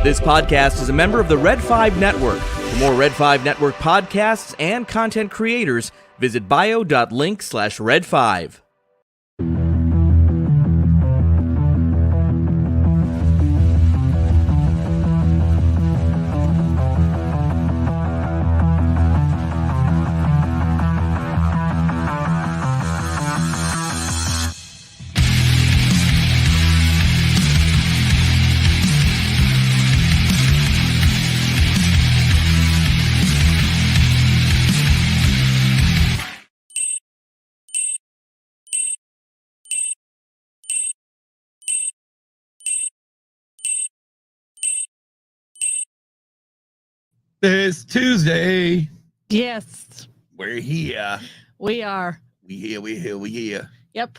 note, this podcast is a member of the Red 5 Network. For more Red 5 Network podcasts and content creators, visit bio.link/Red5. It's Tuesday. Yes. We're here. We are. We here. Yep.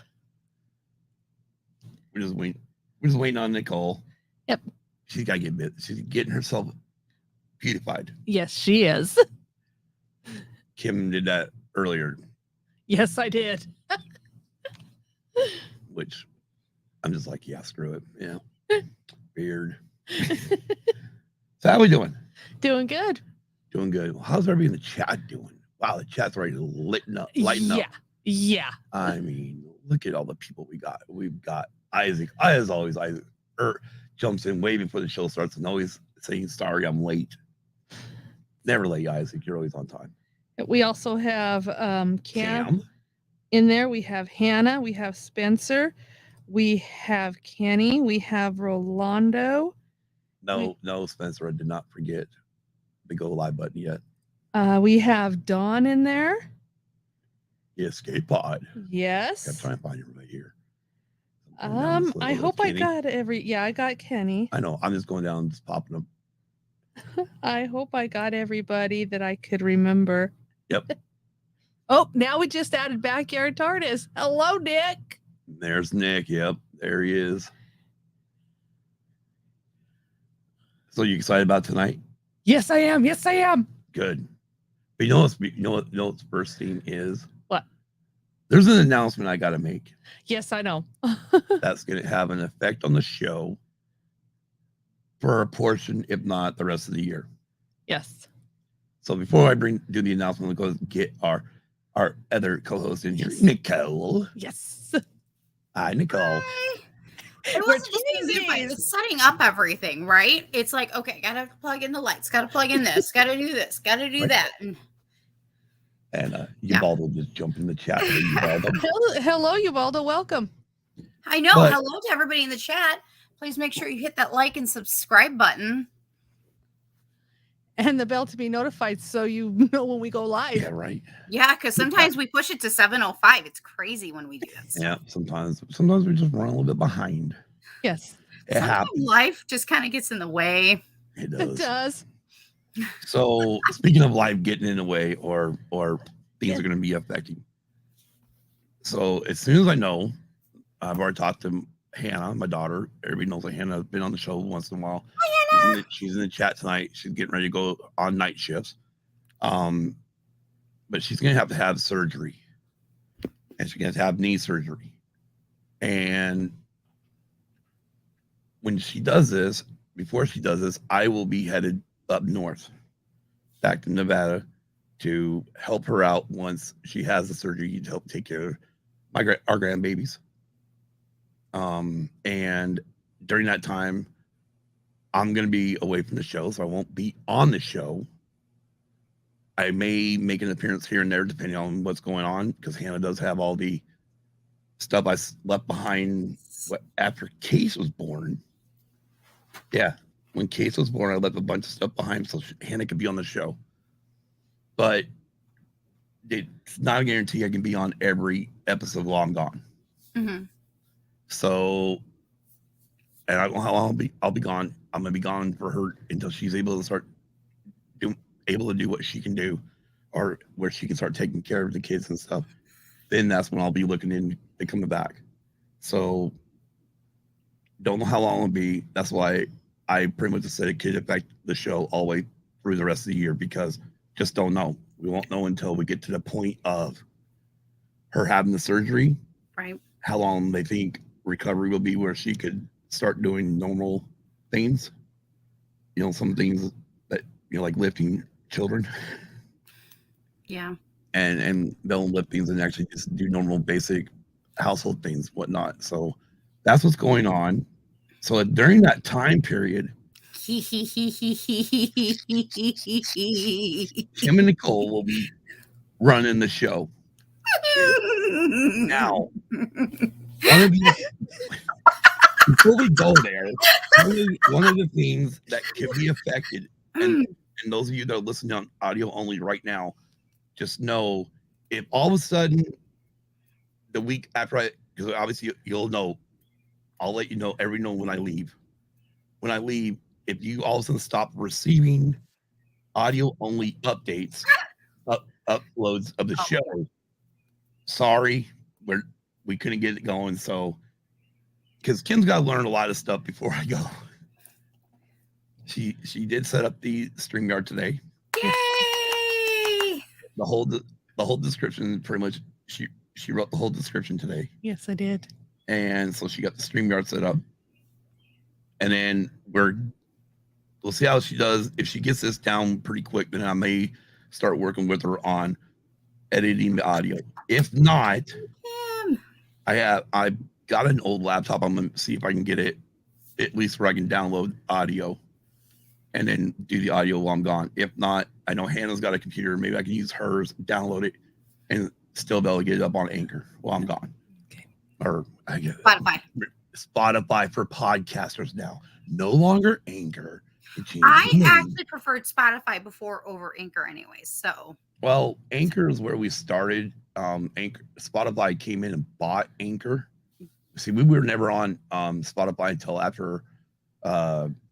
We're just waiting on Nicole. Yep. She's got to get bit. She's getting herself beautified. Yes, she is. Kim did that earlier. Yes, I did. Which I'm just like, yeah, screw it. Yeah. Weird. So how we doing? Doing good. Doing good. How's everybody in the chat doing? Wow, the chat's already lighting up. Yeah. I mean, look at all the people we got. We've got Isaac. As always, Isaac jumps in way before the show starts and always saying, sorry, I'm late. Never late, Isaac. You're always on time. We also have Cam. in there. We have Hannah. We have Spencer. We have Kenny. We have Rolando. No, Spencer, I did not forget the go live button yet. We have Dawn in there. The escape pod. Yes. I'm trying to find everybody here. I hope I got I got Kenny. I know. I'm just going down, just popping them. I hope I got everybody that I could remember. Yep. Oh, now we just added Backyard TARDIS. Hello, Nick. There's Nick. Yep, there he is. So you excited about tonight? Yes, I am. Good. But you know what's the first thing is? What? There's an announcement I got to make. Yes, I know. That's going to have an effect on the show for a portion, if not the rest of the year. Yes. So before I do the announcement, let's go get our other co-host in here, Nicole. Yes. Hi, Nicole. Hi. It wasn't just easy. It's setting up everything, right? It's like, okay, gotta plug in the lights, gotta plug in this, gotta do this, gotta do that. And Ubaldo just jumped in the chat. Hello, Ubaldo. Welcome. I know. Hello to everybody in the chat. Please make sure you hit that like and subscribe button. And the bell to be notified so you know when we go live. Yeah, right. Yeah, because sometimes we push it to 7:05. It's crazy when we do that stuff. Yeah, sometimes we just run a little bit behind. Yes. It happens. Life just kind of gets in the way. It does. It does. So speaking of life getting in the way or things are going to be affecting. So as soon as I know, I've already talked to Hannah, my daughter. Everybody knows that Hannah's been on the show once in a while. Hi, Hannah. She's in the chat tonight. She's getting ready to go on night shifts. But she's going to have surgery. And she's going to have knee surgery. And before she does this, I will be headed up north, back to Nevada, to help her out once she has the surgery to help take care of our grandbabies. And during that time, I'm going to be away from the show, so I won't be on the show. I may make an appearance here and there, depending on what's going on, because Hannah does have all the stuff I left behind after Case was born. Yeah, when Case was born, I left a bunch of stuff behind so Hannah could be on the show. But it's not a guarantee I can be on every episode while I'm gone. Mm-hmm. So, and I don't know how long I'll be gone. I'm gonna be gone for her until she's able to start able to do what she can do, or where she can start taking care of the kids and stuff. Then that's when I'll be looking into coming back. So, don't know how long it'll be. That's why I pretty much said it could affect the show all the way through the rest of the year, because just don't know. We won't know until we get to the point of her having the surgery. Right. How long they think recovery will be where she could start doing normal things. some things that like lifting children. Yeah. And they'll lift things and actually just do normal basic household things, whatnot. So that's what's going on. So during that time period, Kim and Nicole will be running the show. Now, one of these, before we go there, one of the things that could be affected, and those of you that are listening on audio only right now, just know if all of a sudden the week after because obviously you'll know, I'll let you know when I leave. When I leave, if you all of a sudden stop receiving audio only updates, uploads of the show, sorry, we couldn't get it going. So, because Kim's got to learn a lot of stuff before I go. She did set up the StreamYard today. Yay! The whole description, pretty much, she wrote the whole description today. Yes, I did. And so she got the StreamYard set up. And then we'll see how she does. If she gets this down pretty quick, then I may start working with her on editing the audio. If not, I got an old laptop. I'm gonna see if I can get it at least where I can download audio and then do the audio while I'm gone. If not, I know Hannah's got a computer. Maybe I can use hers, download it, and still be able to get it up on Anchor while I'm gone. Okay. Or I guess Spotify for podcasters now, no longer Anchor. I actually preferred Spotify before over Anchor, anyways. So well, Anchor is where we started. Spotify came in and bought Anchor. See, we were never on Spotify until after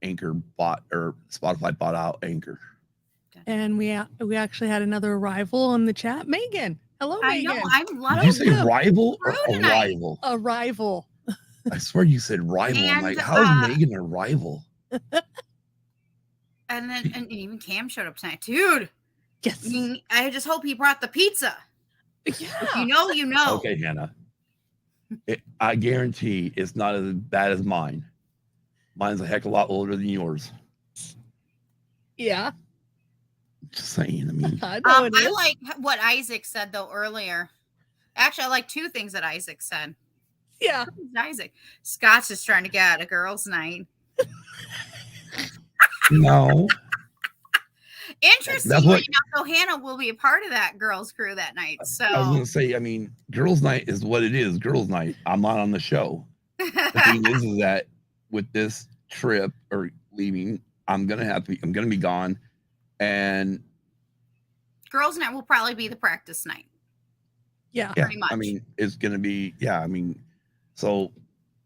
Anchor Spotify bought out Anchor. And we actually had another arrival in the chat. Megan. Hello, Megan. I know. I'm loving Did you say rival or arrival? Arrival. I swear you said rival. I'm like, how is Megan a rival? And even Cam showed up tonight, dude. Yes. I just hope he brought the pizza. Yeah. If you know. Okay, Hannah. I guarantee it's not as bad as mine. Mine's a heck of a lot older than yours. Yeah. Just saying. I mean, I like what Isaac said though earlier. Actually, I like two things that Isaac said. Yeah. Isaac. Scott's just trying to get out of girls' night. No. Interestingly, so Hannah will be a part of that girls' crew that night. So I was going to say, I mean, girls' night is what it is. Girls' night. I'm not on the show. The thing is that with this trip or leaving, I'm gonna be gone, and girls' night will probably be the practice night. Yeah, pretty much. I mean, it's gonna be. Yeah, I mean, so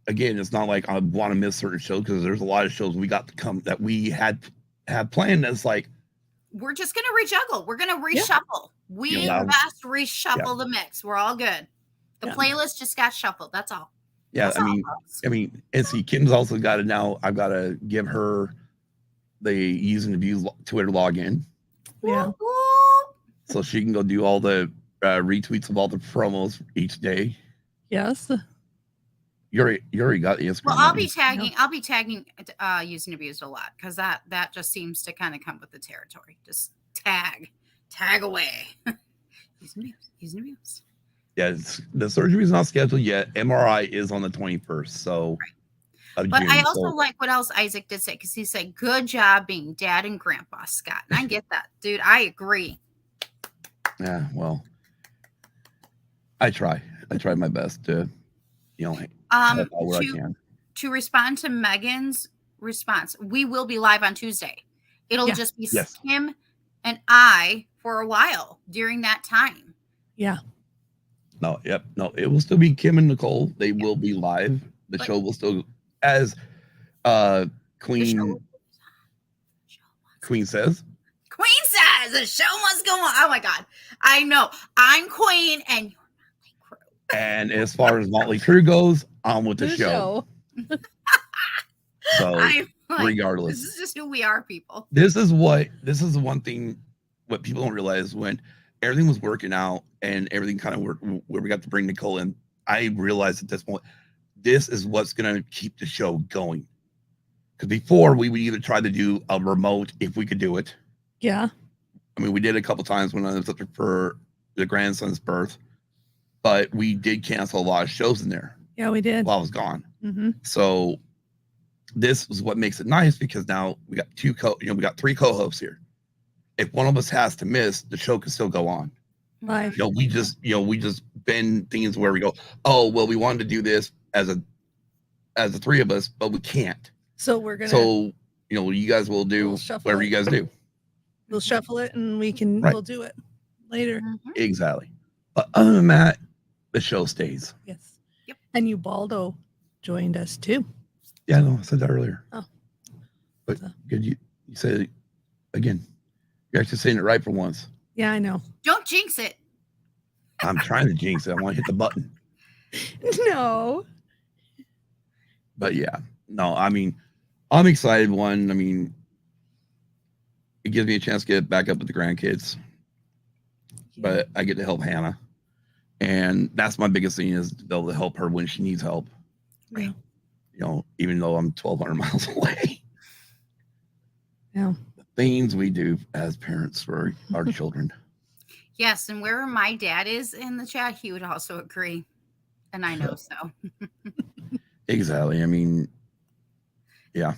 again, it's not like I want to miss certain shows because there's a lot of shows we got to come that we had planned. That's like we're just gonna rejuggle. We're gonna reshuffle. We must reshuffle the mix. We're all good. The playlist just got shuffled. That's all. Yeah, That's I mean, and see, Kim's also got it now. I've got to give her the use and abuse Twitter login. Yeah. So she can go do all the retweets of all the promos each day. Yes. You already got the Instagram. Well, I'll be tagging use and abused a lot because that just seems to kind of come with the territory. Just tag away. Use and abuse. Yeah, the surgery is not scheduled yet. MRI is on the 21st. So, but June, I also like what else Isaac did say because he said, "Good job being dad and grandpa, Scott." And I get that, dude. I agree. Yeah, well, I try my best to, help where I can. To respond to Megan's response, we will be live on Tuesday. It'll just be Kim and I for a while during that time. Yeah. No, it will still be Kim and Nicole. They will be live. The show will still, as Queen says. Queen says the show must go on. Oh my God. I know. I'm Queen and you're Motley Crue. And as far as Motley Crue goes, I'm with the show. So regardless. This is just who we are, people. This is the one thing what people don't realize when everything was working out and everything kind of worked where we got to bring Nicole in. I realized at this point, this is what's going to keep the show going. Because before we would either try to do a remote if we could do it. Yeah. I mean, we did a couple times when I was up there for the grandson's birth, but we did cancel a lot of shows in there Yeah, we did. while I was gone. Mm-hmm. So this is what makes it nice because now we got we got 3 co-hosts here. If one of us has to miss, the show can still go on. Live. We just bend things where we go, oh, well, we wanted to do this as the 3 of us, but we can't. So we're gonna. So you guys will do We'll shuffle whatever it. you guys do. We'll shuffle it, and we'll do it later. Exactly. But other than that, the show stays. Yes. Yep. And Ubaldo joined us too. Yeah, no, I said that earlier. Oh. But good, you said it again. You're actually saying it right for once. Yeah, I know. Don't jinx it. I'm trying to jinx it. I want to hit the button. No. But yeah, no, I mean, I'm excited. One, I mean, it gives me a chance to get back up with the grandkids. But I get to help Hannah. And that's my biggest thing is to be able to help her when she needs help. Yeah. Even though I'm 1,200 miles away. Yeah. The things we do as parents for our children. Yes, and wherever my dad is in the chat, he would also agree. And I know so. Exactly. I mean, yeah.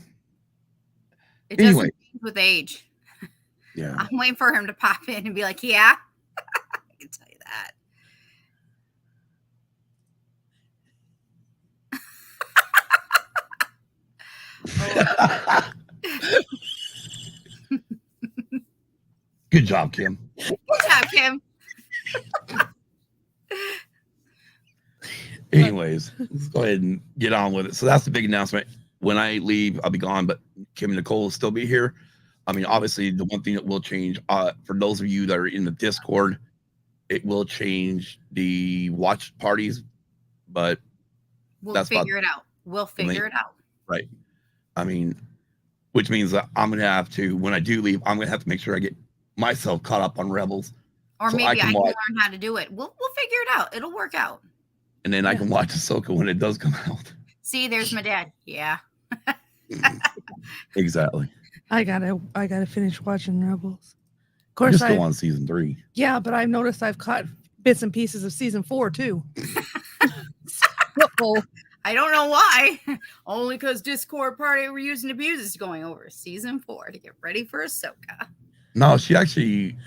It doesn't Anyway. change with age. Yeah. I'm waiting for him to pop in and be like, yeah, I can tell you that. Good job, Kim. Good job, Kim. Anyways, let's go ahead and get on with it. So that's the big announcement. When I leave, I'll be gone, but Kim and Nicole will still be here. I mean, obviously, the one thing that will change, for those of you that are in the Discord, it will change the watch parties, but We'll figure it out. We'll figure it out. Right. I mean, which means that I'm going to have to, when I do leave, I'm going to have to make sure I get myself caught up on Rebels. Or so maybe I can watch, learn how to do it. We'll figure it out. It'll work out. And then I can watch Ahsoka when it does come out. See, there's my dad. Yeah. Exactly. I gotta finish watching Rebels. Of course, You're still on season 3. Yeah, but I've noticed I've caught bits and pieces of season 4 too. I don't know why. Only because Discord party we're using abuse is going over season 4 to get ready for Ahsoka. No, she actually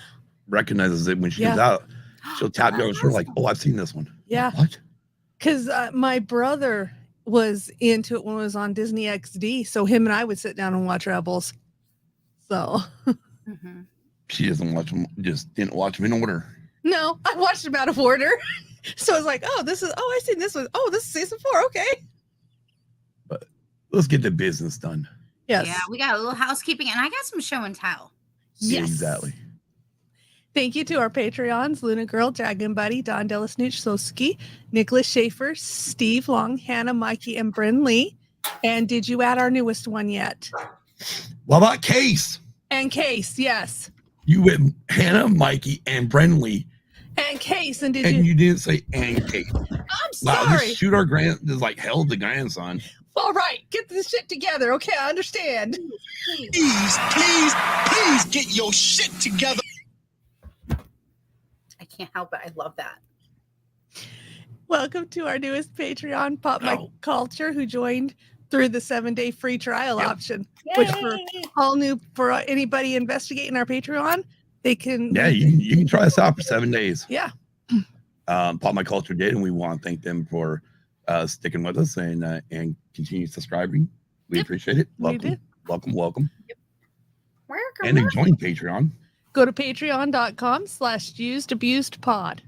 recognizes it when she comes out. She'll tap you on the shoulder like, "Oh, I've seen this one." Yeah. What? Because my brother was into it when it was on Disney XD, so him and I would sit down and watch Rebels. So she doesn't watch them. Just didn't watch them in order. No, I watched them out of order. So I was like, I've seen this one. Oh, this is season 4. Okay. But let's get the business done. Yes. Yeah, we got a little housekeeping and I got some show and tell. Yes. Exactly. Thank you to our Patreons, Luna Girl, Dragon Buddy, Don Delasnooch Soski, Nicholas Schaefer, Steve Long, Hannah, Mikey, and Bryn Lee. And did you add our newest one yet? What about Case? And Case, yes. You went Hannah, Mikey, and Bren Lee. And Case, and you didn't say and Case. I'm sorry. Wow, just shoot our just like held the grandson. All right, get this shit together. Okay, I understand. Please get your shit together. I can't help it. I love that. Welcome to our newest Patreon, Pop My Culture, who joined through the 7-day free trial option, which for all new, for anybody investigating our Patreon, they can. Yeah, you can try us out for 7 days. Yeah. Pop My Culture did, and we want to thank them for sticking with us and continue subscribing. We appreciate it. Welcome. Welcome. And to join Patreon. Go to patreon.com/usedabusedpod.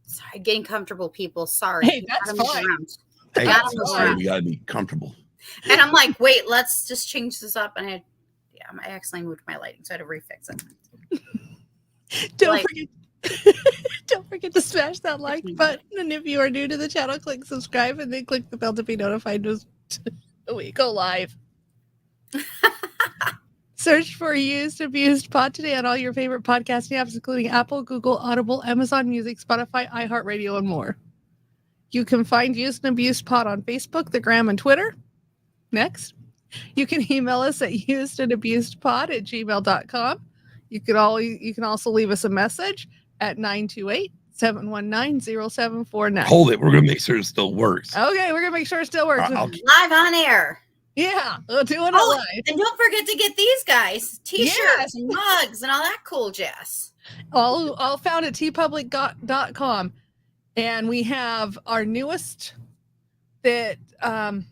Sorry, getting comfortable, people. Sorry. Hey, that's fine. Hey, we gotta be comfortable. And I'm like, wait, let's just change this up. And I accidentally moved my lighting, so I had to refix it. Don't forget to smash that like button. And if you are new to the channel, click subscribe and then click the bell to be notified when we go live. Search for Used Abused Pod today on all your favorite podcasting apps, including Apple, Google, Audible, Amazon Music, Spotify, iHeartRadio, and more. You can find Used and Abused Pod on Facebook, the Gram, and Twitter. Next. You can email us at usedandabusedpod@gmail.com. You can also leave us a message at 928-719-0749. Hold it. We're gonna make sure it still works. Okay, we're gonna make sure it still works. Live on air. Yeah, we're doing it Oh, live. and don't forget to get these guys t-shirts Yes. and mugs and all that cool jazz. All found at tpublic.com. And we have our newest that I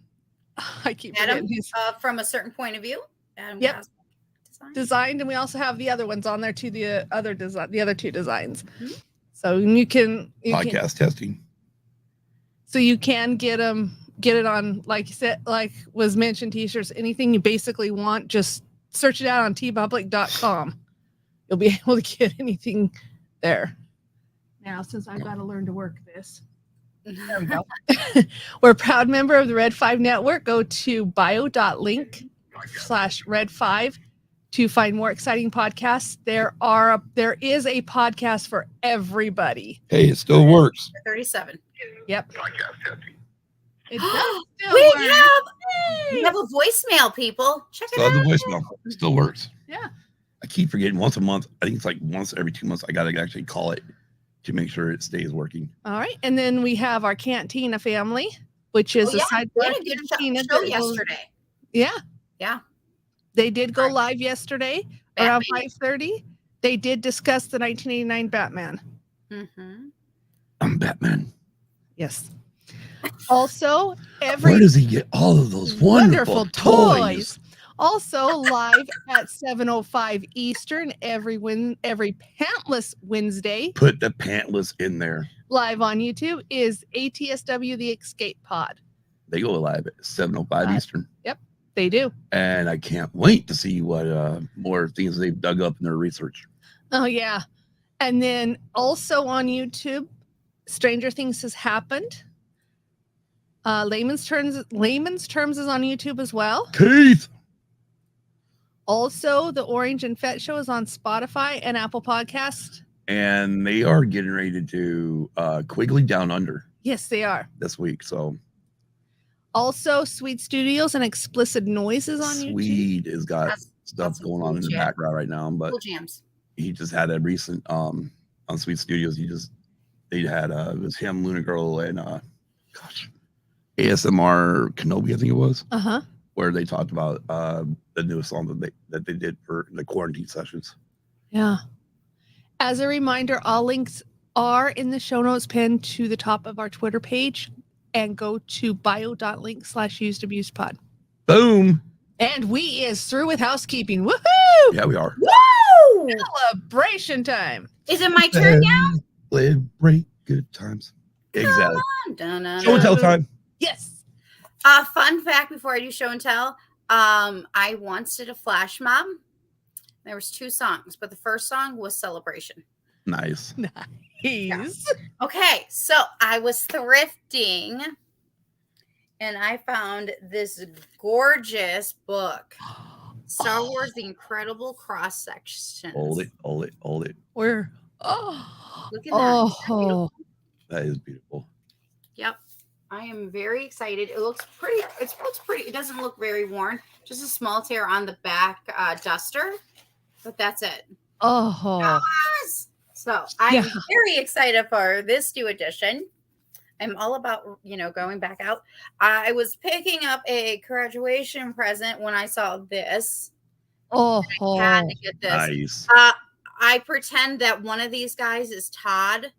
keep Adam, forgetting his from a certain point of view. Adam Yep. Gosling design. designed, and we also have the other ones on there too, the other two designs. Mhm. So you can Podcast testing. so you can get it on, like you said, like was mentioned, t-shirts, anything you basically want, just search it out on tpublic.com. You'll be able to get anything there. Now, since I've got to learn to work this. There we go. We're a proud member of the Red 5 Network. Go to bio.link/Red5 to find more exciting podcasts. There is a podcast for everybody. Hey, it still works. 37. Yep. Podcast testing. It does still We work. have a voicemail, people. Check it Still have out. the voicemail. It still works. Yeah. I keep forgetting once a month. I think it's like once every 2 months. I gotta actually call it to make sure it stays working. All right. And then we have our Cantina family, which is a side We had a good cantina show that goes- yesterday. Yeah. Yeah. They did go Right. live yesterday around Batman. 5:30. They did discuss the 1989 Batman. Mm-hmm. I'm Batman. Yes. Also, Where every does he get all of those wonderful toys? Also live at 7:05 Eastern every Pantless Wednesday. Put the pantless in there. Live on YouTube is ATSW The Escape Pod. They go live at 7:05 Eastern. They do. And I can't wait to see what more things they've dug up in their research. Oh yeah. And then also on YouTube, Stranger Things Has Happened. Layman's Terms is on YouTube as well. Keith! Also, the Orange and Fett Show is on Spotify and Apple Podcast. And they are getting ready to do Quigley Down Under Yes, they are. this week. So Also, Sweet Studios and Explicit Noises on YouTube. Swede has got That's stuff going on in the cool background right now. But Cool jams. he just had a recent on Sweet Studios. They had it was him, Luna Girl, and ASMR Kenobi, I think it was, Uh-huh. where they talked about the newest song that they did for the quarantine sessions. Yeah. As a reminder, all links are in the show notes pinned to the top of our Twitter page, and go to bio.link/usedabusepod. Boom! And we is through with housekeeping. Woohoo! Yeah, we are. Woo! Celebration time. Is it my turn now? Celebrate good times. Exactly. Dun-dun-dun. Show and tell time. Yes. Fun fact before I do show and tell. I once did a flash mob. There was 2 songs, but the first song was Celebration. Nice. Nice. Okay, so I was thrifting and I found this gorgeous book, Star Wars: The Incredible Cross Sections. Hold it. We're Look at that. oh. That is beautiful. Yep. I am very excited. It looks pretty. It looks pretty. It doesn't look very worn. Just a small tear on the back duster, but that's it. Oh. Yes. So I'm very excited for this new edition. I'm all about, going back out. I was picking up a graduation present when I saw this. Oh. I had to get this. Nice. I pretend that one of these guys is Todd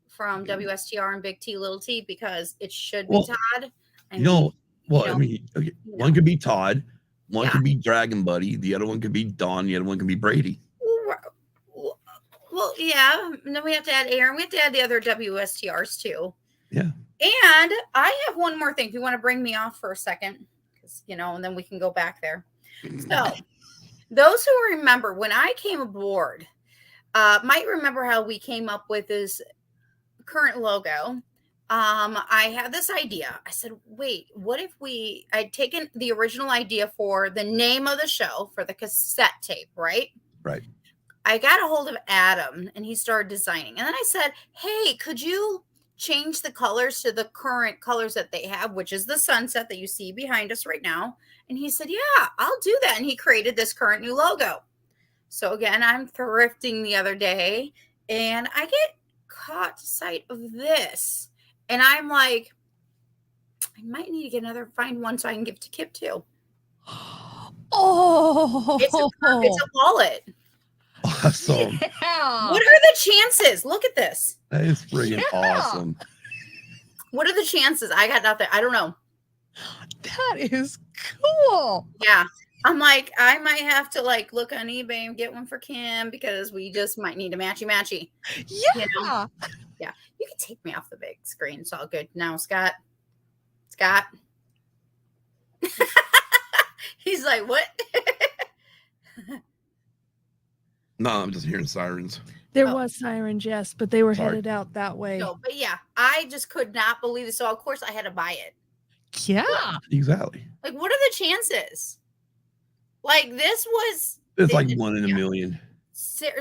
from WSTR and Big T Little T because it should be Todd. And okay, one could be Todd, one could be Dragon Buddy, the other one could be Dawn, the other one could be Brady. Well, yeah. And then we have to add Aaron. We have to add the other WSTRs too. Yeah. And I have one more thing. If you want to bring me off for a second, because and then we can go back there. So, those who remember when I came aboard, might remember how we came up with this current logo. I had this idea. I said, wait, what if I'd taken the original idea for the name of the show for the cassette tape, right? Right. I got a hold of Adam and he started designing. And then I said, hey, could you change the colors to the current colors that they have, which is the sunset that you see behind us right now. And he said, yeah, I'll do that. And he created this current new logo. So again, I'm thrifting the other day and I get caught sight of this. And I'm like, I might need to find one so I can give to Kip too. Oh, it's a wallet. Awesome. Yeah. What are the chances? Look at this. That is freaking awesome. What are the chances? I got nothing. I don't know. That is cool. Yeah. I'm like, I might have to like look on eBay and get one for Kim because we just might need a matchy. Yeah. You know? Yeah. You can take me off the big screen. It's all good now, Scott. Scott. He's like, what? No, I'm just hearing sirens. There was sirens, yes, but they were Sorry. headed out that way. No, but yeah, I just could not believe it. So of course I had to buy it. Yeah. Exactly. Like, what are the chances? Like, this was It's like 1 in a million. I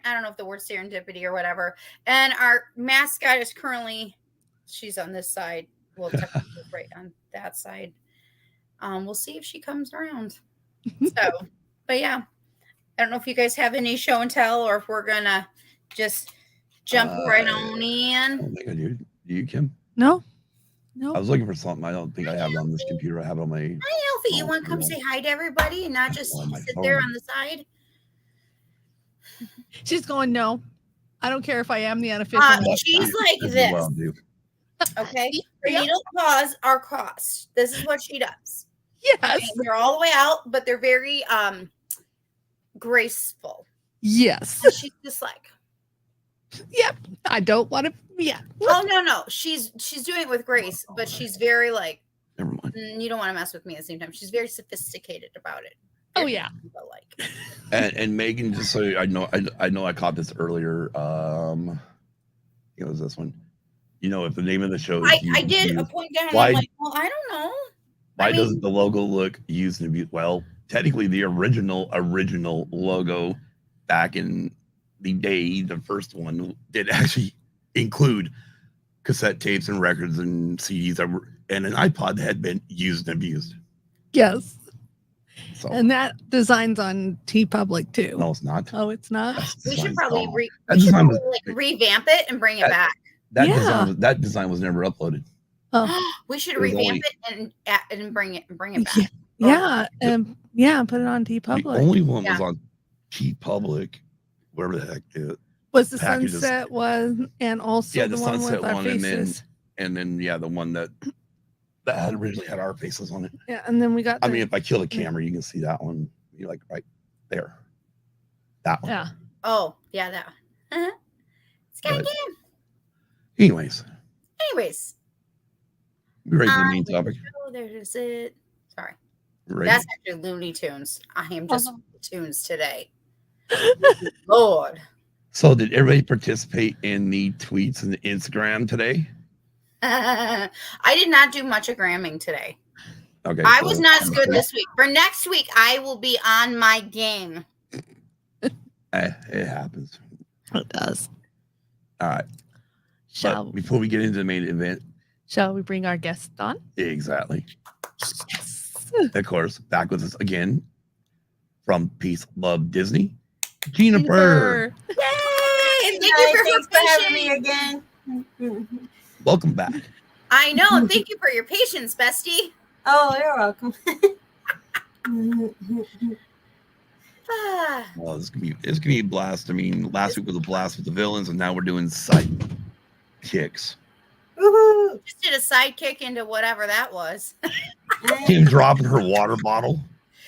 don't know if the word serendipity or whatever. And our mascot is currently, she's on this side. Well, technically right on that side. We'll see if she comes around. So, but yeah, I don't know if you guys have any show and tell or if we're gonna just jump right on in. I don't think I do. Do you, Kim? No. I was looking for something. I don't think I have it on this computer. I have it on my. Hi, Alfie. You want to come say hi to everybody and not just On my sit there phone. on the side? She's going, no. I don't care if I am the unofficial. She's like This is this. what I'll do. Okay. Her needle paws are crossed. This is what she does. Yes. Okay, they're all the way out, but they're very graceful. Yes. So she's just like, Yep. I don't want to. Yeah. oh no. She's doing it with grace, but she's very like, Never mind. you don't want to mess with me at the same time. She's very sophisticated about it. Oh yeah. But like, And Megan, just so I know I caught this earlier. It was this one. You know, if the name of the show is I did a point down. And Why- I'm like, well, I don't know. why doesn't the logo look used and abused? Well, technically, the original logo back in the day, the first one did actually include cassette tapes and records and CDs that were, and an iPod that had been used and abused. Yes. So And that design's on TeePublic too. no, it's not. Oh, it's not. We should probably That design was- revamp it and bring it back. That design was never uploaded. Oh. We should It was revamp only- it and bring it back. Yeah. Yeah. Put it on The TeePublic. only one was on TeePublic, wherever the heck it is. Was the packages. sunset one and also Yeah, the the one sunset with our one, and faces. then the one that had originally had our faces on it. Yeah, and then we got. I mean, if I kill the camera, you can see that one. You're like right there. That one. yeah. Oh, yeah, that one. Uh-huh. Scott But- Kim. Anyways, Anyways. we ready for the main topic. Oh, there's it. Sorry. Ready? That's actually Looney Tunes. I am just tunes today. Lord. So, did everybody participate in the tweets and the Instagram today? I did not do much of gramming today. Okay. I so- was not as good this week. For next week, I will be on my game. It happens. It does. All right. Shall But before we get into the main event, Shall we bring our guest on? exactly. Yes. Of course, back with us again from Peace Love Disney, Jennifer. Yay! And thank you for having me patience. again. Welcome back. I know. And thank you for your patience, bestie. Oh, you're welcome. Ah, Well, it's gonna be a blast. I mean, last week was a blast with the villains, and now we're doing side kicks. Woohoo! just did a sidekick into whatever that was. Kim dropping her water bottle.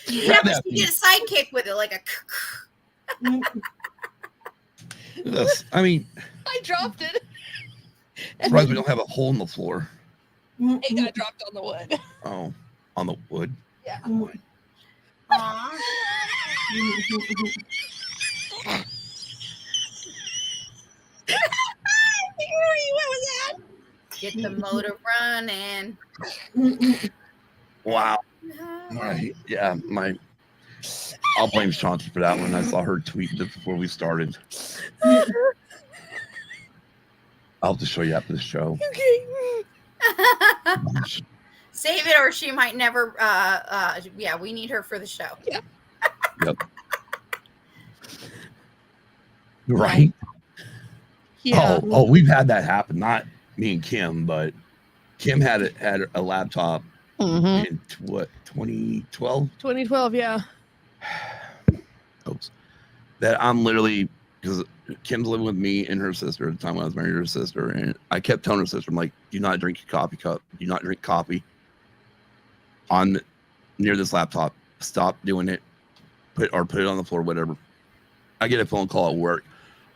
Yeah, but that she did a sidekick with it, like a. Yes, I mean, I dropped it. surprised we don't have a hole in the floor. It got dropped on the wood. Oh, on the wood. Yeah. Aw. Get the motor running. Wow. Yeah, I'll blame Shanti for that one. I saw her tweet just before we started. I'll have to show you after the show. Okay. Save it, or she might never. Yeah, we need her for the show. Yeah. Yep. Right. Yeah. Oh, we've had that happen. Not me and Kim, but Kim had a laptop Mhm. in what 2012. 2012. Yeah. Oops. That I'm literally, because Kim's living with me and her sister at the time when I was married to her sister, and I kept telling her sister, I'm like, do not drink your coffee cup. Do not drink coffee on near this laptop. Stop doing it. Put it on the floor, whatever. I get a phone call at work.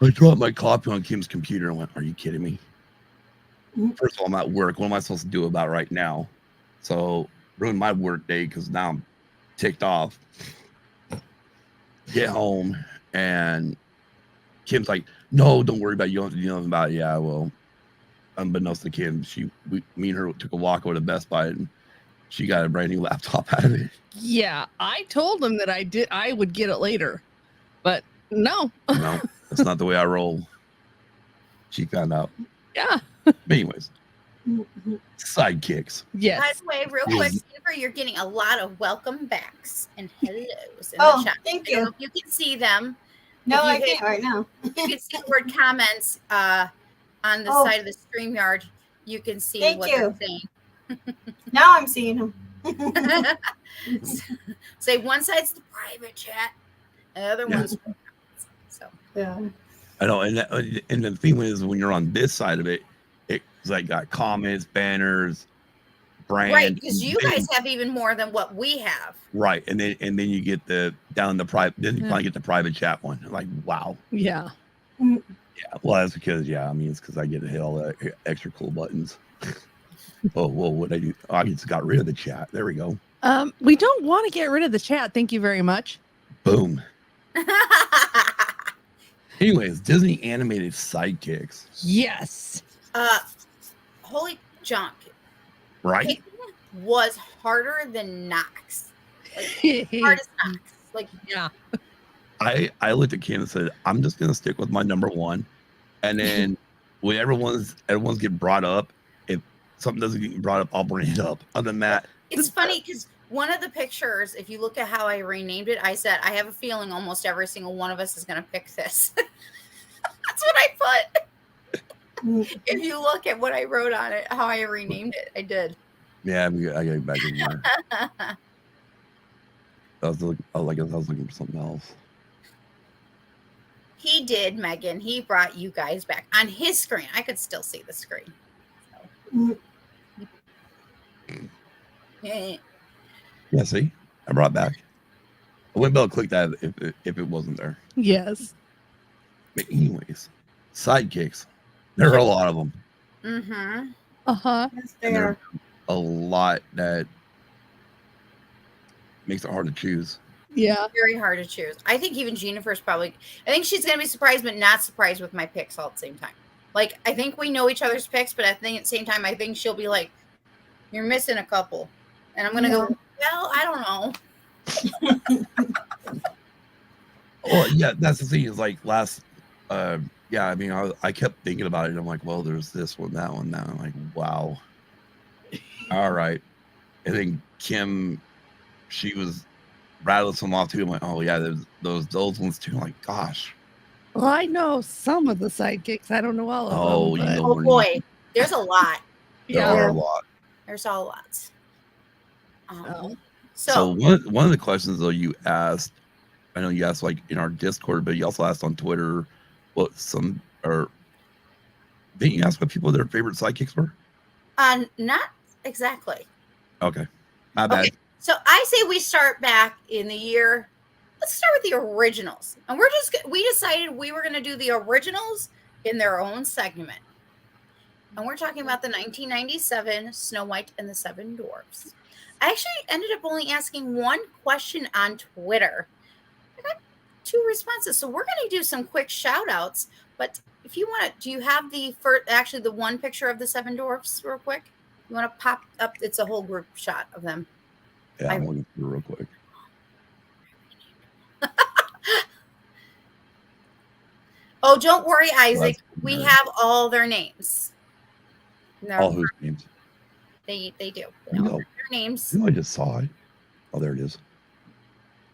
I dropped my coffee on Kim's computer. I went, are you kidding me? First of all, I'm at work. What am I supposed to do about it right now? So ruined my work day because now I'm ticked off. Get home and Kim's like, no, don't worry about it. You don't have to do nothing about it. Yeah, well, unbeknownst to Kim, me and her took a walk over to Best Buy and she got a brand new laptop out of it. Yeah. I told him that I would get it later, but no. No, that's not the way I roll. She found out. Yeah. But anyways, sidekicks. By Yes. the way, real quick, Jennifer, you're getting a lot of welcome backs and hellos in Oh, the chat. thank I don't know you. if you can see them. No, If you I hit- can't right now. You can see the word comments on the Oh. side of the StreamYard. You can see Thank what you. they're saying. Now I'm seeing him. Say one side's the private chat, and the other Yeah. one's so. Yeah. I know, and the thing is, when you're on this side of it, it's like got comments, banners, brand, Right, because you then- guys have even more than what we have. right, and then you get the down the private. Then you finally get the private chat one. Like, wow, Yeah. yeah. Well, that's because it's because I get to hit all the extra cool buttons. Oh, well, what I do? I just got rid of the chat. There we go. We don't want to get rid of the chat. Thank you very much. Boom. Anyways, Disney Animated Sidekicks, Yes. Holy junk. right? Picking was harder than Knox. Hardest Knox. Like, Yeah. I looked at Kim and said, I'm just gonna stick with my number one, and then when everyone's get brought up, if something doesn't get brought up, I'll bring it up. Other than that, it's funny because one of the pictures, if you look at how I renamed it, I said, I have a feeling almost every single one of us is going to pick this. That's what I put. If you look at what I wrote on it, how I renamed it, I did. yeah, I got it back in there. I was looking for something else. He did, Megan. He brought you guys back on his screen. I could still see the screen. Yeah, see, I brought it back. I wouldn't be able to click that if it wasn't there. Yes. But anyways, sidekicks. There are a lot of them. Mm-hmm. Uh-huh. Yes, And they there are. are a lot that makes it hard to choose. Yeah. Very hard to choose. I think even Jennifer's probably, I think she's going to be surprised, but not surprised with my picks all at the same time. Like, I think we know each other's picks, but I think at the same time, I think she'll be like, you're missing a couple. And I'm going to go, well, I don't know. Well, yeah, that's the thing. Is like last, yeah. I mean, I kept thinking about it. And I'm like, well, there's this one, that one, that one. I'm like, wow. All right. And then Kim, she was rattling some off too. I'm like, oh yeah, there's those ones too. I'm like, gosh. Well, I know some of the sidekicks. I don't know all of Oh, them. you but- know. Oh, boy. There's a lot. There Yeah. are a lot. There's a lot. Oh. So one of the questions though you asked, I know you asked like in our Discord, but you also asked on Twitter what didn't you ask what people their favorite sidekicks were? Not exactly. Okay. My bad. Okay. So I say we start back in the year. Let's start with the originals. And we decided we were going to do the originals in their own segment. And we're talking about the 1997 Snow White and the Seven Dwarfs. I actually ended up only asking one question on Twitter. I got 2 responses. So we're going to do some quick shout outs. But if you want to, do you have the one picture of the Seven Dwarfs real quick? You want to pop up? It's a whole group shot of them. Yeah, I'm looking through real quick. Oh, don't worry, Isaac. that's We weird. have all their names. No, All whose names? they do. There you go. names. I just saw it. Oh, there it is.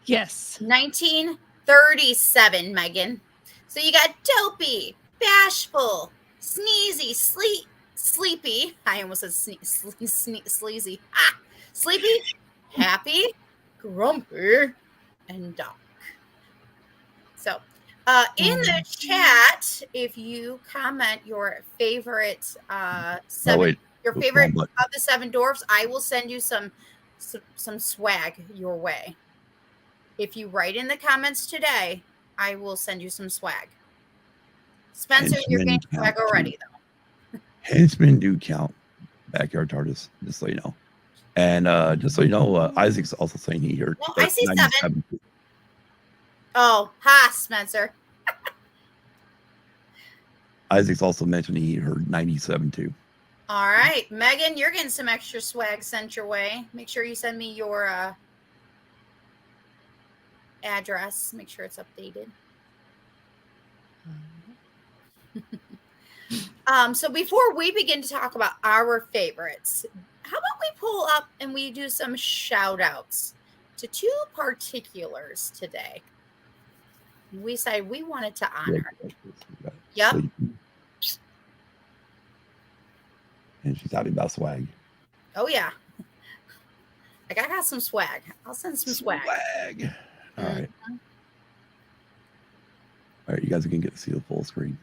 Yes. 1937, Megan. So you got dopey, bashful, sneezy, sleepy. I almost said sleazy. Sleepy, happy, grumpy, and dark. So, in the chat, if you comment your favorite your favorite of the 7 dwarfs, I will send you some swag your way. If you write in the comments today, I will send you some swag. Spencer, you're getting swag already, though. Henchmen do count. Backyard TARDIS, just so you know. And just so you know, Isaac's also saying he heard. Well, I see 7. Oh, ha, Spencer. Isaac's also mentioned he heard 97 too. All right, Megan, you're getting some extra swag sent your way. Make sure you send me your address. Make sure it's updated. So before we begin to talk about our favorites, how about we pull up and we do some shout outs to 2 particulars today? We said we wanted to honor. Yep. And she's happy about swag. Oh yeah. Like I got some swag. I'll send some swag. All right. All right, you guys can get to see the full screen.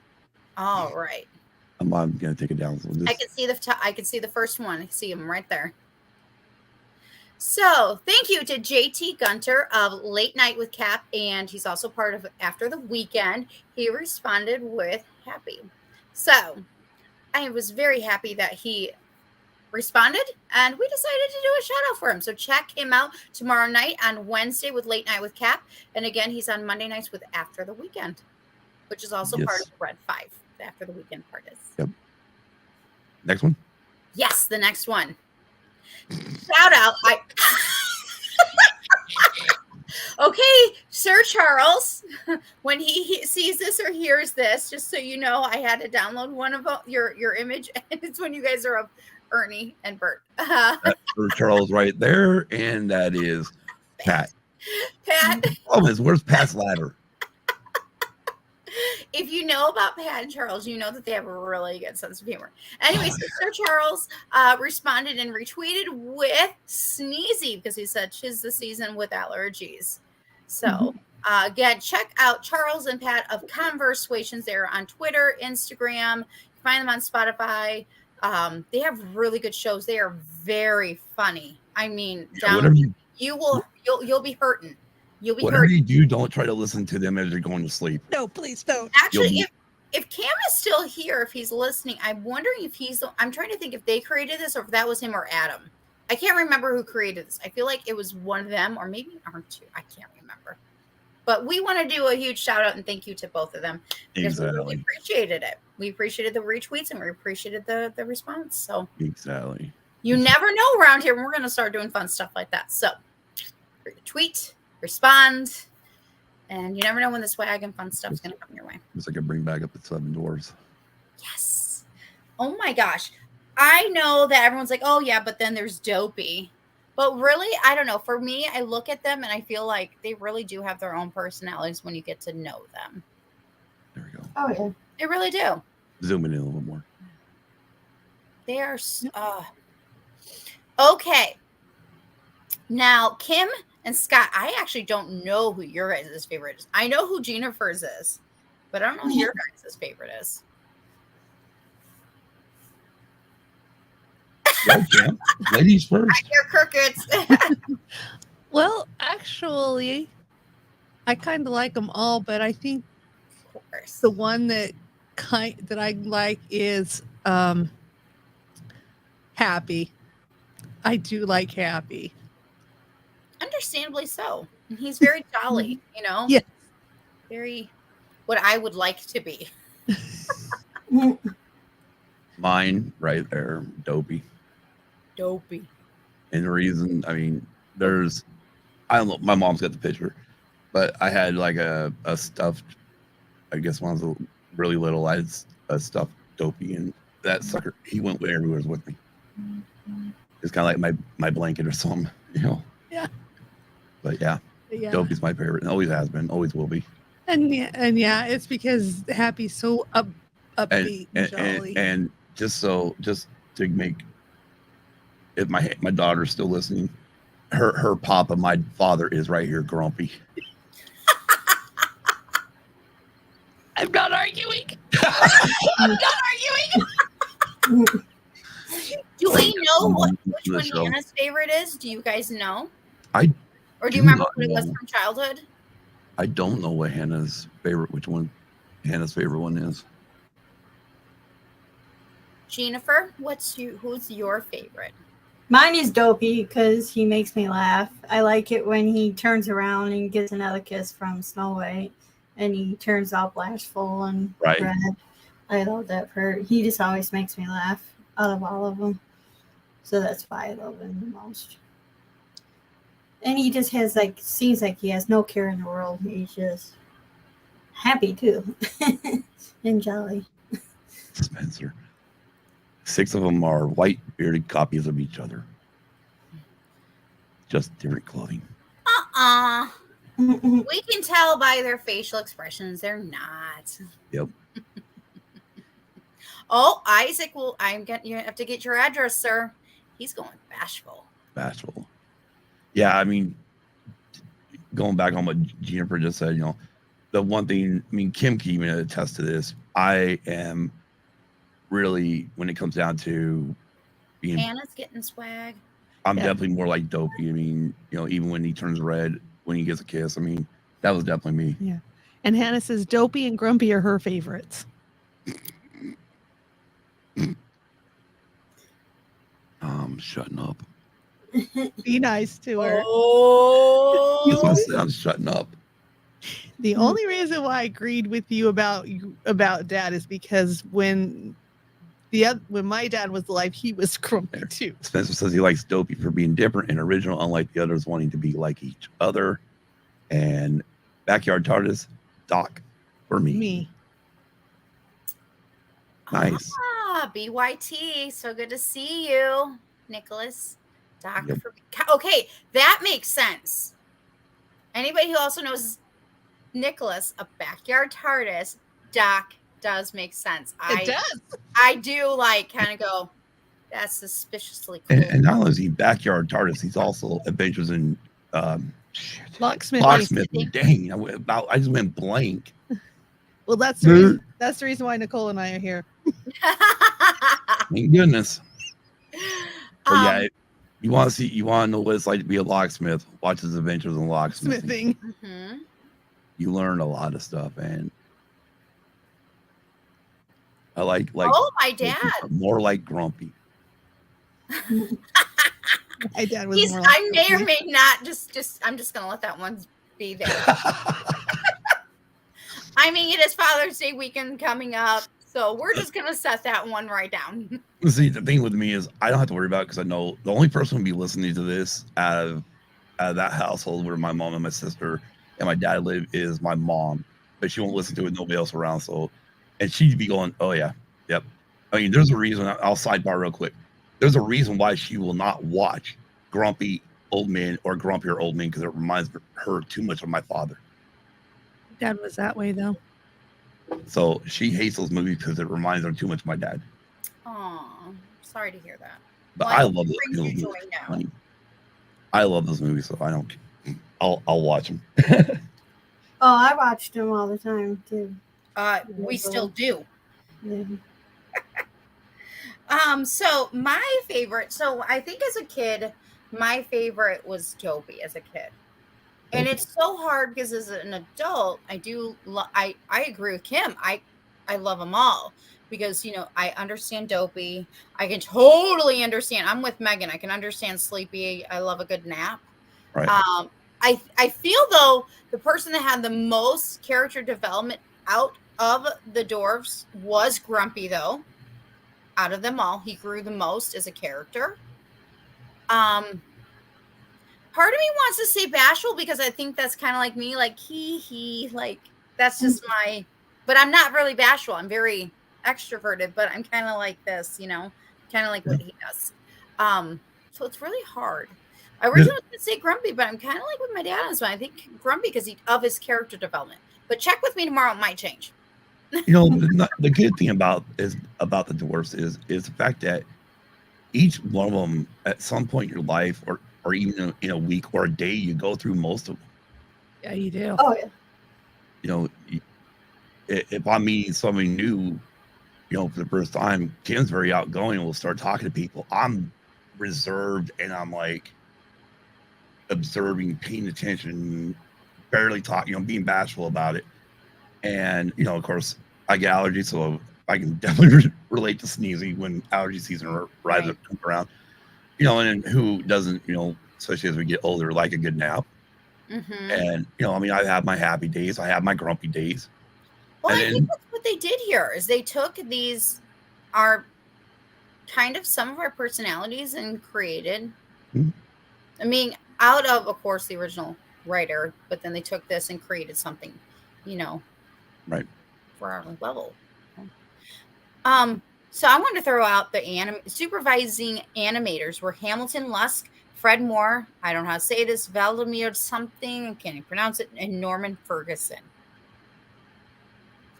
All right. I'm gonna take it down. So I can see the first one. I see him right there. So thank you to JT Gunter of Late Night with Cap, and he's also part of After the Weekend. He responded with happy. So I was very happy that he responded, and we decided to do a shout out for him. So check him out tomorrow night on Wednesday with Late Night with Cap, and again he's on Monday nights with After the Weekend, which is also part of the Red 5. The After the Weekend part is. Yep. Next one. Yes, the next one. Shout out. Okay, Sir Charles, when he sees this or hears this, just so you know, I had to download one of your image, and it's when you guys are of Ernie and Bert. That's Sir Charles right there, and that is Pat. Pat. Oh, where's Pat's ladder? If you know about Pat and Charles, you know that they have a really good sense of humor. Anyway, so Sir Charles responded and retweeted with sneezy because he said, "'Tis the season with allergies." So again, check out Charles and Pat of Conversations. They're on Twitter, Instagram. Find them on Spotify. They have really good shows. They are very funny. I mean, you'll be hurting. You'll be whatever you do, don't try to listen to them as you're going to sleep. No, please don't. Actually, if Cam is still here, if he's listening, I'm wondering if I'm trying to think if they created this or if that was him or Adam. I can't remember who created this. I feel like it was one of them or maybe R2. I can't remember. But we want to do a huge shout out and thank you to both of them because we really appreciated it. We appreciated the retweets and we appreciated the response. So exactly. You never know around here when we're going to start doing fun stuff like that. So tweet, respond, and you never know when the swag and fun stuff is going to come your way. It's like I bring back up the 7 dwarves. Yes. Oh my gosh. I know that everyone's like, oh yeah, but then there's Dopey. But really, I don't know. For me, I look at them and I feel like they really do have their own personalities when you get to know them. There we go. Oh, yeah. They really do. Zoom in a little more. They are. Okay. Now, Kim and Scott, I actually don't know who your guys' favorite is. I know who Jennifer's is, but I don't know who your guys' favorite is. Right, Jam. Ladies first. I hear crickets. Well, actually, I kind of like them all, but I think the one that I like is Happy. I do like Happy. Understandably so. And he's very jolly, you know? Yeah. Very what I would like to be. Mine right there, Dopey. Dopey. And the reason, I mean, I don't know, my mom's got the picture, but I had like a stuffed, I guess when I was really little, I had a stuffed Dopey, and that sucker, he went everywhere with me. It's kind of like my blanket or something, Yeah. But yeah, Dopey's my favorite. And always has been. Always will be. And yeah, it's because Happy's so upbeat and jolly. And just to make, if my daughter's still listening, her papa, my father, is right here, Grumpy. I'm not arguing. I'm not arguing. Do we know which one Hannah's favorite is? Do you guys know? Or do you remember what it was from childhood? I don't know what which one Hannah's favorite one is. Jennifer, who's your favorite? Mine is Dopey because he makes me laugh. I like it when he turns around and gets another kiss from Snow White and he turns all bashful and red. I love that part. He just always makes me laugh out of all of them. So that's why I love him the most. And he just has seems like he has no care in the world. He's just happy too. And jolly. Spencer. 6 of them are white bearded copies of each other. Just different clothing. We can tell by their facial expressions they're not. Yep. Oh, Isaac, you have to get your address, sir. He's going bashful. Bashful. Yeah, I mean, going back on what Jennifer just said, the one thing, Kim can even attest to this. I am really, when it comes down to being, Hannah's getting swag. I'm definitely more like Dopey. Even when he turns red, when he gets a kiss, that was definitely me. Yeah. And Hannah says Dopey and Grumpy are her favorites. I'm shutting up. Be nice to her. Oh, I'm shutting up. The only reason why I agreed with you about Dad is because when my dad was alive, he was grumpy too. Spencer says he likes Dopey for being different and original, unlike the others wanting to be like each other. And Backyard TARDIS, Doc for me. Nice. BYT. So good to see you, Nicholas. Doc for me. Okay, that makes sense. Anybody who also knows Nicholas, a Backyard TARDIS, Doc does make sense. It does. I do kind of go, that's suspiciously cool. And not only is he Backyard TARDIS, he's also Adventures in Locksmithing. Dang, I just went blank. Well, that's the reason why Nicole and I are here. Thank goodness. But you want to know what it's like to be a locksmith, watch his Adventures in Locksmithing. Mm-hmm. You learn a lot of stuff, and I like oh, my dad. More like Grumpy. My dad was more like I may or may not I'm just gonna let that one be there. It is Father's Day weekend coming up, so we're just gonna set that one right down. See, the thing with me is I don't have to worry about it because I know the only person who'll be listening to this out of that household where my mom and my sister and my dad live is my mom, but she won't listen to it. Nobody else around, and she'd be going, "Oh yeah, yep." There's a reason. I'll sidebar real quick. There's a reason why she will not watch Grumpy Old Man or Grumpier Old Man because it reminds her too much of my father. Dad was that way though. So she hates those movies because it reminds her too much of my dad. Oh, sorry to hear that. But I love those movies. I love those movies, so I don't. I'll watch them. Oh, I watched them all the time too. We still do. Yeah. So my favorite. So I think as a kid, my favorite was Dopey as a kid. And it's so hard because as an adult, I do. I agree with Kim. I love them all because I understand Dopey. I can totally understand. I'm with Megan. I can understand Sleepy. I love a good nap. Right. I feel though the person that had the most character development out of the dwarves was Grumpy though. Out of them all, he grew the most as a character. Part of me wants to say bashful because I think that's kind of like me, like he like that's just my, but I'm not really bashful. I'm very extroverted, but I'm kind of like this, kind of like what he does. So it's really hard. I originally was going to say Grumpy, but I'm kind of like with my dad on this one. I think Grumpy because of his character development. But check with me tomorrow; it might change. The good thing about the dwarfs is the fact that each one of them at some point in your life, or even in a week or a day, you go through most of them. Yeah, you do. Oh yeah. If I'm meeting somebody new, for the first time, Kim's very outgoing and will start talking to people. I'm reserved and I'm like observing, paying attention, barely talking, being bashful about it. And, of course, I get allergies, so I can definitely relate to sneezing when allergy season comes around. And who doesn't, especially as we get older, like a good nap. Mm-hmm. And, I have my happy days. I have my grumpy days. Well, I think that's what they did here is they took our kind of some of our personalities and created, I mean, out of course, the original writer, but then they took this and created something, right, for our level. So I want to throw out the supervising animators were Hamilton Lusk, Fred Moore, I don't know how to say this, Valdemir something, I can't even pronounce it, and Norman Ferguson.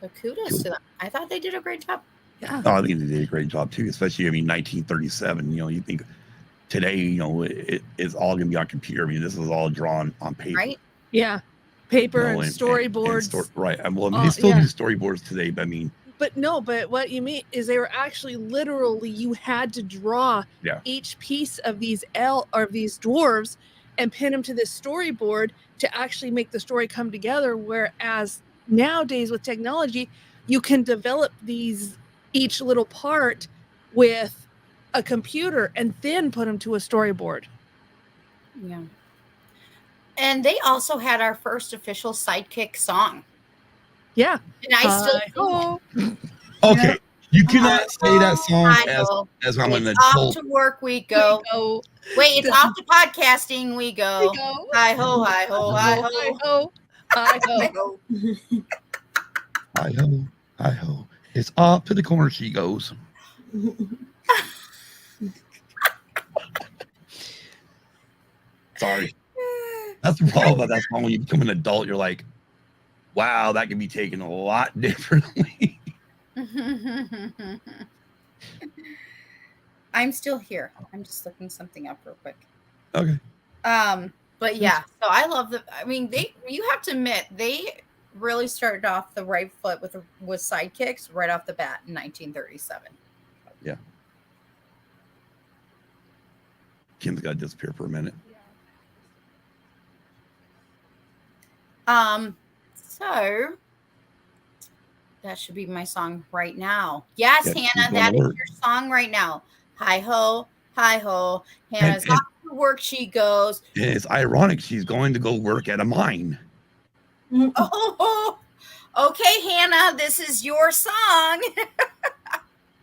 So kudos to them. I thought they did a great job. Yeah. Oh, I think they did a great job too, especially 1937. You think today, it's all going to be on computer. I mean, this is all drawn on paper. Right? Yeah. Paper and storyboards. Right. Well, they still do storyboards today, but I mean. But what you mean is they were actually literally you had to draw each piece of these dwarves and pin them to this storyboard to actually make the story come together. Whereas nowadays with technology, you can develop each little part with a computer and then put them to a storyboard. Yeah. And they also had our first official Sidekick song. Yeah. And I still okay. You cannot say that song as I'm an adult. Off to work we go. Wait, it's off to podcasting we go. Hi ho, hi ho, hi ho. Hi ho. Hi ho. Hi ho, hi ho. It's off to the corner she goes. Sorry. That's the problem about that song. When you become an adult, you're like, wow, that can be taken a lot differently. I'm still here. I'm just looking something up real quick. Okay. But yeah, so I love you have to admit, they really started off the right foot with Sidekicks right off the bat in 1937. Yeah. Kim's got to disappear for a minute. So that should be my song right now. Yes, Hannah, that is your song right now. Hi ho, hi ho. Hannah's off to work she goes. It's ironic she's going to go work at a mine. Oh, okay, Hannah, this is your song.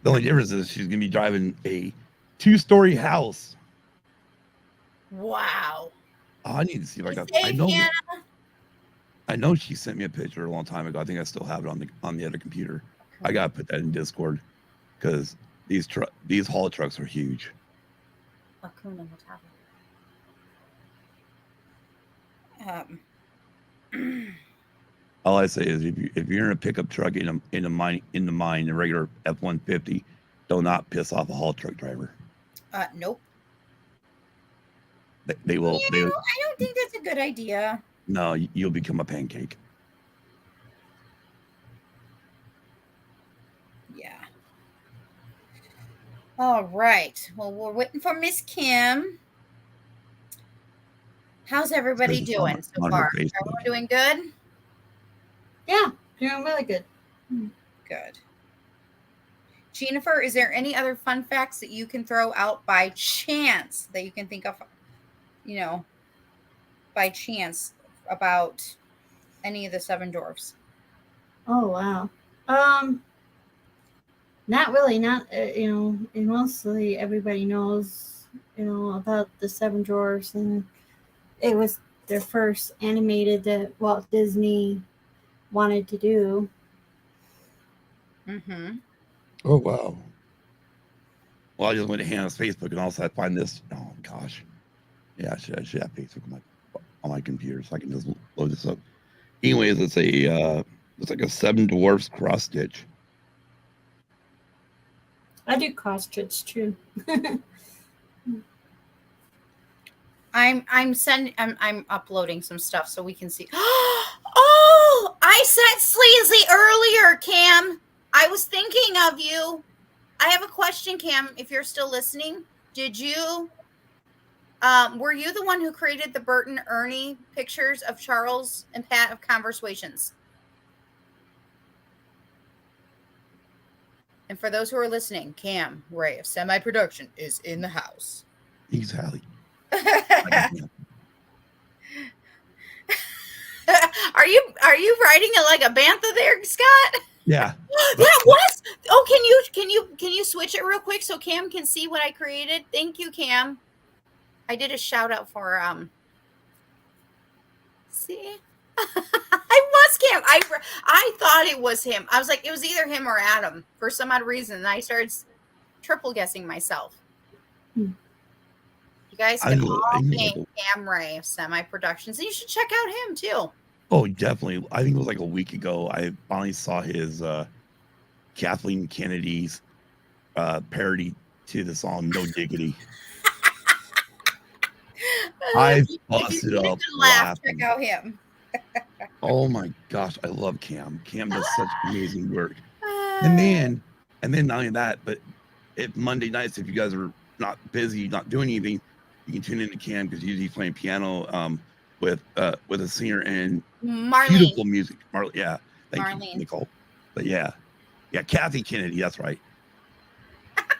The only difference is she's going to be driving a 2-story house. Wow. Oh, I need to see if I got. I know she sent me a picture a long time ago. I think I still have it on the other computer. I gotta put that in Discord because these haul trucks are huge. All I say is if you're in a pickup truck in the mine, a regular F-150, do not piss off a haul truck driver. Nope. They will. I don't think that's a good idea. No, you'll become a pancake. Yeah. All right. Well, we're waiting for Miss Kim. How's everybody doing so far? Everyone doing good? Yeah, doing really good. Good. Jennifer, is there any other fun facts that you can throw out by chance that you can think of, by chance about any of the 7 dwarfs? Oh, wow. Not really, and mostly everybody knows, about the 7 dwarfs, and it was their first animated that Walt Disney wanted to do. Mm-hmm. Oh, wow. Well, I just went to Hannah's Facebook and also I find this. Oh gosh, yeah, I should have Facebook on my computer so I can just load this up. Anyways, it's like a 7 dwarfs cross stitch. I do cross stitch too. I'm uploading some stuff so we can see. Oh, I said sleazy earlier, Cam. I was thinking of you. I have a question, Cam, if you're still listening. Did you were you the one who created the Bert and Ernie pictures of Charles and Pat of Conversations? And for those who are listening, Cam Ray of Semi Production is in the house. Exactly. Are you writing it like a bantha there, Scott? Yeah. That was. Oh, can you switch it real quick so Cam can see what I created? Thank you, Cam. I did a shout out for see. I was Cam. I thought it was him. I was like, it was either him or Adam for some odd reason. And I started triple guessing myself. You guys can all thank Cam Ray of Semi Productions, and you should check out him too. Oh, definitely. I think it was like a week ago. I finally saw his Kathleen Kennedy's parody to the song "No Diggity." I busted up laughing. Check out him. Oh my gosh, I love Cam. Cam does such amazing work. And then not only that, but Monday nights, if you guys are not busy, not doing anything, you can tune into Cam because usually he's playing piano with a singer and Marlene. Beautiful music. Thank Marlene. you, Nicole. But yeah, Kathy Kennedy. That's right.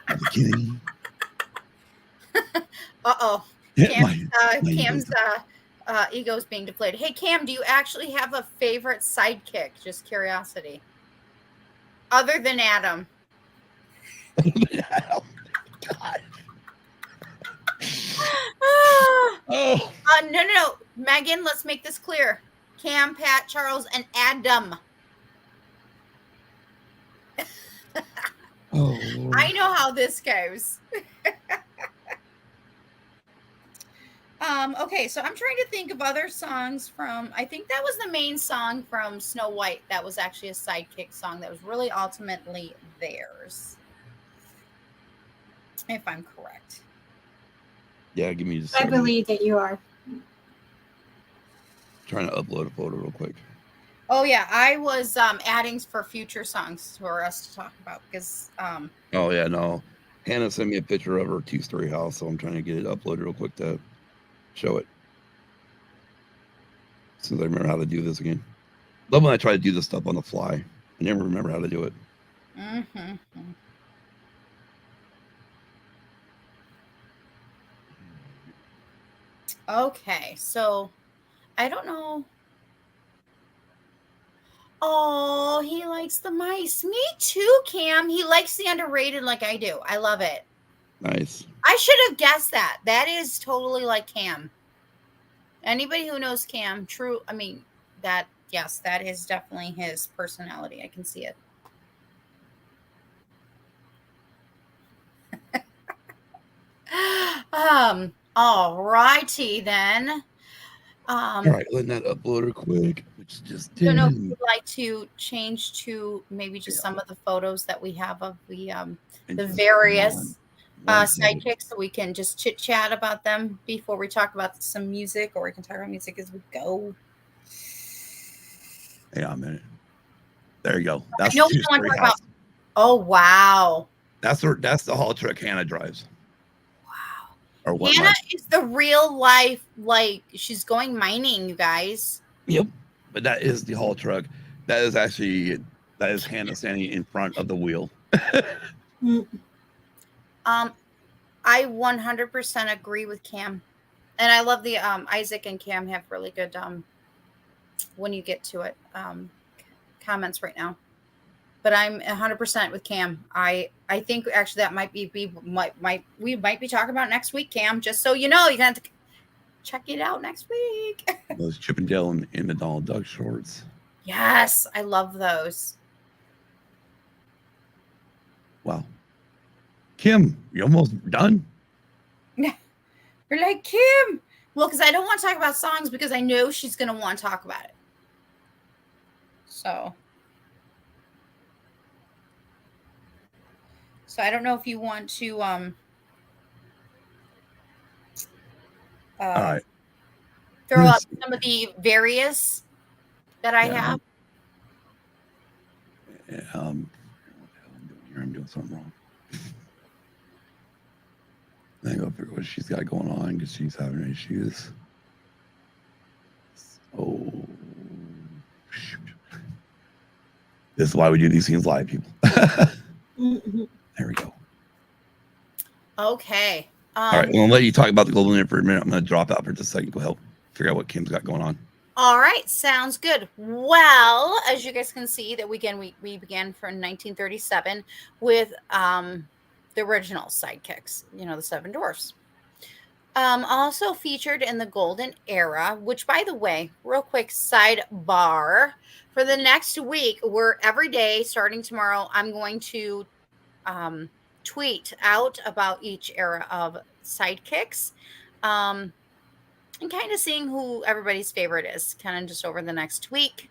Kathy Kennedy. Uh-oh. Cam's ego's being deflated. Hey, Cam, do you actually have a favorite sidekick? Just curiosity. Other than Adam. God. No. Megan, let's make this clear. Cam, Pat, Charles, and Adam. I know how this goes. Okay, so I'm trying to think of other songs from, I think that was the main song from Snow White. That was actually a sidekick song that was really ultimately theirs. If I'm correct. Yeah, give me just I believe that you are. Trying to upload a photo real quick. Oh yeah, I was adding for future songs for us to talk about because Oh yeah, no. Hannah sent me a picture of her 2-story house, so I'm trying to get it uploaded real quick to show it. Since I remember how to do this again. Love when I try to do this stuff on the fly. I never remember how to do it. Mm-hmm. Okay, so I don't know. Oh, he likes the mice. Me too, Cam. He likes the underrated like I do. I love it. Nice. I should have guessed that. That is totally like Cam. Anybody who knows Cam, that is definitely his personality. I can see it. All righty then. All right, letting that upload real quick. Which just don't know if you'd like to change to maybe just some of the photos that we have of the various sidekicks, so we can just chit chat about them before we talk about some music, or we can talk about music as we go. Hang on a minute. There you go. That's the 2-story house. Oh wow. That's the haul truck Hannah drives. Wow. Hannah is the real life, like she's going mining, you guys. Yep. But that is the haul truck. That is Hannah standing in front of the wheel. I 100% agree with Cam. And I love the Isaac and Cam have really good when you get to it comments right now. But I'm 100% with Cam. I think actually that might we might be talking about next week, Cam. Just so you know, you're gonna have to check it out next week. Those Chip and Dale in the Donald Duck shorts. Yes, I love those. Wow. Kim, you almost done? You're like, Kim. Well, because I don't want to talk about songs because I know she's going to want to talk about it. So I don't know if you want to All right. throw up some of the various that I have. Yeah, what the hell I'm doing here? I'm doing something wrong. I go figure what she's got going on because she's having issues. Oh, shoot. This is why we do these things live, people. There we go. Okay. All right. I'm going to let you talk about the global internet for a minute. I'm going to drop out for just a second. Go help figure out what Kim's got going on. All right. Sounds good. Well, as you guys can see, that we began from 1937 with the original Sidekicks, the Seven Dwarfs. Also featured in the Golden Era, which, by the way, real quick sidebar, for the next week, we're every day starting tomorrow, I'm going to tweet out about each era of Sidekicks, and kind of seeing who everybody's favorite is, kind of just over the next week.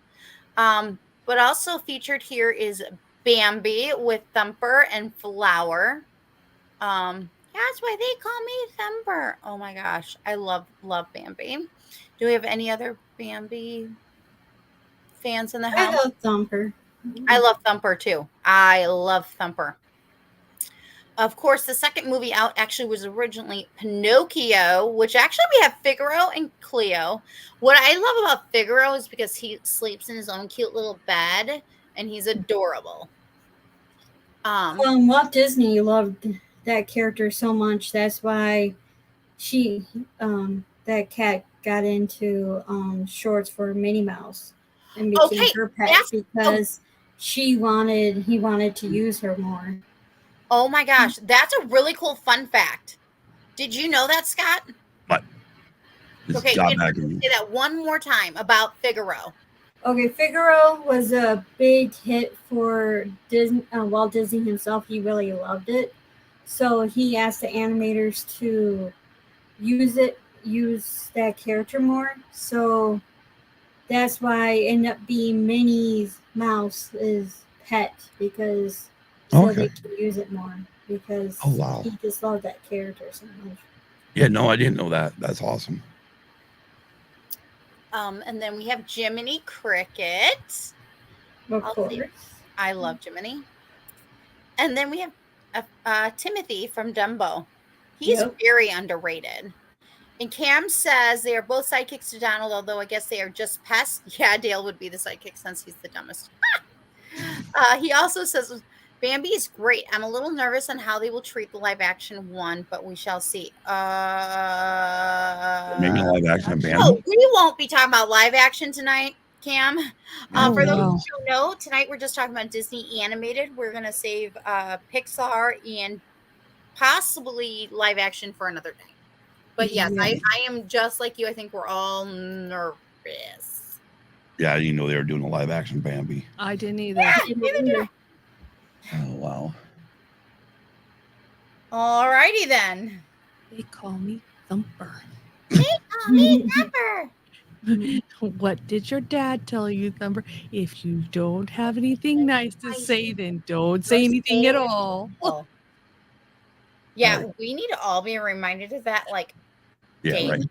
But also featured here is Bambi with Thumper and Flower. That's why they call me Thumper. Oh my gosh, I love Bambi. Do we have any other Bambi fans in the house? I love Thumper. I love Thumper too. I love Thumper. Of course, the second movie out actually was originally Pinocchio, which actually we have Figaro and Cleo. What I love about Figaro is because he sleeps in his own cute little bed, and he's adorable. Walt Disney loved that character so much. That's why that cat got into shorts for Minnie Mouse and became her pet because he wanted to use her more. Oh my gosh, that's a really cool fun fact. Did you know that, Scott? What? Okay, say that one more time about Figaro. Okay, Figaro was a big hit for Disney, Walt Disney himself. He really loved it. So he asked the animators to use that character more. So that's why it ended up being Minnie Mouse's pet, because they can use it more, because he just loved that character so much. Yeah, no, I didn't know that. That's awesome. And then we have Jiminy Cricket. Of course. I love Jiminy. And then we have Timothy from Dumbo. He's very underrated. And Cam says they are both sidekicks to Donald, although I guess they are just pests. Yeah, Dale would be the sidekick since he's the dumbest. He also says Bambi is great. I'm a little nervous on how they will treat the live action one, but we shall see. Maybe live action of Bambi. No, we won't be talking about live action tonight, Cam. For those who don't know, tonight we're just talking about Disney Animated. We're going to save Pixar and possibly live action for another day. But yes, I am just like you. I think we're all nervous. Yeah, I didn't know they were doing a live action Bambi. I didn't either. Yeah, neither did I. Oh, wow. All righty then. They call me Thumper. They call me Thumper. What did your dad tell you, Thumper? If you don't have anything nice to say, then don't say anything at all. Yeah, we need to all be reminded of that. Right.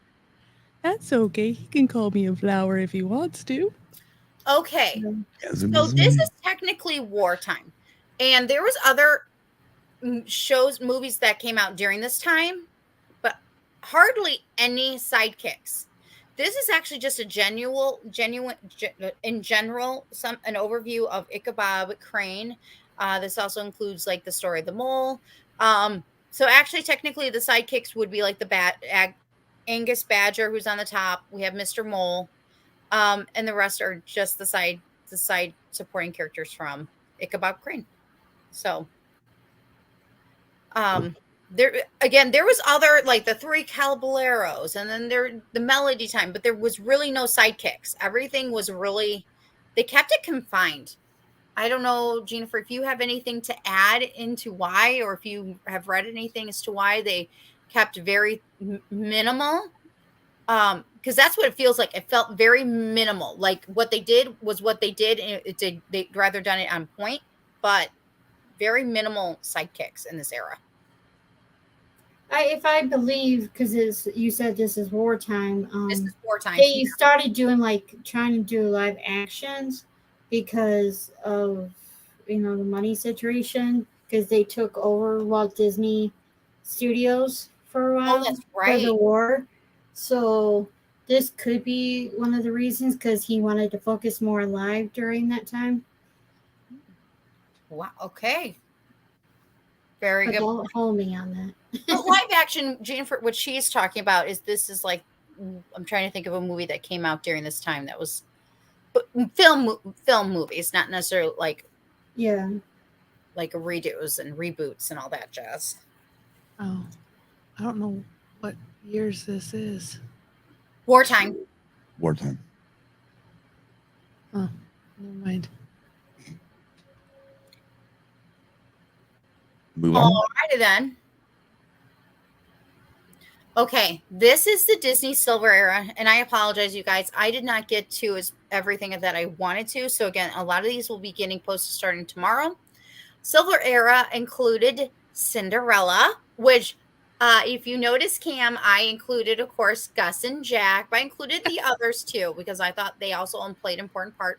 That's okay. He can call me a flower if he wants to. Okay. So this is technically wartime. And there was other movies that came out during this time, but hardly any sidekicks. This is actually just a genuine, in general, an overview of Ichabod Crane. This also includes the story of the mole. So actually, technically, the sidekicks would be like the Angus Badger, who's on the top. We have Mr. Mole, and the rest are just the side supporting characters from Ichabod Crane. So, there was other the three Caballeros, and then the Melody Time, but there was really no sidekicks. Everything was really, they kept it confined. I don't know, Jennifer, if you have anything to add into why, or if you have read anything as to why they kept very minimal. Because that's what it feels like. It felt very minimal. Like what they did was what they did, and they'd rather done it on point, but very minimal sidekicks in this era. If I believe, because you said this is wartime. This is wartime. They started doing trying to do live actions because of the money situation, because they took over Walt Disney Studios for a while. Oh, that's right. For the war. So this could be one of the reasons, because he wanted to focus more on live during that time. Wow. Okay. Very good. Don't hold me on that. But live action, Jennifer, what she's talking about is like, I'm trying to think of a movie that came out during this time that was film movies, not necessarily like redos and reboots and all that jazz. Oh, I don't know what years this is. Wartime. Oh, never mind. Move on. Alrighty then. Okay, this is the Disney Silver era, and I apologize, you guys. I did not get to everything that I wanted to. So again, a lot of these will be getting posted starting tomorrow. Silver era included Cinderella, which, if you notice, Cam, I included, of course, Gus and Jack, but I included the others too, because I thought they also played an important part,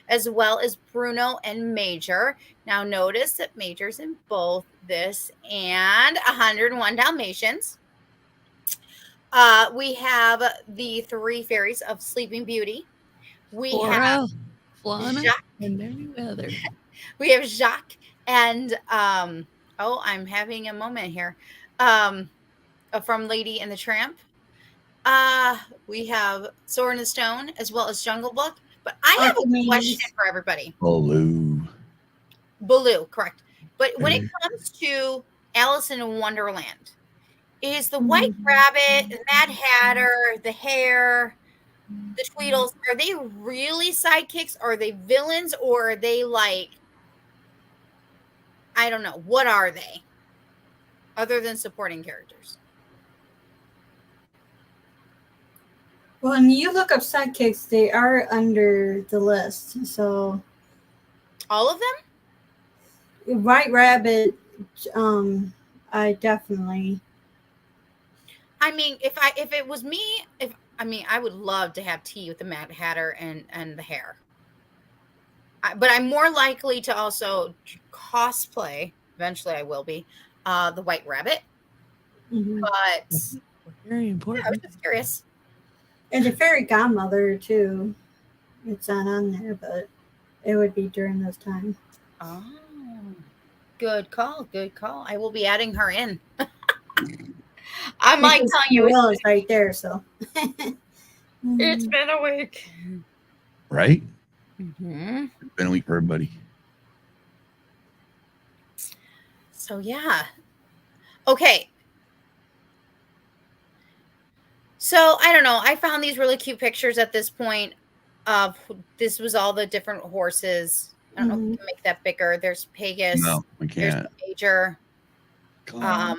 as well as Bruno and Major. Now notice that Major's in both this and 101 Dalmatians. We have the three fairies of Sleeping Beauty. We have Flana, Jacques and Merryweather. We have Jacques and I'm having a moment here. From Lady and the Tramp. We have Sword in the Stone, as well as Jungle Book. But I have a question for everybody. Baloo, correct. But when it comes to Alice in Wonderland, is the White Rabbit, the Mad Hatter, the Hare, the Tweedles, are they really sidekicks? Are they villains? Or are they I don't know. What are they? Other than supporting characters? Well, when you look up sidekicks, they are under the list. So all of them? White Rabbit, I definitely. I mean, if it was me, I would love to have tea with the Mad Hatter and the Hare. But I'm more likely to also cosplay. Eventually, I will be the White Rabbit. Mm-hmm. But very important. Yeah, I was just curious. And the Fairy Godmother too. It's not on there, but it would be during those times. Oh, good call. Good call. I will be adding her in. I'm telling you, it's right there. So it's been a week, right? Mm-hmm. It's been a week for everybody. So yeah, okay. So I don't know. I found these really cute pictures at this point. This was all the different horses. I don't know if we can make that bigger. There's Pegasus. No, we can't. There's Major. Of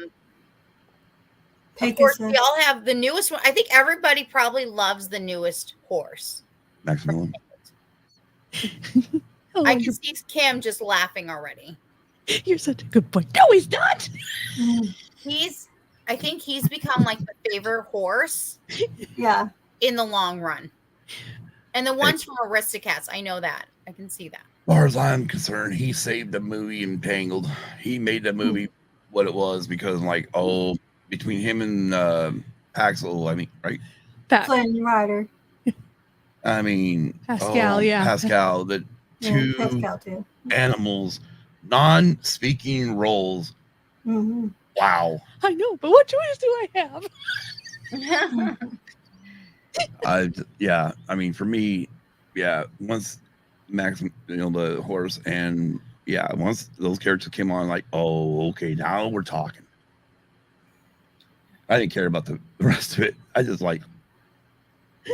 Pegasus. course, we all have the newest one. I think everybody probably loves the newest horse. Maximilian. I can see Kim just laughing already. You're such a good boy. No, he's not. I think he's become like the favorite horse. Yeah. In the long run. And the ones from Aristocats, I know that. I can see that. As far as I'm concerned, he saved the movie Entangled. He made the movie what it was because, between him and Paxil, I mean, right? Flynn Rider. I mean, Pascal, Pascal, the two Pascal too. animals, non-speaking roles. Mm-hmm. Wow. I know, but what choice do I have? I mean, for me, once Max, the horse, and once those characters came on, okay, now we're talking. I didn't care about the rest of it. I just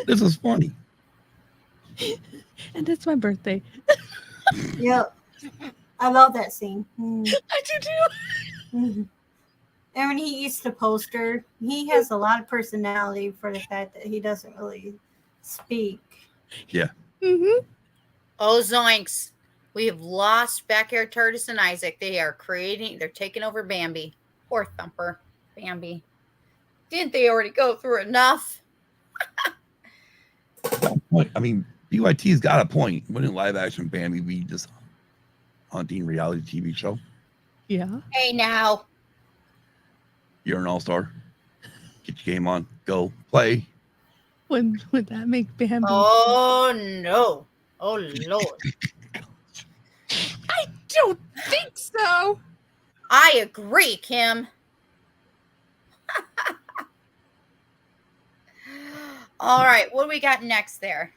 this is funny. And it's my birthday. Yep. I love that scene. I do too. And when he eats the poster, he has a lot of personality for the fact that he doesn't really speak. Yeah. Mm-hmm. Oh, zoinks. We have lost Backyard Tortoise and Isaac. They're taking over Bambi. Poor Thumper. Bambi. Didn't they already go through enough? I mean, BYT's got a point. Wouldn't live action Bambi be just hunting reality TV show? Yeah. Hey, now. You're an all-star. Get your game on. Go play. Would that make Bambi? Oh, no. Oh, Lord. I don't think so. I agree, Kim. All right, what do we got next there?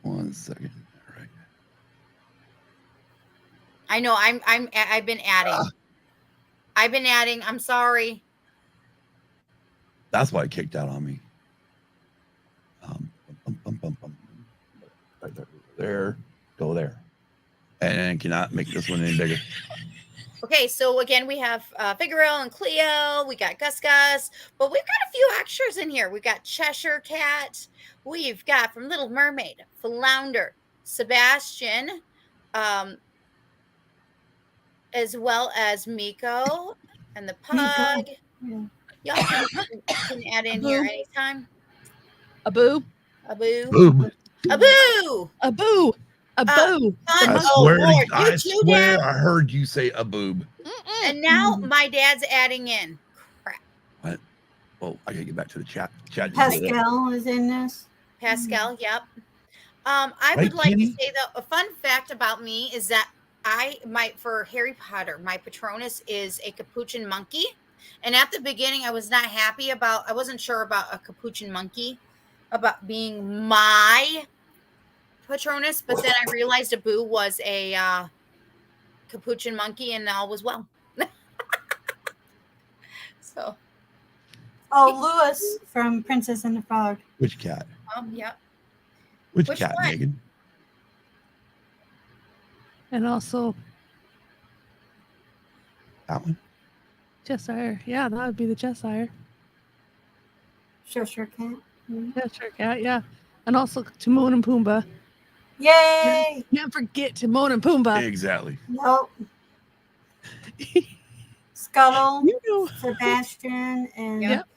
1 second. All right. I know I've been adding. I'm sorry. That's why it kicked out on me. Right there. Go there. And cannot make this one any bigger. Okay, so again, we have Figaro and Cleo. We got Gus, but we've got a few extras in here. We've got Cheshire Cat. We've got from Little Mermaid, Flounder, Sebastian, as well as Miko and the pug. Yeah. Y'all can add in here anytime. Abu. Boom. Abu. Abu. Abu. I swear I heard you say a boob. And now my dad's adding in. Crap. What? Oh, I gotta get back to the chat. Pascal is in this. Pascal, yep. I Right, would like Kenny? to say that a fun fact about me is that for Harry Potter, my Patronus is a capuchin monkey. And at the beginning, I was not happy I wasn't sure about a capuchin monkey, about being my Patronus, but then I realized Abu was a capuchin monkey and all was well. So. Oh, Lewis from Princess and the Frog. Which cat? Yep. Which Which cat, one? Megan? And also That one? Cheshire. Yeah, that would be the Cheshire. Cheshire Cat. Cheshire Cat, yeah. And also Timon and Pumbaa. Yay! Can't forget Timon and Pumbaa. Exactly. Nope. Scuttle, You know. Sebastian, and Yep.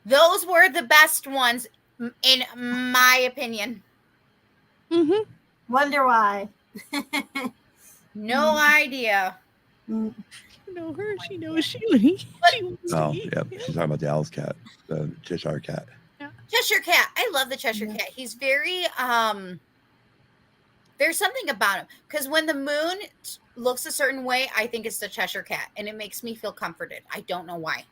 Those were the best ones, in my opinion. Mm-hmm. Wonder Why. No idea. Mm. You know her. She knows she. Oh, yep. She's talking about the Alice cat, the Cheshire cat. Cheshire Cat. I love the Cheshire Cat. He's very there's something about him because when the moon looks a certain way, I think it's the Cheshire Cat, and it makes me feel comforted. I don't know why.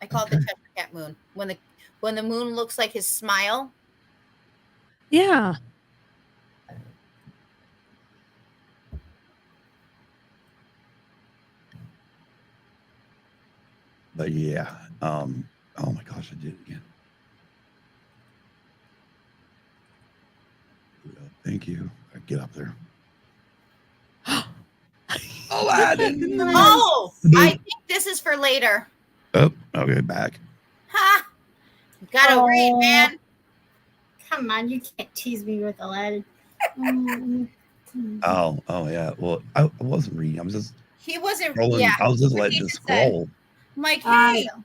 I call it the Cheshire Cat moon. When the moon looks like his smile. Yeah. But yeah. Oh my gosh, I did it again. Thank you. Get up there. Aladdin. Oh, I think this is for later. Oh, okay, back. Ha! Gotta read, man. Come on, you can't tease me with Aladdin. Mm. Oh yeah. Well, I wasn't reading. I was just He wasn't. scrolling. Yeah. I was just He letting it just said- scroll. I'm like, I hey, know.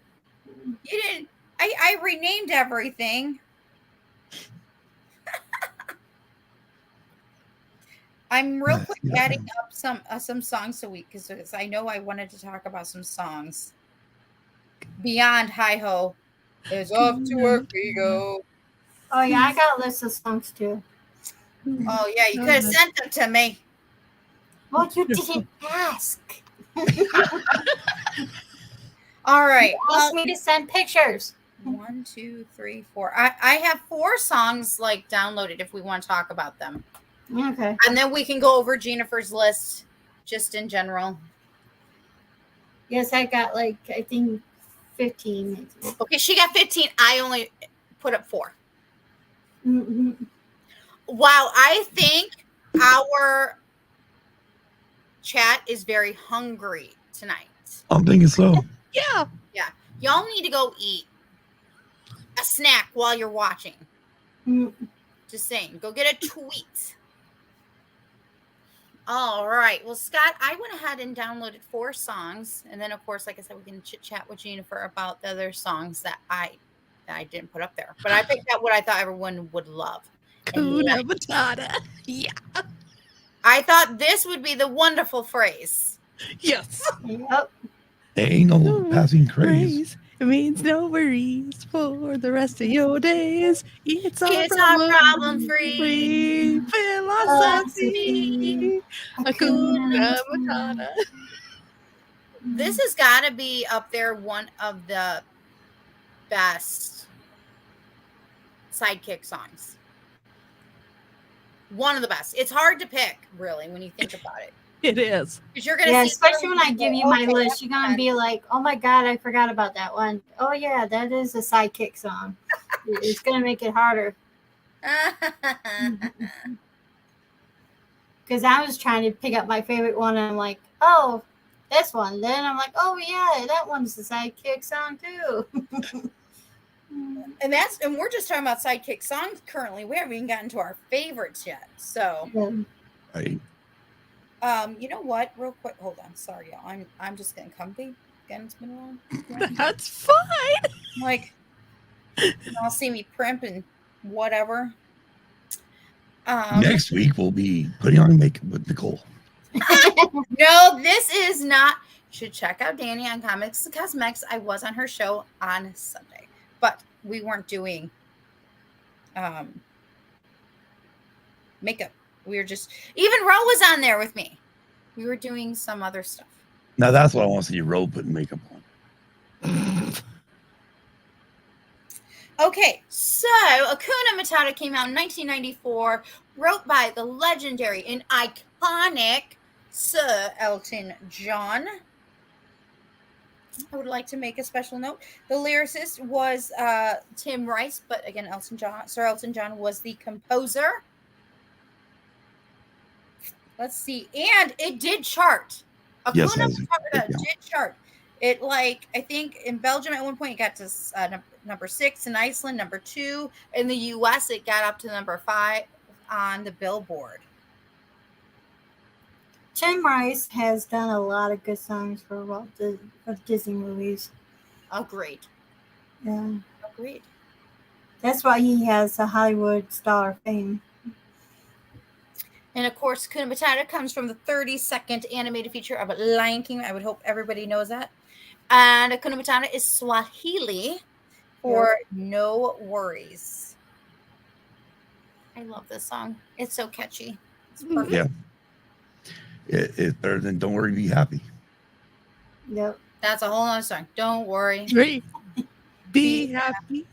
you didn't. I renamed everything. I'm real quick Yeah. adding up some songs a week because I know I wanted to talk about some songs. Beyond Hi Ho is off to work we go. Oh yeah, I got a list of songs too. Oh yeah, you could have sent them to me. Well, you didn't ask. All right. You asked me to send pictures. 1, 2, 3, 4. I have 4 songs like downloaded if we want to talk about them. Okay. And then we can go over Jennifer's list just in general. Yes, I got like I think 15. Maybe. Okay, she got 15. I only put up 4. Mm-hmm. Wow, I think our chat is very hungry tonight. I'm thinking so. Yeah. Yeah. Y'all need to go eat a snack while you're watching. Just saying. Go get a tweet. All right. Well, Scott, I went ahead and downloaded 4 songs. And then, of course, like I said, we can chit chat with Jennifer about the other songs that I didn't put up there. But I picked out what I thought everyone would love. Kuna Matata. Yeah. I thought this would be the wonderful phrase. Yes. Yep. There ain't no passing craze. It means no worries for the rest of your days. It's our problem-free philosophy. Hakuna Matata. This has got to be up there, one of the best Sidekick songs. One of the best. It's hard to pick, really, when you think about it. It is. Because you're gonna see especially when I give you my list, you're gonna be like, "Oh my god, I forgot about that one." Oh yeah, that is a Sidekick song. It's gonna make it harder. Because I was trying to pick up my favorite one, and I'm like, "Oh, this one." Then I'm like, "Oh yeah, that one's the Sidekick song too." And we're just talking about Sidekick songs currently. We haven't even gotten to our favorites yet. So, Right. You know what? Real quick, hold on. Sorry, y'all. I'm just getting comfy. Again, it's been a while. That's fine. Like, y'all see me primp and whatever. Next week we'll be putting on makeup with Nicole. No, this is not. You should check out Danny on Comics and Cosmetics. I was on her show on Sunday, but we weren't doing makeup. We were just, even Ro was on there with me. We were doing some other stuff. Now that's what I want to see Ro putting makeup on. Okay, so Hakuna Matata came out in 1994, wrote by the legendary and iconic Sir Elton John. I would like to make a special note. The lyricist was Tim Rice, but again, Sir Elton John was the composer. Let's see. And it did chart. Yes, Hakuna Matata did chart. It, like, I think in Belgium at one point it got to number 6, in Iceland number 2. In the US it got up to number 5 on the Billboard. Tim Rice has done a lot of good songs for Disney movies. Agreed. Yeah. Agreed. That's why he has a Hollywood star fame. And of course, Hakuna Matata comes from the 32nd animated feature of Lion King. I would hope everybody knows that. And Hakuna Matata is Swahili for no worries. I love this song. It's so catchy. It's perfect. Yeah. It's better than Don't Worry, Be Happy. Yep. That's a whole other song. Don't worry. Be happy.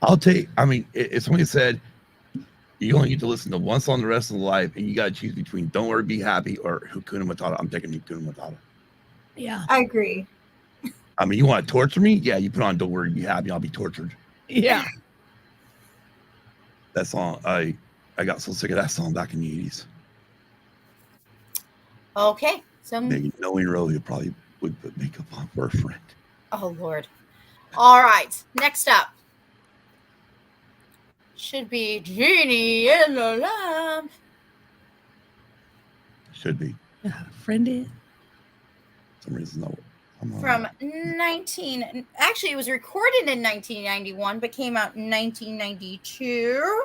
I'll take, I mean, if somebody said, you only get to listen to one song the rest of the life, and you got to choose between Don't Worry, Be Happy or Hakuna Matata, I'm taking Hakuna Matata. Yeah. I agree. I mean, you want to torture me? Yeah, you put on Don't Worry, Be Happy, I'll be tortured. Yeah. That song, I got so sick of that song back in the 80s. Okay. So, Maybe knowing Ro, you probably would put makeup on for a friend. oh, Lord. All right. Next up should be Genie in the Lamp. Should be. Friend is. For some reason, no. From actually, it was recorded in 1991, but came out in 1992.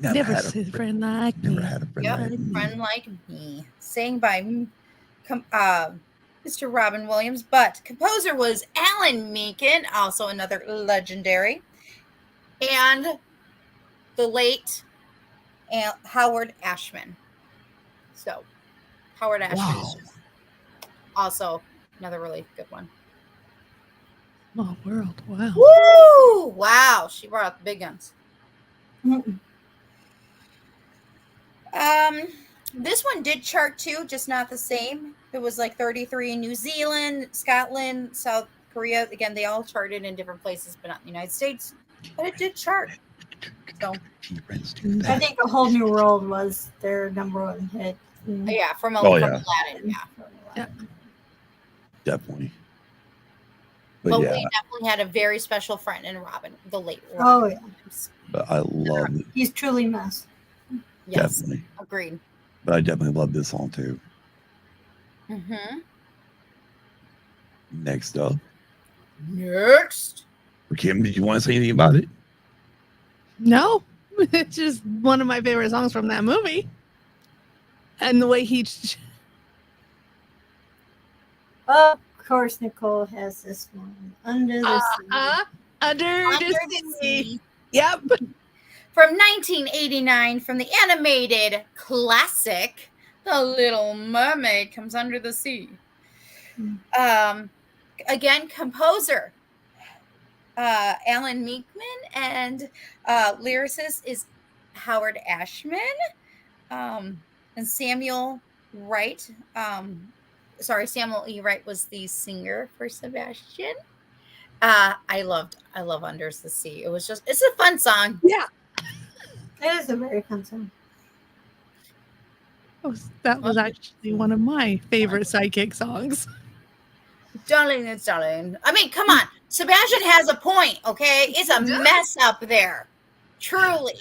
Never said a friend like me. Never had a friend like me. Friend like me. Sang by Mr. Robin Williams, but composer was Alan Menken, also another legendary, and the late Howard Ashman. So, Howard Ashman is just also another really good one. Small world. Wow. Woo! Wow, she brought out the big guns. This one did chart too, just not the same. It was like 33 in New Zealand, Scotland, South Korea. Again, they all charted in different places, but not in the United States. But it did chart. So I think A Whole New World was their number one hit. yeah, from Oh, yeah. Aladdin, yeah. Definitely. But yeah, we definitely had a very special friend in Robin, the late Robin. Oh yeah, but I love it. he's truly mess. Yes, Definitely. agreed. But I definitely love this song too. Mm-hmm. Next up, Next. Kim, did you want to say anything about it? No, it's just one of my favorite songs from that movie. And the way he. Of course, Nicole has this one. Under the Sea. Under the Sea. Yep. From 1989, from the animated classic, The Little Mermaid Comes Under the Sea. Again, composer Alan Meekman, and lyricist is Howard Ashman, and Samuel Wright. Samuel E. Wright was the singer for Sebastian. I love Under the Sea. It's a fun song. Yeah. It is a very fun song. That was actually one of my favorite Sidekick songs. Darling, it's darling. I mean, come on. Sebastian has a point, okay? It's a mess up there. Truly.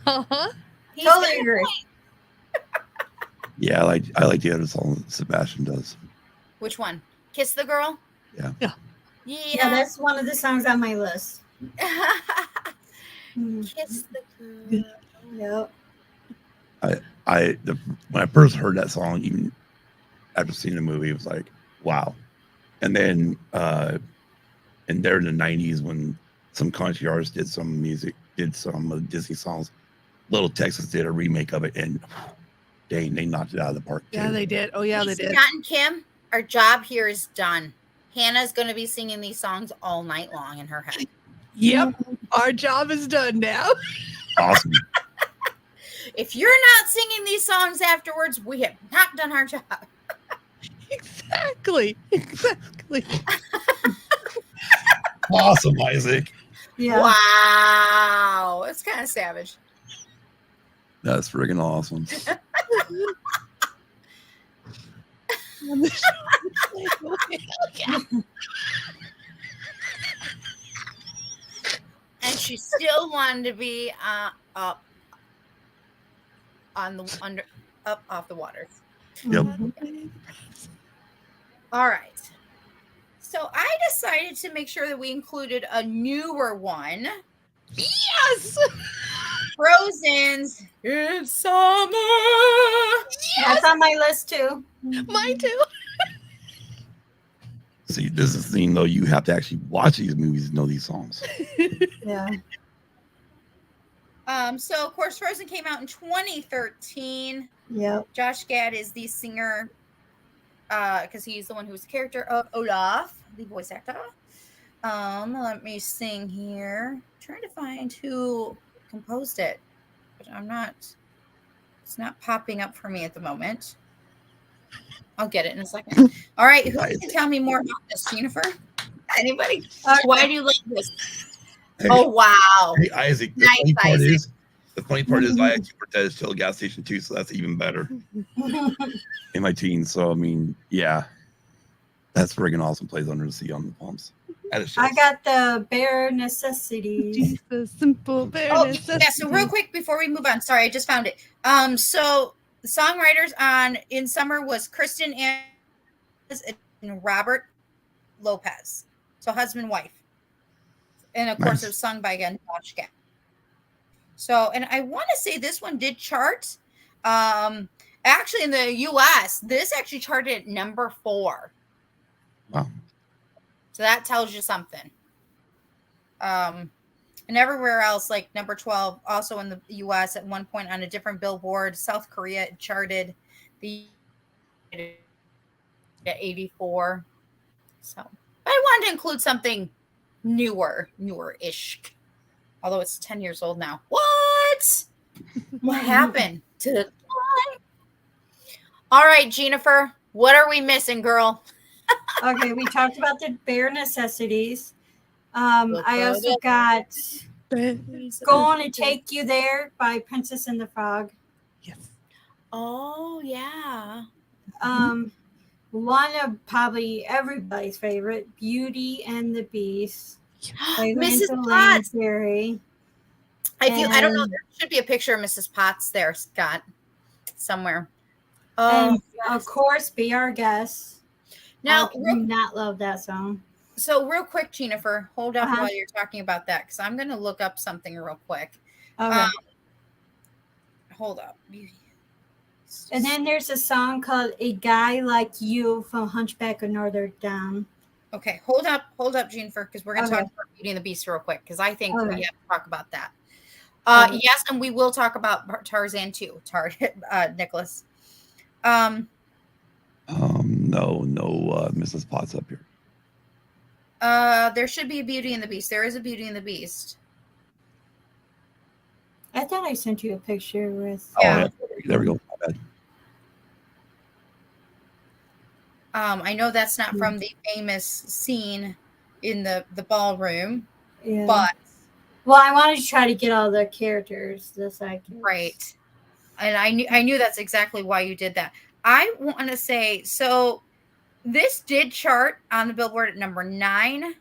Uh-huh. He's Totally agree. Yeah, I like the other song that Sebastian does. Which one? Kiss the Girl? Yeah. Yeah, that's one of the songs on my list. Kiss the Girl. Yep. When I first heard that song, even after seeing the movie, it was like, wow. And then and there in the 90s when some country artists did some Disney songs, Little Texas did a remake of it, and dang, they knocked it out of the park too. Yeah, they did. Oh yeah, they did. Scott and Kim, our job here is done. Hannah's going to be singing these songs all night long in her head. Yep. Our job is done now. Awesome. If you're not singing these songs afterwards, we have not done our job. Exactly. Awesome, Isaac. Yeah. Wow. It's kind of savage. That's friggin' awesome. And she still wanted to be up off the water. Yep. All right. So I decided to make sure that we included a newer one. Yes. Frozen's It's Summer. That's on my list too. Mine too. See, this is the thing though, you have to actually watch these movies to know these songs. Yeah. So of course Frozen came out in 2013. Yep. Josh Gad is the singer, because he's the one who was the character of Olaf, the voice actor. Let me sing here. I'm trying to find who composed it, but it's not popping up for me at the moment. I'll get it in a second. All right, who can tell me more about this, Jennifer? Anybody? Why do you like this? Hey, oh wow! Hey Isaac, the Nice, funny part Isaac. is I actually worked at a Shell gas station too, so that's even better. In my teens, so I mean, yeah, that's friggin' awesome. Plays Under the Sea on the pumps. I got the Bare Necessities. Jesus, simple bare Oh necessities. yeah. So real quick before we move on, sorry, I just found it. So the songwriters on In Summer was Kristen Andrews and Robert Lopez. So husband wife. And of course, Nice. it was sung by again Josh Gad. So, and I want to say this one did chart. Actually, in the U.S., this actually charted at number 4. Wow. So that tells you something. And everywhere else, like number 12, also in the U.S. at one point on a different Billboard. South Korea it charted the at 84. So I wanted to include something newer-ish. Although it's 10 years old now. What? What happened to the time? All right, Jennifer, what are we missing, girl? Okay, we talked about the Bare Necessities. I also got Going to Take You There by Princess and the Frog. Yes. Oh yeah. One of probably everybody's favorite, Beauty and the Beast by Mrs. Randall Potts. Lansbury. I don't know. There should be a picture of Mrs. Potts there, Scott, somewhere. And of course, Be Our Guest. Now, I do not love that song. So real quick, Jennifer, hold up while you're talking about that, because I'm going to look up something real quick. Okay. Hold up. And then there's a song called A Guy Like You from Hunchback of Notre Dame. Okay, hold up, Jennifer, because we're going to talk about Beauty and the Beast real quick, because I think we have to talk about that. Yes, and we will talk about Tarzan too, Nicholas. No, Mrs. Potts up here. There should be a Beauty and the Beast. There is a Beauty and the Beast. I thought I sent you a picture with. Yeah. There we go. My bad. I know that's not from the famous scene in the ballroom, Yeah. but well, I wanted to try to get all the characters, the sidekicks. Right. And I knew that's exactly why you did that. I want to say, so this did chart on the Billboard at number 9.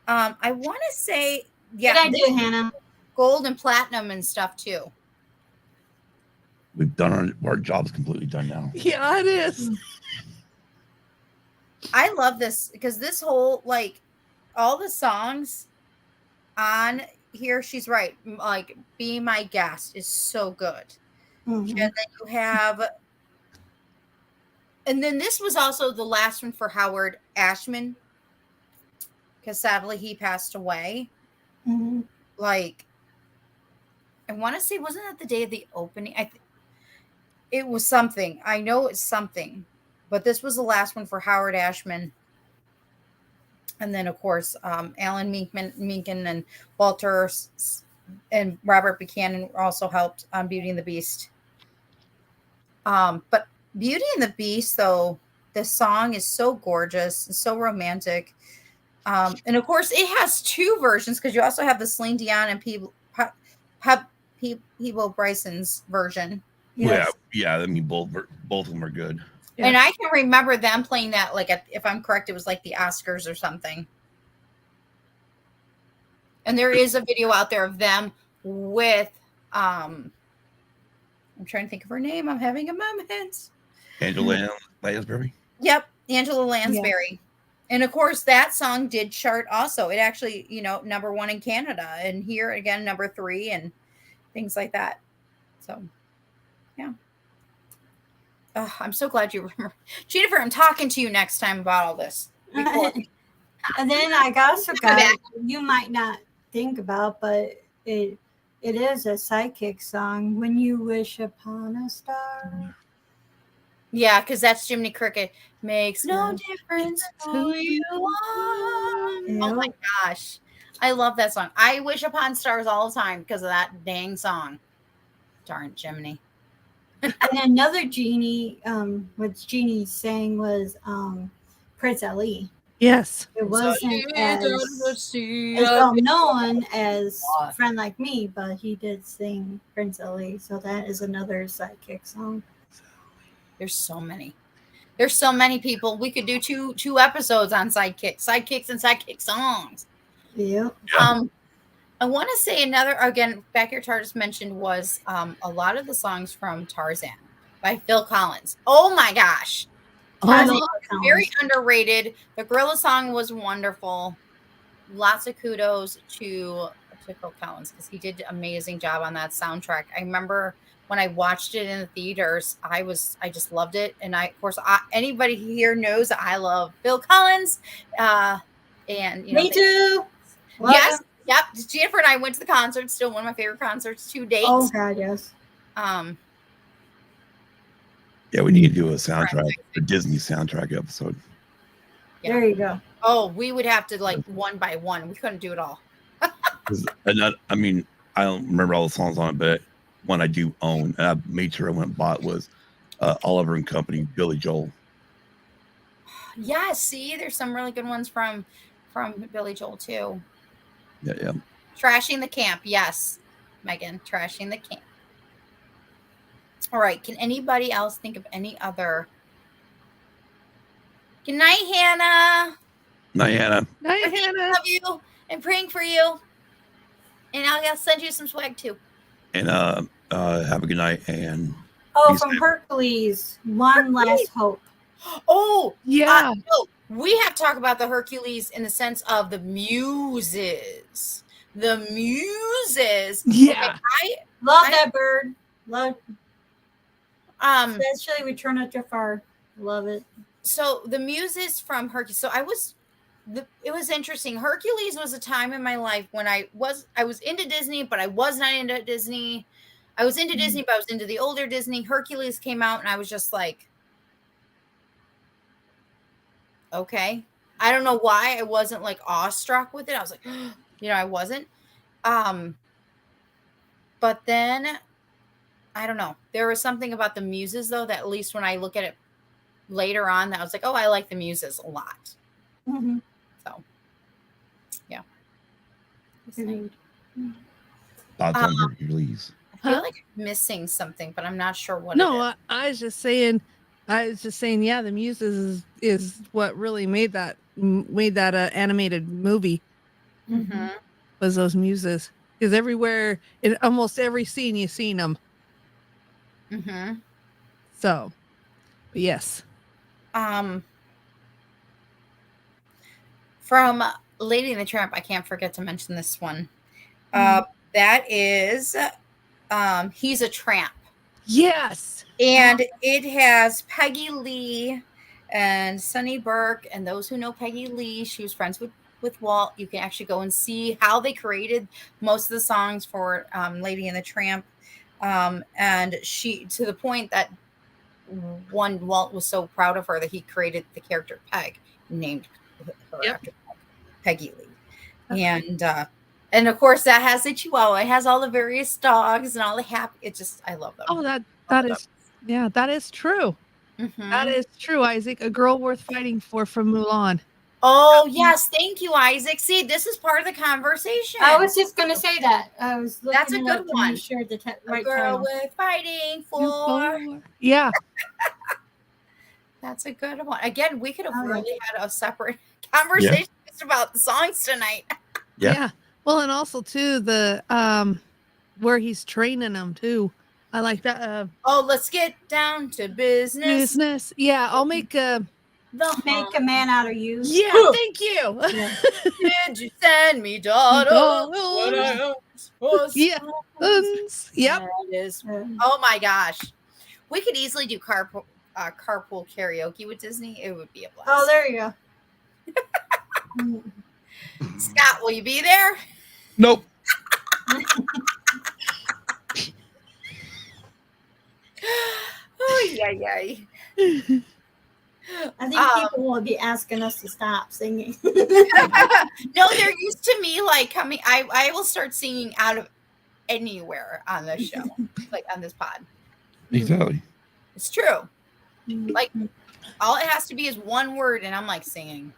I want to say, yeah, What did I do, Hannah? Gold and platinum and stuff too. We've done our job's completely done now. Yeah, it is. I love this because this whole, like, all the songs on here, she's right. Like, Be My Guest is so good. Mm-hmm. And then you have, and then this was also the last one for Howard Ashman, because sadly he passed away. Mm-hmm. Like, I want to say, wasn't that the day of the opening? It was something. I know it's something, but this was the last one for Howard Ashman. And then, of course, Alan Menken and Walter and Robert Buchanan also helped on Beauty and the Beast. But Beauty and the Beast, though, the song is so gorgeous and so romantic. And, of course, it has 2 versions because you also have the Celine Dion and Peebo Bryson's version. Yes. Yeah. I mean, both of them are good. Yeah. And I can remember them playing that, like, if I'm correct, it was like the Oscars or something. And there is a video out there of them with, I'm trying to think of her name. I'm having a moment. Angela Lansbury. Yep, Angela Lansbury. Yeah. And of course, that song did chart also. It actually, number 1 in Canada, and here again, number 3, and things like that. So, yeah. Oh, I'm so glad you remember. Jennifer, I'm talking to you next time about all this. And then I also got, you might not think about, but it is a Sidekick song, When You Wish Upon a Star. Yeah, because that's Jiminy Cricket. Makes no difference who you are. Yep. Oh my gosh. I love that song. I wish upon stars all the time because of that dang song. Darn Jiminy. And another genie, what Genie sang was Prince Ali. Yes. It wasn't as well known as Friend Like Me, but he did sing Prince Ali. So that is another Sidekick song. There's so many. There's so many people. We could do two episodes on sidekicks and sidekick songs. Yeah. I want to say another, again, Backyard TARDIS mentioned was a lot of the songs from Tarzan by Phil Collins. Oh my gosh. Tarzan was very underrated. The Gorilla song was wonderful. Lots of kudos to Phil Collins because he did an amazing job on that soundtrack. I remember when I watched it in the theaters, I just loved it. And anybody here knows that I love Phil Collins. Me too. Yes. Yep. Jennifer and I went to the concert. Still one of my favorite concerts to date. Oh God, yes. Yeah, we need to do a soundtrack, a Disney soundtrack episode. Yeah. There you go. Oh, we would have to one by one. We couldn't do it all. I don't remember all the songs on it, but one I do own, and I made sure I went and bought was Oliver and Company, Billy Joel. Yeah, see, there's some really good ones from Billy Joel too. Yeah. Trashing the camp. Yes, Megan, trashing the camp. All right. Can anybody else think of any other? Good night, Hannah. Night, Hannah. Night, I Hannah. love you and praying for you. And I'll send you some swag too. And have a good night. And Oh, Peace from out. Hercules, One Last Hope. Oh, Yeah. no, we have to talk about the Hercules in the sense of the muses. The muses. Yeah. Okay, Love I- that bird. Love, I especially Return of Jafar. Love it. so the muses from Hercules. So it was interesting. Hercules was a time in my life when I was into Disney, but I was not into Disney. I was into Disney, but I was into the older Disney. Hercules came out, and I was just like, okay. I don't know why I wasn't like awestruck with it. I was like, I wasn't. But then I don't know. There was something about the muses though that at least when I look at it later on, that I was like, oh, I like the muses a lot. Mm-hmm. So yeah. Agreed. Thoughts on Hercules? I feel like I'm missing something, but I'm not sure what it No, is. I was just saying. Yeah, the Muses is what really made that animated movie. Mm-hmm. Was those Muses? Because everywhere, in almost every scene, you've seen them. Mm-hmm. So, but yes. From Lady and the Tramp, I can't forget to mention this one. That is He's a Tramp. Yes. And it has Peggy Lee and Sonny Burke. And those who know Peggy Lee, she was friends with Walt. You can actually go and see how they created most of the songs for Lady and the Tramp. And she, to the point that Walt was so proud of her that he created the character Peg, named her after Peggy Lee. And of course that has the Chihuahua. It has all the various dogs and all the happy. I love them. Oh, that is true. Mm-hmm. That is true, Isaac. A girl worth fighting for from Mulan. Oh, yes. Thank you, Isaac. See, this is part of the conversation. I was just going to say that. I was looking That's a good one. Make sure the right a girl title. with fighting for. Yeah. That's a good one. Again, we could have really had a separate conversation just about the songs tonight. Yeah. Well, and also too the where he's training them too. I like that. Let's get down to business. Yeah, I'll make a man out of you. Yeah, thank you. Yeah. Did you send me daughter? Yeah. Yep. Oh my gosh. We could easily do carpool karaoke with Disney. It would be a blast. Oh, there you go. Scott, will you be there? Nope. Oh, yeah. I think people will be asking us to stop singing. No, they're used to me like coming. I will start singing out of anywhere on this show, like on this pod. Exactly. It's true. Like all it has to be is one word, and I'm like singing.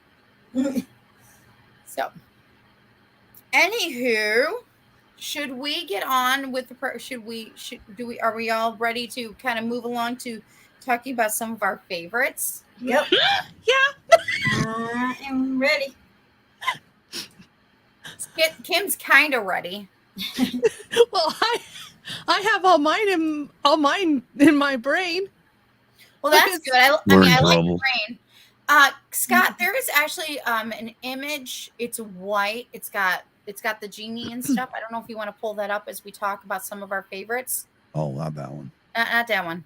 So, anywho, should we get on with the? Are we all ready to kind of move along to talking about some of our favorites? Yep. Yeah. I am ready. Kim's kind of ready. Well, I have all mine in my brain. Well, that's good. I like the brain. Scott, there is actually an image. It's white. It's got the genie and stuff. I don't know if you want to pull that up as we talk about some of our favorites. Oh, not that one. Not that one.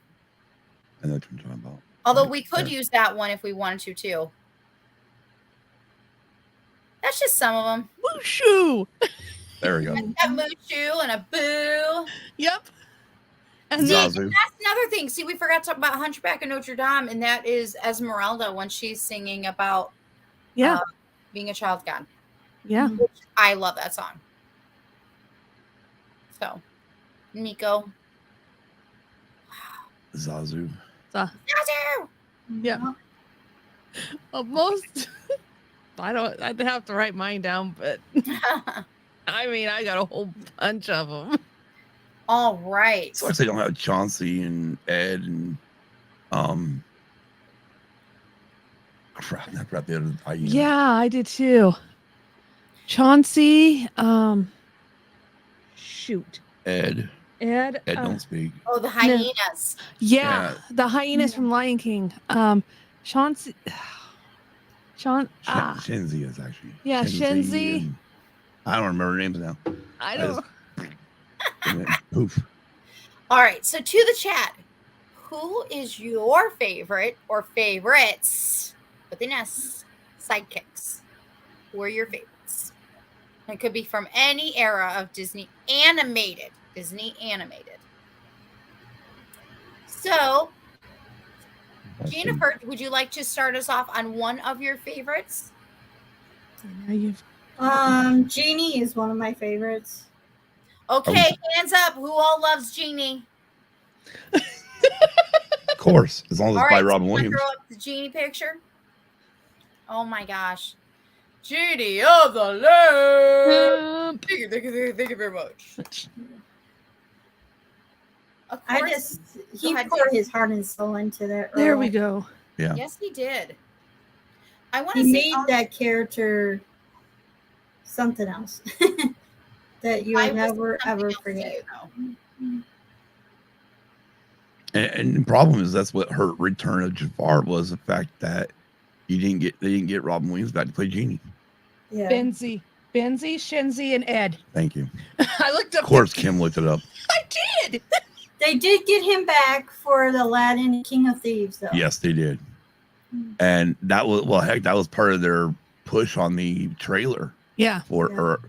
I know what you're talking about. Although we could use that one if we wanted to too. That's just some of them. Woo-shoo! There we go. A moo-shoo and a boo. Yep. And that's another thing. See, we forgot to talk about Hunchback of Notre Dame, and that is Esmeralda when she's singing about being a child of God. Yeah. I love that song. So, Nico. Zazu. Zazu! Yeah. Well, most I'd have to write mine down, but I mean, I got a whole bunch of them. All right. So actually, I don't have Chauncey and Ed and crap. I forgot the other hyena. Yeah, I did too. Chauncey, shoot. Ed don't speak. Oh, the hyenas. Yeah, the hyenas from Lion King. Chauncey. Shenzi is actually. Yeah, Shenzi. And I don't remember names now. I don't. Poof. All right. So to the chat, who is your favorite or favorites with an S sidekicks? Who are your favorites? It could be from any era of Disney Animated. So, Jennifer, would you like to start us off on one of your favorites? Genie is one of my favorites. Okay, hands up. Who all loves Genie? Of course, as long as it's by Robin Williams. Throw up the Genie picture. Oh my gosh. Genie of the Lamp. Thank you very much. He poured his heart and soul into that. There we go. Yeah. Yes, he did. I want to He made that character something else that you will never ever forget. And the problem is that's what hurt Return of Jafar was the fact that they didn't get Robin Williams back to play Genie. Yeah. Benzie, Shenzi, and Ed. Thank you. I looked up. Of course, Kim looked it up. I did. They did get him back for the Aladdin King of Thieves, though. Yes, they did. And that was part of their push on the trailer. Yeah. To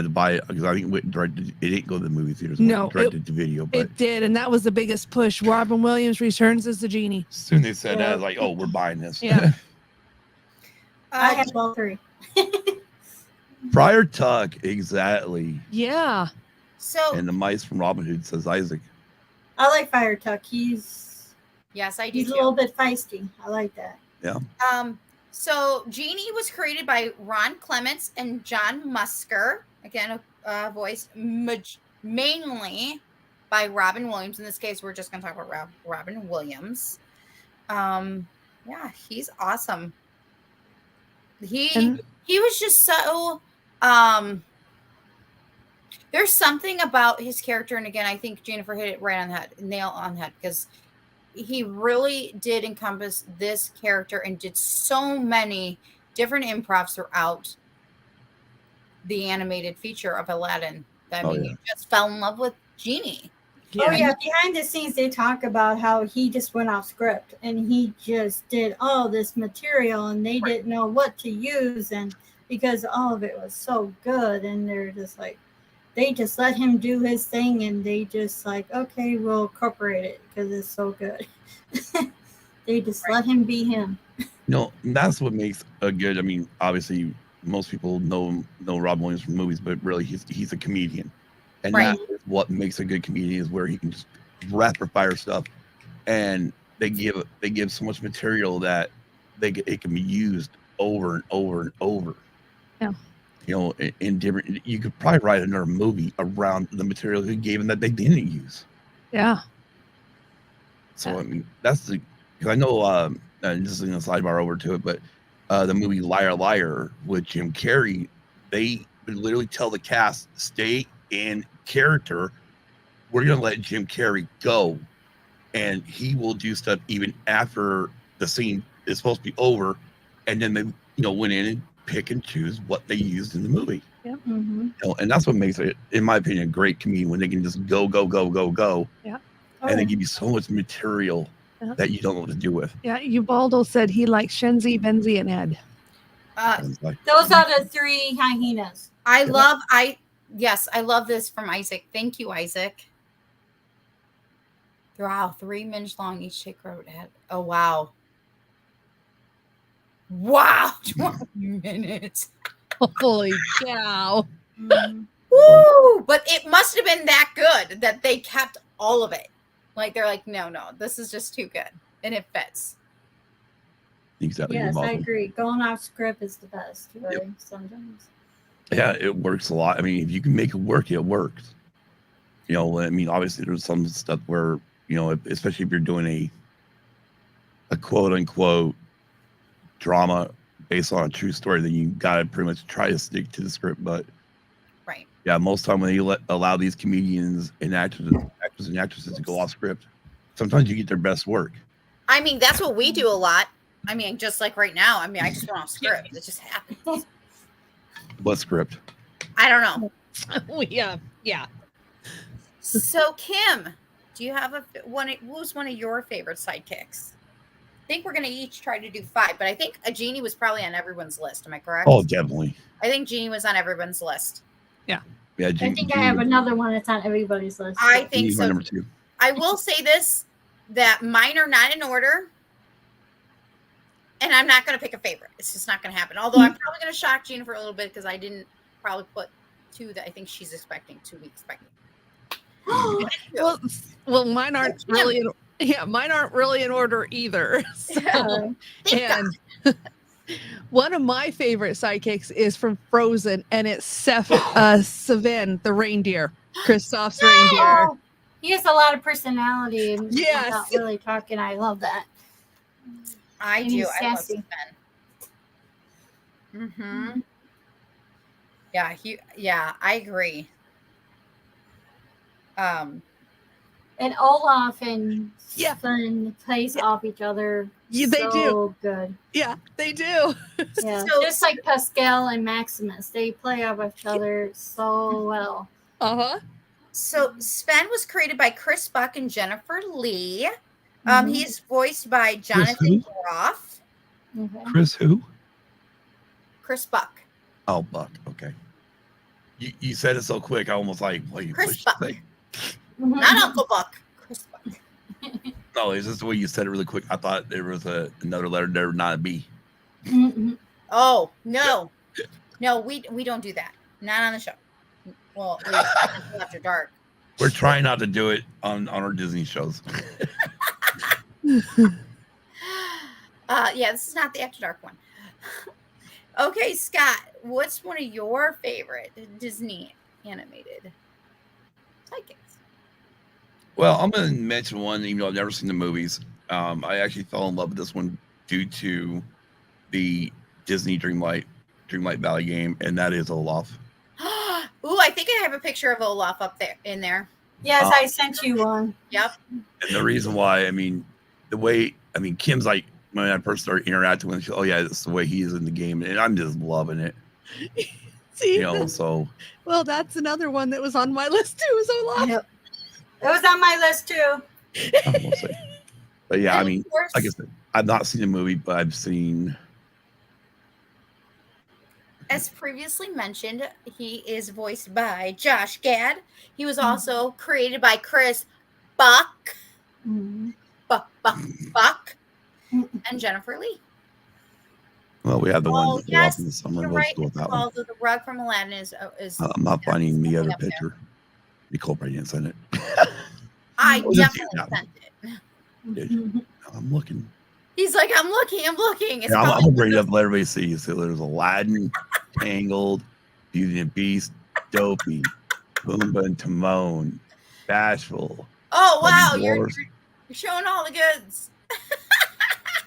buy it, because I think it went directed. It didn't go to the movie theaters. No, directed to video. But it did, and that was the biggest push. Robin Williams returns as the Genie. As soon as they said that, I was like, "Oh, we're buying this." Yeah. I have all three. Friar Tuck, exactly. Yeah. So. And the mice from Robin Hood, says Isaac. I like Friar Tuck. Yes, I do. He's a little bit feisty. I like that. Yeah. So Genie was created by Ron Clements and John Musker. Again, voiced mainly by Robin Williams. In this case, we're just going to talk about Robin Williams. Yeah, he's awesome. He was just so. There's something about his character, and again, I think Jennifer hit it right on the head, nail on the head, because he really did encompass this character and did so many different improvs throughout the animated feature of Aladdin. You just fell in love with Genie. Yeah. Oh yeah, behind the scenes they talk about how he just went off script and he just did all this material and they didn't know what to use, and because all of it was so good, and they're just like, they just let him do his thing, and they just like, okay, we'll incorporate it because it's so good. They just let him be him. No, that's what makes a good. I mean, obviously, most people know Robin Williams from movies, but really, he's a comedian, and that is what makes a good comedian, is where he can just rapid fire stuff, and they give so much material that it can be used over and over and over. Yeah. You know, in different, you could probably write another movie around the material he gave them that they didn't use. Yeah. So I mean, that's because I know, just in a sidebar over to it, but the movie Liar Liar with Jim Carrey, they would literally tell the cast, stay in character. We're gonna let Jim Carrey go, and he will do stuff even after the scene is supposed to be over, and then they went in and pick and choose what they used in the movie. Yep. Mm-hmm. And that's what makes it, in my opinion, a great comedian, when they can just go. Yeah. And they give you so much material that you don't know what to do with. Yeah, Ubaldo said he likes Shenzi, Benzi, and Ed. Those are the three hyenas. I love this from Isaac. Thank you, Isaac. Wow, 3 minutes long each take road at. Oh wow. Wow, 20 minutes. Holy cow. Woo! But it must have been that good that they kept all of it. Like, they're like, no, this is just too good. And it fits. Exactly. Yes, I agree. Going off script is the best, really, sometimes. Yeah, it works a lot. I mean, if you can make it work, it works. You know, I mean, obviously there's some stuff where, you know, especially if you're doing a quote unquote drama based on a true story, then you gotta pretty much try to stick to the script. But Right. yeah, most time when they allow these comedians and actors and actresses to go off script, sometimes you get their best work. I mean, that's what we do a lot. I mean, just like right now. I mean, I just went off script. It just happens. What script? I don't know. Yeah. So, Kim, do you have who's one of your favorite sidekicks? I think we're going to each try to do 5, but I think a Genie was probably on everyone's list. Am I correct? Oh, definitely. I think Genie was on everyone's list. Yeah, I think I have another one that's on everybody's list. I think so. Number 2. I will say this, that mine are not in order. And I'm not going to pick a favorite. It's just not going to happen. Although I'm probably going to shock Gina for a little bit because I didn't probably put 2 that I think she's expecting, 2 we expecting. Well, mine aren't really. Mine aren't really in order either. So, and one of my favorite sidekicks is from Frozen, and it's Savin, the reindeer, Kristoff's reindeer. He has a lot of personality. Yes. Without really talking, I love that. I And do. he's I love sassy. Sven. Mm-hmm. Yeah, I agree. And Olaf and Yeah. Sven plays off each other. Yeah, they do. Good. Yeah, they do. Yeah, So- just like Pascal and Maximus, they play off each other so well. Uh-huh. So Sven was created by Chris Buck and Jennifer Lee. He's voiced by Jonathan Groff. Okay. Chris who? Chris Buck. Oh, Buck. Okay. You said it so quick. I almost like, wait, Chris what did you Buck. say? Not Uncle Buck. Chris Buck. No, it's just the way you said it really quick. I thought there was another letter there, not a B. Mhm. Oh, no. No, we don't do that. Not on the show. Well, after dark. We're trying not to do it on our Disney shows. Yeah, this is not the After Dark one. Okay, Scott, what's one of your favorite Disney animated sidekicks? Well, I'm going to mention one, even though I've never seen the movies. I actually fell in love with this one due to the Disney Dreamlight Valley game, and that is Olaf. Ooh, I think I have a picture of Olaf up there in there. Yes, I sent you one. Yep. And the reason why, I mean, Kim's like, when I first started interacting with him, oh yeah, that's the way he is in the game, and I'm just loving it. See, So well, that's another one that was on my list too. Is Olaf. Yep. It was on my list too. we'll see. But yeah, I And mean, of course, like I said, I've not seen the movie, but I've seen. as previously mentioned, he is voiced by Josh Gad. He was also created by Chris Buck, Mhm. Buck, and Jennifer Lee. Well, we have the one Oh, that's yes, off in the summer. you're Let's right. go with that one. Falls of the Rug from Aladdin is I'm not finding the other up there. picture. Nicole probably didn't send it. I Well, just definitely use that one. sent it. Did you? I'm looking. He's like, I'm looking. It's Yeah, I'm probably- gonna bring it up and let everybody see. So there's Aladdin, Tangled, Beauty and the Beast, Dopey, Pumbaa and Timon, Bashful. Oh wow, Seven you're Dwarfs. showing all the goods.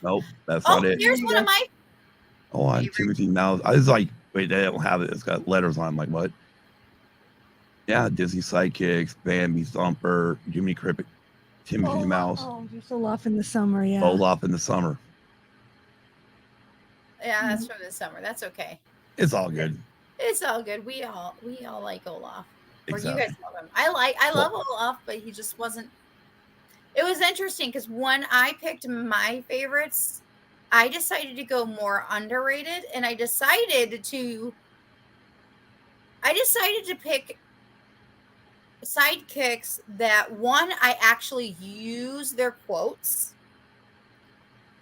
Nope, that's Oh, not it. here's one of my. Oh, on favorite. Timothy Mouse. I was like, wait, they don't have it. It's got letters on it. I'm like, what? Yeah, Disney Sidekicks, Bambi, Thumper, Jiminy Cricket, Timothy the Mouse, Oh, just Olaf in the summer. Yeah. Olaf in the summer. Yeah, that's from this summer. That's okay. It's all good. It's all good. We all like Olaf. Or Exactly. you guys love him. I love Olaf, but he just wasn't. It was interesting because when I picked my favorites, I decided to go more underrated, and I decided to pick sidekicks that one, I actually use their quotes,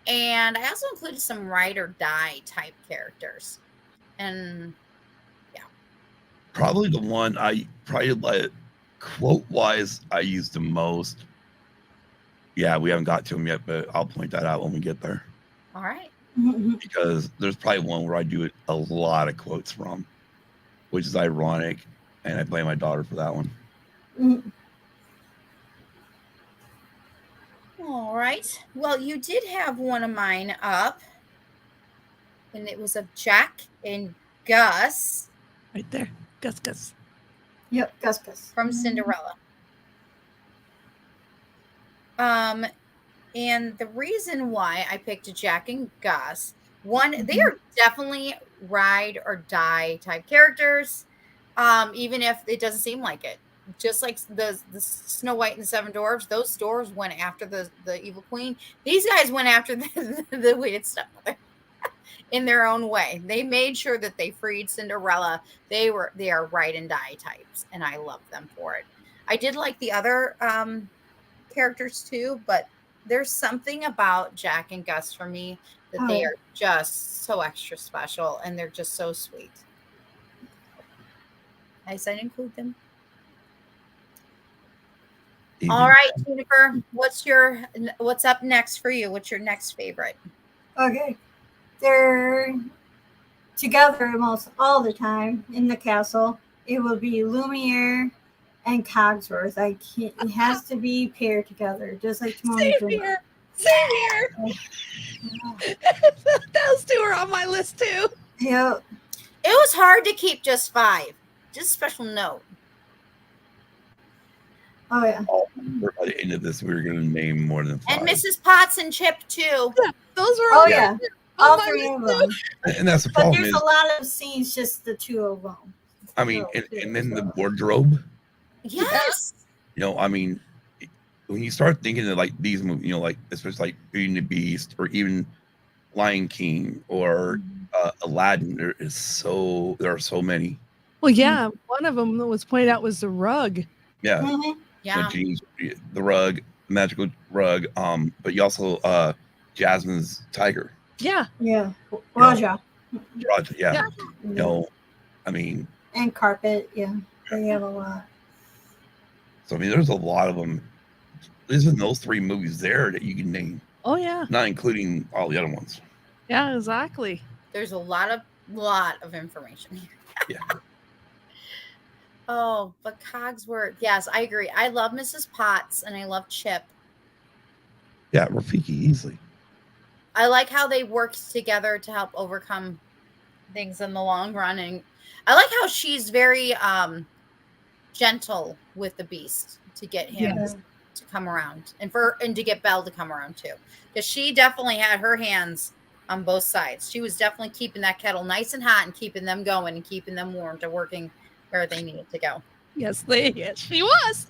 and I also included some ride or die type characters. And Probably the one I like quote wise I use the most. Yeah, we haven't got to him yet, but I'll point that out when we get there. all right. Because there's probably one where I do a lot of quotes from, which is ironic, and I blame my daughter for that one. Mm. All right. Well, you did have one of mine up, and it was of Jack and Gus. Right there. Gus. Yep, Gus. From Cinderella. And the reason why I picked Jack and Gus, one, they are definitely ride or die type characters, even if it doesn't seem like it. Just like the Snow White and the Seven Dwarfs, those dwarves went after the evil queen. These guys went after the wicked stepmother in their own way. They made sure that they freed Cinderella. They are ride and die types, and I love them for it. I did like the other characters too, but there's something about Jack and Gus for me that they are just so extra special, and they're just so sweet. I said include them. All right, Jennifer, what's up next for you? What's your next favorite? Okay. They're together almost all the time in the castle. It will be Lumiere and Cogsworth. It has to be paired together, just like Timon and Pumbaa. Same here. Those two are on my list too. Yep. It was hard to keep just 5. Just a special note. Oh yeah. By the end of this, we're going to name more than 5. And Mrs. Potts and Chip too. Yeah, those were Oh yeah. All 3 of them. And that's the But problem. there's a lot of scenes, just the 2 of them. I mean, and then the wardrobe. Yes. I mean, when you start thinking of like these movies, like especially like Beauty and the Beast or even Lion King or Aladdin, there are so many. Well, yeah, one of them that was pointed out was the rug. Yeah. Mm-hmm. Yeah. The rug, magical rug. But you also Jasmine's tiger. Yeah. Yeah. Raja. Raja, yeah. Yeah. I mean. And carpet, yeah. They have a lot. So I mean, there's a lot of them. There's in those 3 movies there that you can name. Oh yeah. Not including all the other ones. Yeah, exactly. There's a lot of information here. Yeah. Oh, but Cogsworth. Yes, I agree. I love Mrs. Potts and I love Chip. Yeah, Rafiki easily. I like how they worked together to help overcome things in the long run. And I like how she's very gentle with the beast to get him to come around and to get Belle to come around too. Because she definitely had her hands on both sides. She was definitely keeping that kettle nice and hot and keeping them going and keeping them warm to working where they needed to go. Yes, she was.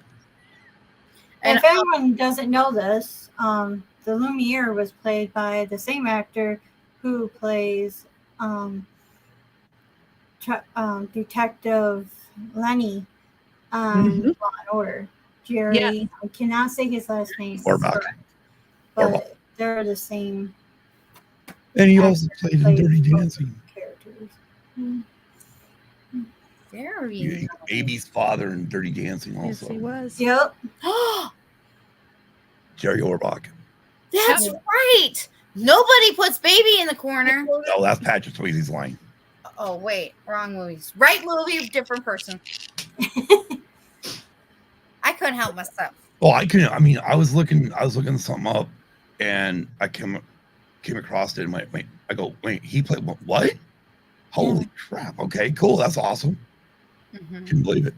And if anyone doesn't know this, the Lumiere was played by the same actor who plays Detective Lenny on Law and Order. Jerry, I cannot say his last name. Orbach. But they're the same. And he also played in Dirty Dancing. Characters. Very. Baby's father in Dirty Dancing also. Yes, he was. Yep. Jerry Orbach. That's right. Nobody puts baby in the corner. Oh, that's Patrick Swayze's line. Oh, wait. Wrong movies. Right movie, different person. I couldn't help myself. Well, I couldn't. I mean, I was looking something up, and I came across it. And I go, wait, he played what? Holy crap! Okay, cool. That's awesome. Couldn't believe it.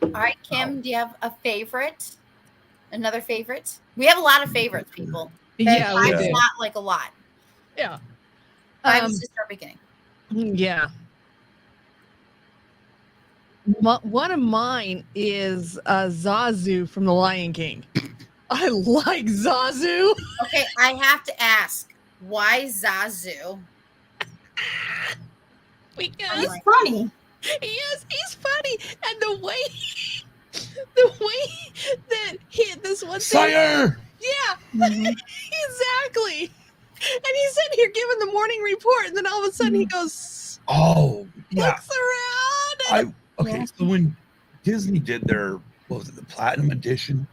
All right, Kim, do you have a favorite? Another favorite? We have a lot of favorites, people. Yeah, we It's do. not like a lot. Yeah. 5 is just our beginning. Yeah. One of mine is Zazu from The Lion King. I like Zazu. Okay, I have to ask, why Zazu? Because He's funny. he's funny, and the way that this one Sire. yeah, exactly. And he's sitting here giving the morning report, and then all of a sudden he goes, Oh, yeah. looks around. Okay, so when Disney did their, what was it, the Platinum Edition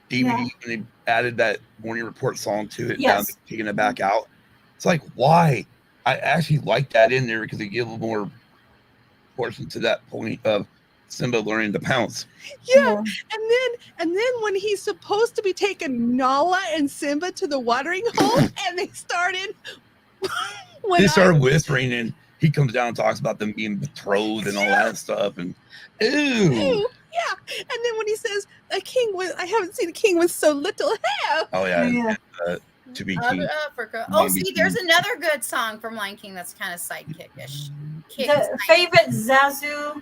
DVD, and they added that morning report song to it, now they're taking it back out. It's like, why? I actually like that in there because they give a little more portion to that point of Simba learning to pounce. Yeah. And then when he's supposed to be taking Nala and Simba to the watering hole, and they started whispering, and he comes down and talks about them being betrothed and all that stuff. And ew. Yeah. And then when he says I haven't seen a king with so little hair. Oh yeah. To be king. Africa. Oh, see, there's another good song from Lion King that's kind of sidekickish. The favorite Zazu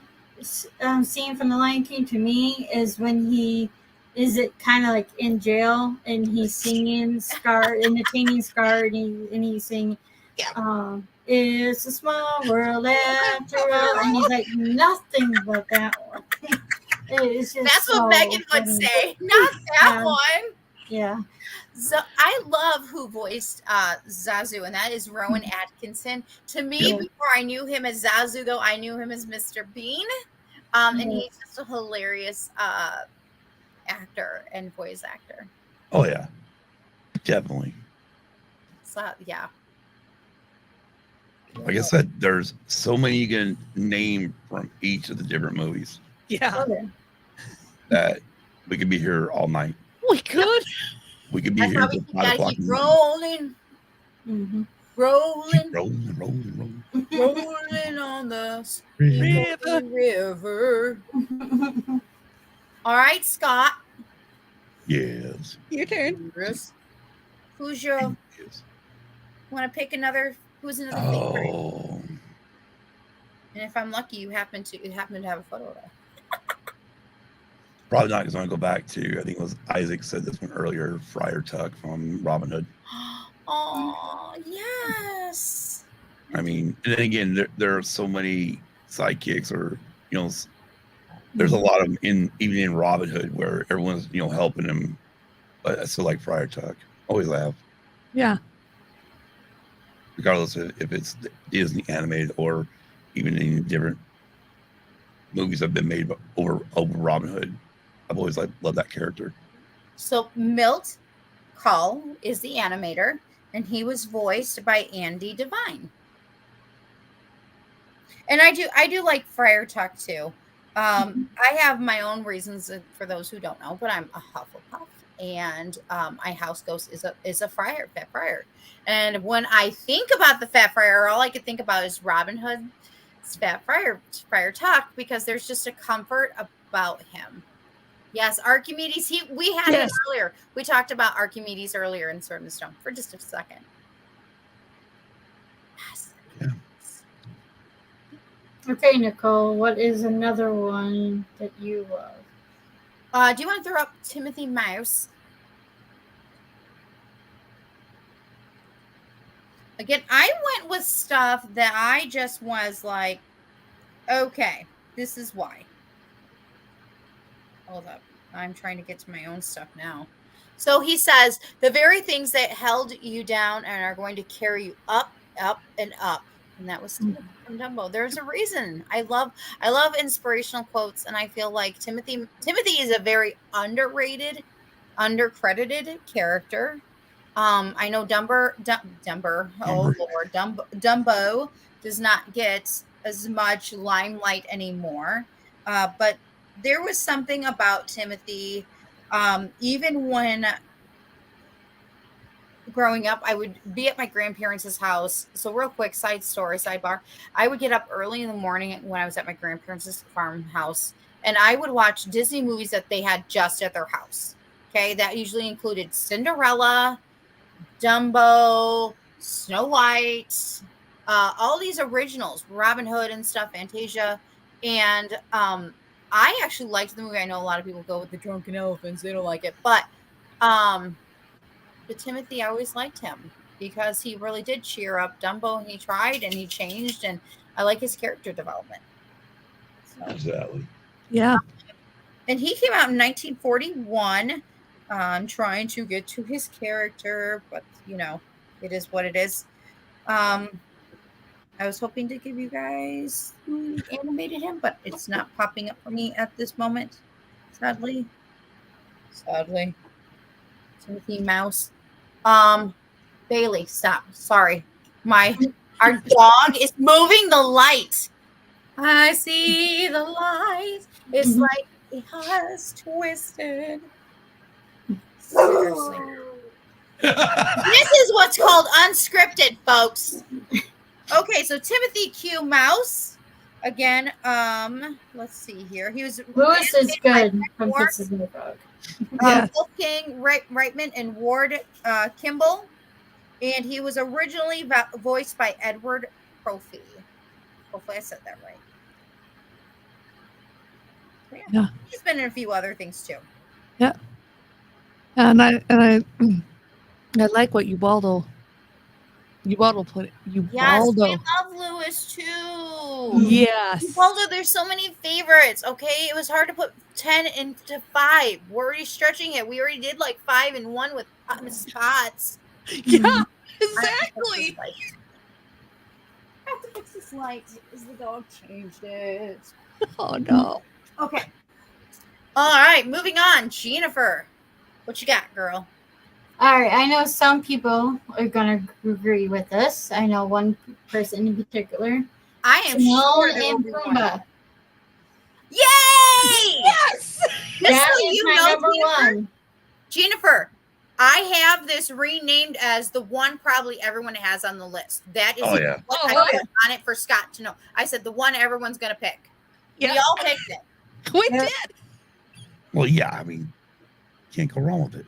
scene from the Lion King to me is when he is it kind of like in jail and he's singing Scar, entertaining Scar, and he's singing, "It's a small world after all," and he's like nothing but that one. It's just that's what Megan would say, not that one. Yeah. So I love who voiced Zazu, and that is Rowan Atkinson. To me, before I knew him as Zazu, though, I knew him as Mr. Bean. And he's just a hilarious actor and voice actor. Oh, yeah. Definitely. So, yeah. Like I said, there's so many you can name from each of the different movies. Yeah. That we could be here all night. We could. We could be here until 5 o'clock. Keep rolling. Mm-hmm. Rolling. Rolling. Rolling on the river. All right, Scott. Yes. Your turn. Who's your... Want to pick another... Who's another favorite? Oh. And if I'm lucky, you happen to have a photo of that. Probably not, because I'm going to go back to, I think it was Isaac said this one earlier, Friar Tuck from Robin Hood. Oh, yes. I mean, and then again, there are so many sidekicks, or, there's a lot of them even in Robin Hood where everyone's, helping him. But I still like Friar Tuck. Always laugh. Yeah. Regardless if it's Disney animated or even in different movies that have been made over Robin Hood. I've always loved that character. So Milt Kahl is the animator, and he was voiced by Andy Devine. And I do like Friar Tuck too. I have my own reasons for those who don't know, but I'm a Hufflepuff, and my house ghost is a friar, Fat Friar. And when I think about the Fat Friar, all I could think about is Robin Hood's Fat Friar Tuck, because there's just a comfort about him. Yes, Archimedes. We had it earlier. We talked about Archimedes earlier in Sword and Stone for just a second. Yes. Yeah. Okay, Nicole, what is another one that you love? Do you want to throw up Timothy Mouse? Again, I went with stuff that I just was like, okay, this is why. Hold up. I'm trying to get to my own stuff now. So he says, the very things that held you down and are going to carry you up, up, and up. And that was from Dumbo. There's a reason. I love inspirational quotes, and I feel like Timothy is a very underrated, undercredited character. I know Dumbo does not get as much limelight anymore, but there was something about Timothy. Even when growing up, I would be at my grandparents' house. So real quick, sidebar. I would get up early in the morning when I was at my grandparents' farmhouse, and I would watch Disney movies that they had just at their house. Okay. That usually included Cinderella, Dumbo, Snow White, all these originals, Robin Hood and stuff, Fantasia. And I actually liked the movie. I know a lot of people go with the drunken elephants. They don't like it. But Timothy, I always liked him because he really did cheer up Dumbo, and he tried and he changed. And I like his character development. So. Exactly. Yeah. And he came out in 1941. I'm trying to get to his character, but, it is what it is. I was hoping to give you guys who animated him, but it's not popping up for me at this moment. Sadly. Timothy Mouse. Bailey, stop. Sorry. My Our dog is moving the light. I see the light. It's like it has twisted. Seriously. This is what's called unscripted, folks. Okay, so Timothy Q. Mouse. Again, let's see here. He was Lewis is good from Kisses in the Frog. Wolfgang Reitman and Ward Kimball. And he was originally voiced by Edward Profey. Hopefully I said that right. Yeah. He's been in a few other things too. Yeah. And I like what Ubaldo put it. Yes, Ubaldo. we love Lewis too. Yes. Ubaldo, there's so many favorites. Okay, it was hard to put 10 into 5. We're already stretching it. We already did like 5 and 1 with Mrs. Potts. Yeah, exactly. I have to fix this light because the dog changed it. Oh no. Okay. All right, moving on. Jennifer, what you got, girl? All right, I know some people are gonna agree with us. I know one person in particular. I am Timon sure and Pumbaa. Yay! Yes. That is my number one. Jennifer, I have this renamed as the one probably everyone has on the list. That is what I put on it for Scott to know. I said the one everyone's gonna pick. Yeah. We all picked it. We did. Well, yeah, I mean, can't go wrong with it.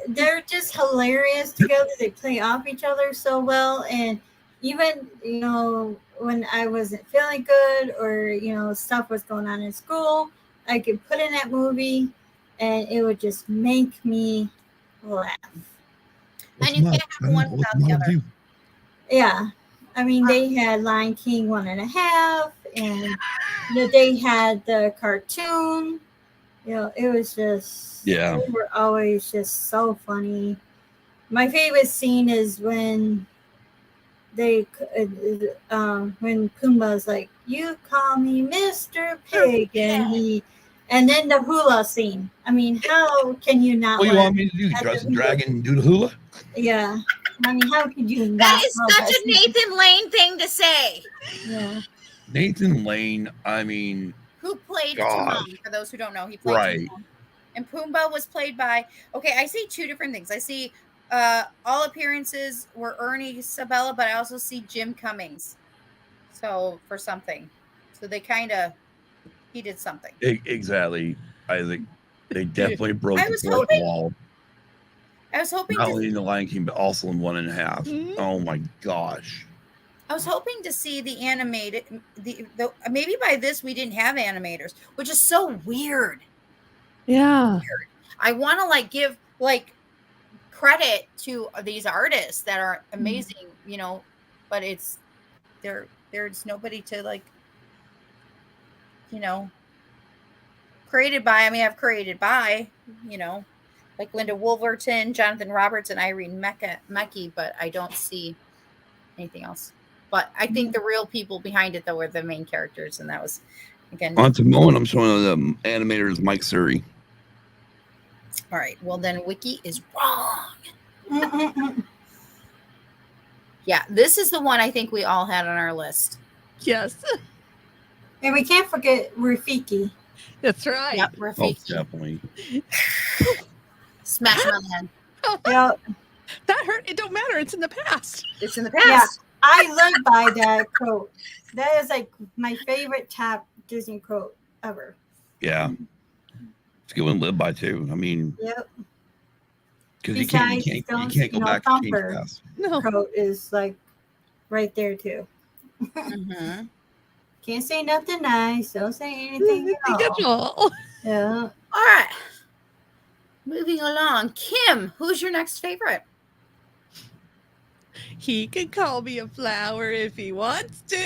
They're just hilarious together. They play off each other so well. And even, when I wasn't feeling good or, stuff was going on in school, I could put in that movie and it would just make me laugh. And you can't have one without the other. Yeah. I mean, they had Lion King 1.5 and they had the cartoon. It was just, they were always just so funny. My favorite scene is when when Pumbaa's like, "You call me Mr. Pig," and then the hula scene. I mean, how can you not? What do you want me to do? Dress a dragon and do the hula? Yeah. I mean, how could you not? That is such a Nathan Lane thing to say. Yeah. Nathan Lane, I mean, who played Timon, for those who don't know, he played Timon. And Pumbaa was played by, I see two different things. I see all appearances were Ernie Sabella, but I also see Jim Cummings. So for something. So they he did something. Exactly. I think they definitely broke the fourth wall. I was hoping not only in the Lion King, but also in 1.5. Mm-hmm. Oh my gosh. I was hoping to see the animated, maybe by this we didn't have animators, which is so weird. Yeah. Weird. I want to give credit to these artists that are amazing, but there's nobody to created by. I mean, I've created by, like Linda Wolverton, Jonathan Roberts, and Irene Mecke, but I don't see anything else. But I think the real people behind it, though, are the main characters, and that was, again... On Timon, I'm showing the animators Mike Suri. All right, well, then Wiki is wrong. Yeah, this is the one I think we all had on our list. Yes. And we can't forget Rafiki. That's right. Yep, Rafiki. Oh, definitely. Smash him on the head. Yep. That hurt. It don't matter. It's in the past. It's in the past. Yeah, I live by that quote. That is my favorite top Disney quote ever. Yeah. It's a good one to live by too. I mean, yep. Because you can't go back and change the past. No. Quote is right there too. Mm-hmm. Can't say nothing nice. Don't say anything at all. Yeah. All right. Moving along. Kim, who's your next favorite? He could call me a flower if he wants to.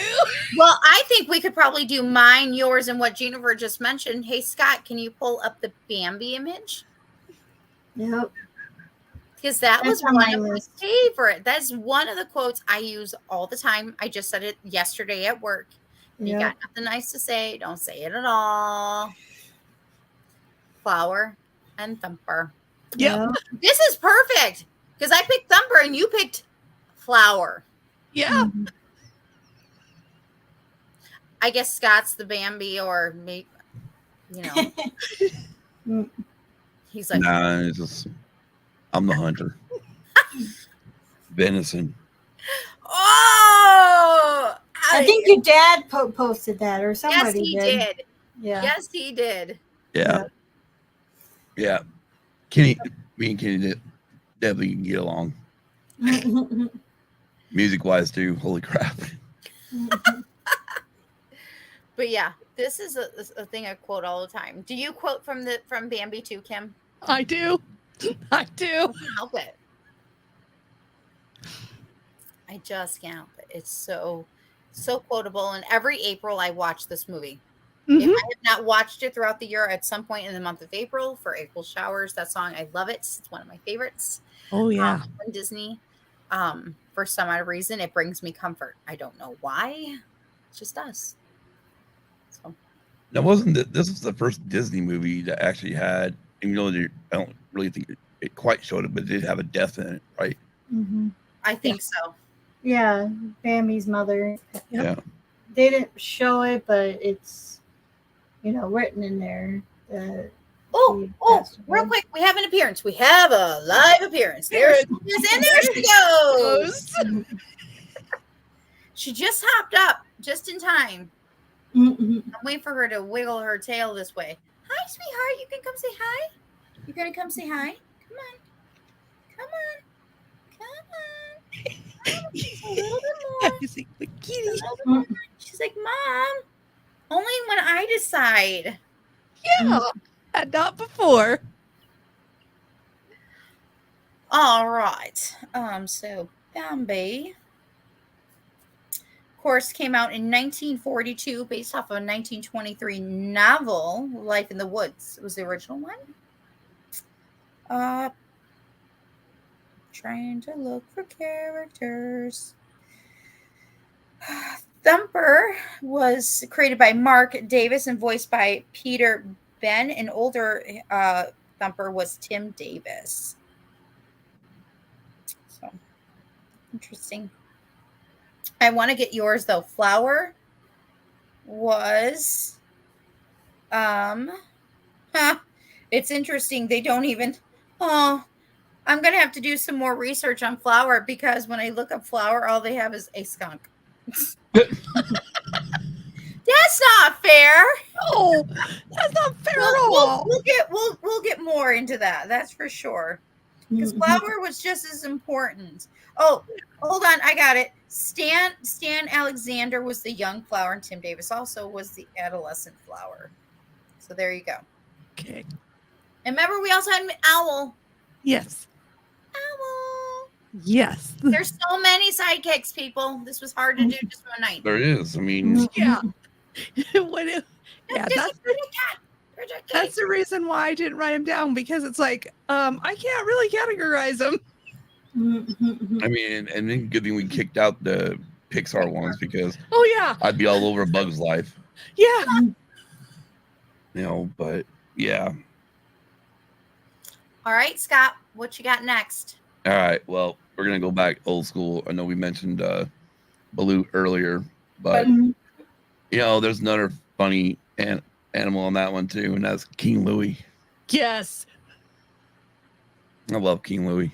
Well, I think we could probably do mine, yours, and what Jennifer just mentioned. Hey, Scott, can you pull up the Bambi image? Yep. Because that was one of my favorite. That's one of the quotes I use all the time. I just said it yesterday at work. You got nothing nice to say. Don't say it at all. Flower and Thumper. Yeah. This is perfect because I picked Thumper and you picked Flower. Yeah. I guess Scott's the Bambi, or maybe, he's like, nah, it's just, I'm the hunter. Venison. oh, I think your dad posted that, or somebody yes, he did. Yeah. Yes, he did. Yeah. Kenny, me and Kenny definitely can get along. Music wise too. Holy crap. But yeah, this is a thing I quote all the time. Do you quote from Bambi too, Kim? I do. I do. I can't help it. I just can't help it. It's so quotable. And every April I watch this movie. If I have not watched it throughout the year, at some point in the month of April for April Showers, that song, I love it. It's one of my favorites. Oh yeah. From Disney. For some odd reason, it brings me comfort. I don't know why. It just does. So. Now, this was the first Disney movie that actually had, even though I don't really think it quite showed it, but it did have a death in it, right? I think so. Yeah, Bambi's mother. Yeah. They didn't show it, but it's, written in there. Oh, real quick, we have an appearance. We have a live appearance. There she is, and there she goes. She just hopped up just in time. I'm waiting for her to wiggle her tail this way. Hi, sweetheart. You can come say hi. You're going to come say hi? Come on. Come on. Come on. Just a little bit more. She's like, Mom, only when I decide. Yeah. And not before. All right. So Bambi, of course, came out in 1942 based off of a 1923 novel, Life in the Woods. It was the original one. Trying to look for characters. Thumper was created by Mark Davis and voiced by Peter Ben. An older Thumper was Tim Davis. So interesting. I want to get yours though. Flower was it's interesting. They don't even I'm gonna have to do some more research on Flower, because when I look up Flower, all they have is a skunk. That's not fair. No, that's not fair at all. We'll get more into that. That's for sure. Because Flower was just as important. Oh, hold on, I got it. Stan Alexander was the young Flower, and Tim Davis also was the adolescent Flower. So there you go. Okay. And remember, we also had Owl. Yes. Owl. Yes. There's so many sidekicks, people. This was hard to do just one night. There is. I mean, yeah. That's the reason why I didn't write them down, because it's like I can't really categorize them. I mean, and then good thing we kicked out the Pixar ones, because I'd be all over Bug's Life. Yeah. But yeah. All right, Scott, what you got next? All right. Well, we're gonna go back old school. I know we mentioned Baloo earlier, but there's another funny animal on that one too, and that's King Louie. Yes. I love King Louie.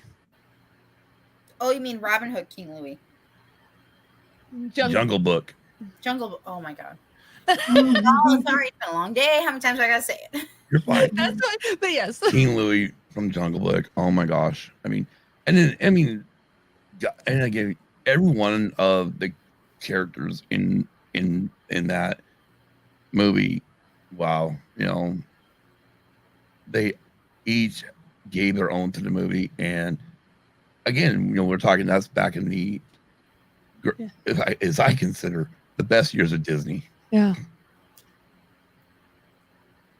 Oh, you mean Robin Hood King Louie? Jungle Book. Oh my God. Oh, sorry, it's been a long day. How many times do I gotta say it? You're fine. That's fine, but yes. King Louie from Jungle Book. Oh my gosh. And again, every one of the characters in that movie, wow, they each gave their own to the movie. And again, we're talking, that's back in the, as I consider, the best years of Disney. Yeah.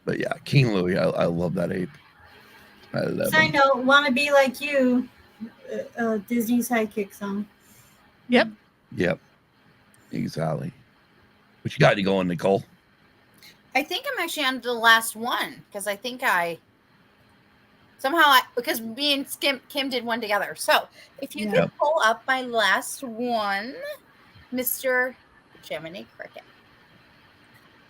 But yeah, King Louie, I love that ape. I love Side note, want to be like you, Disney Sidekick song. Yep. Exactly. What you got to go on, Nicole? I think I'm actually on the last one, because I think I Somehow, because me and Kim did one together. So if you could pull up my last one, Mr. Jiminy Cricket.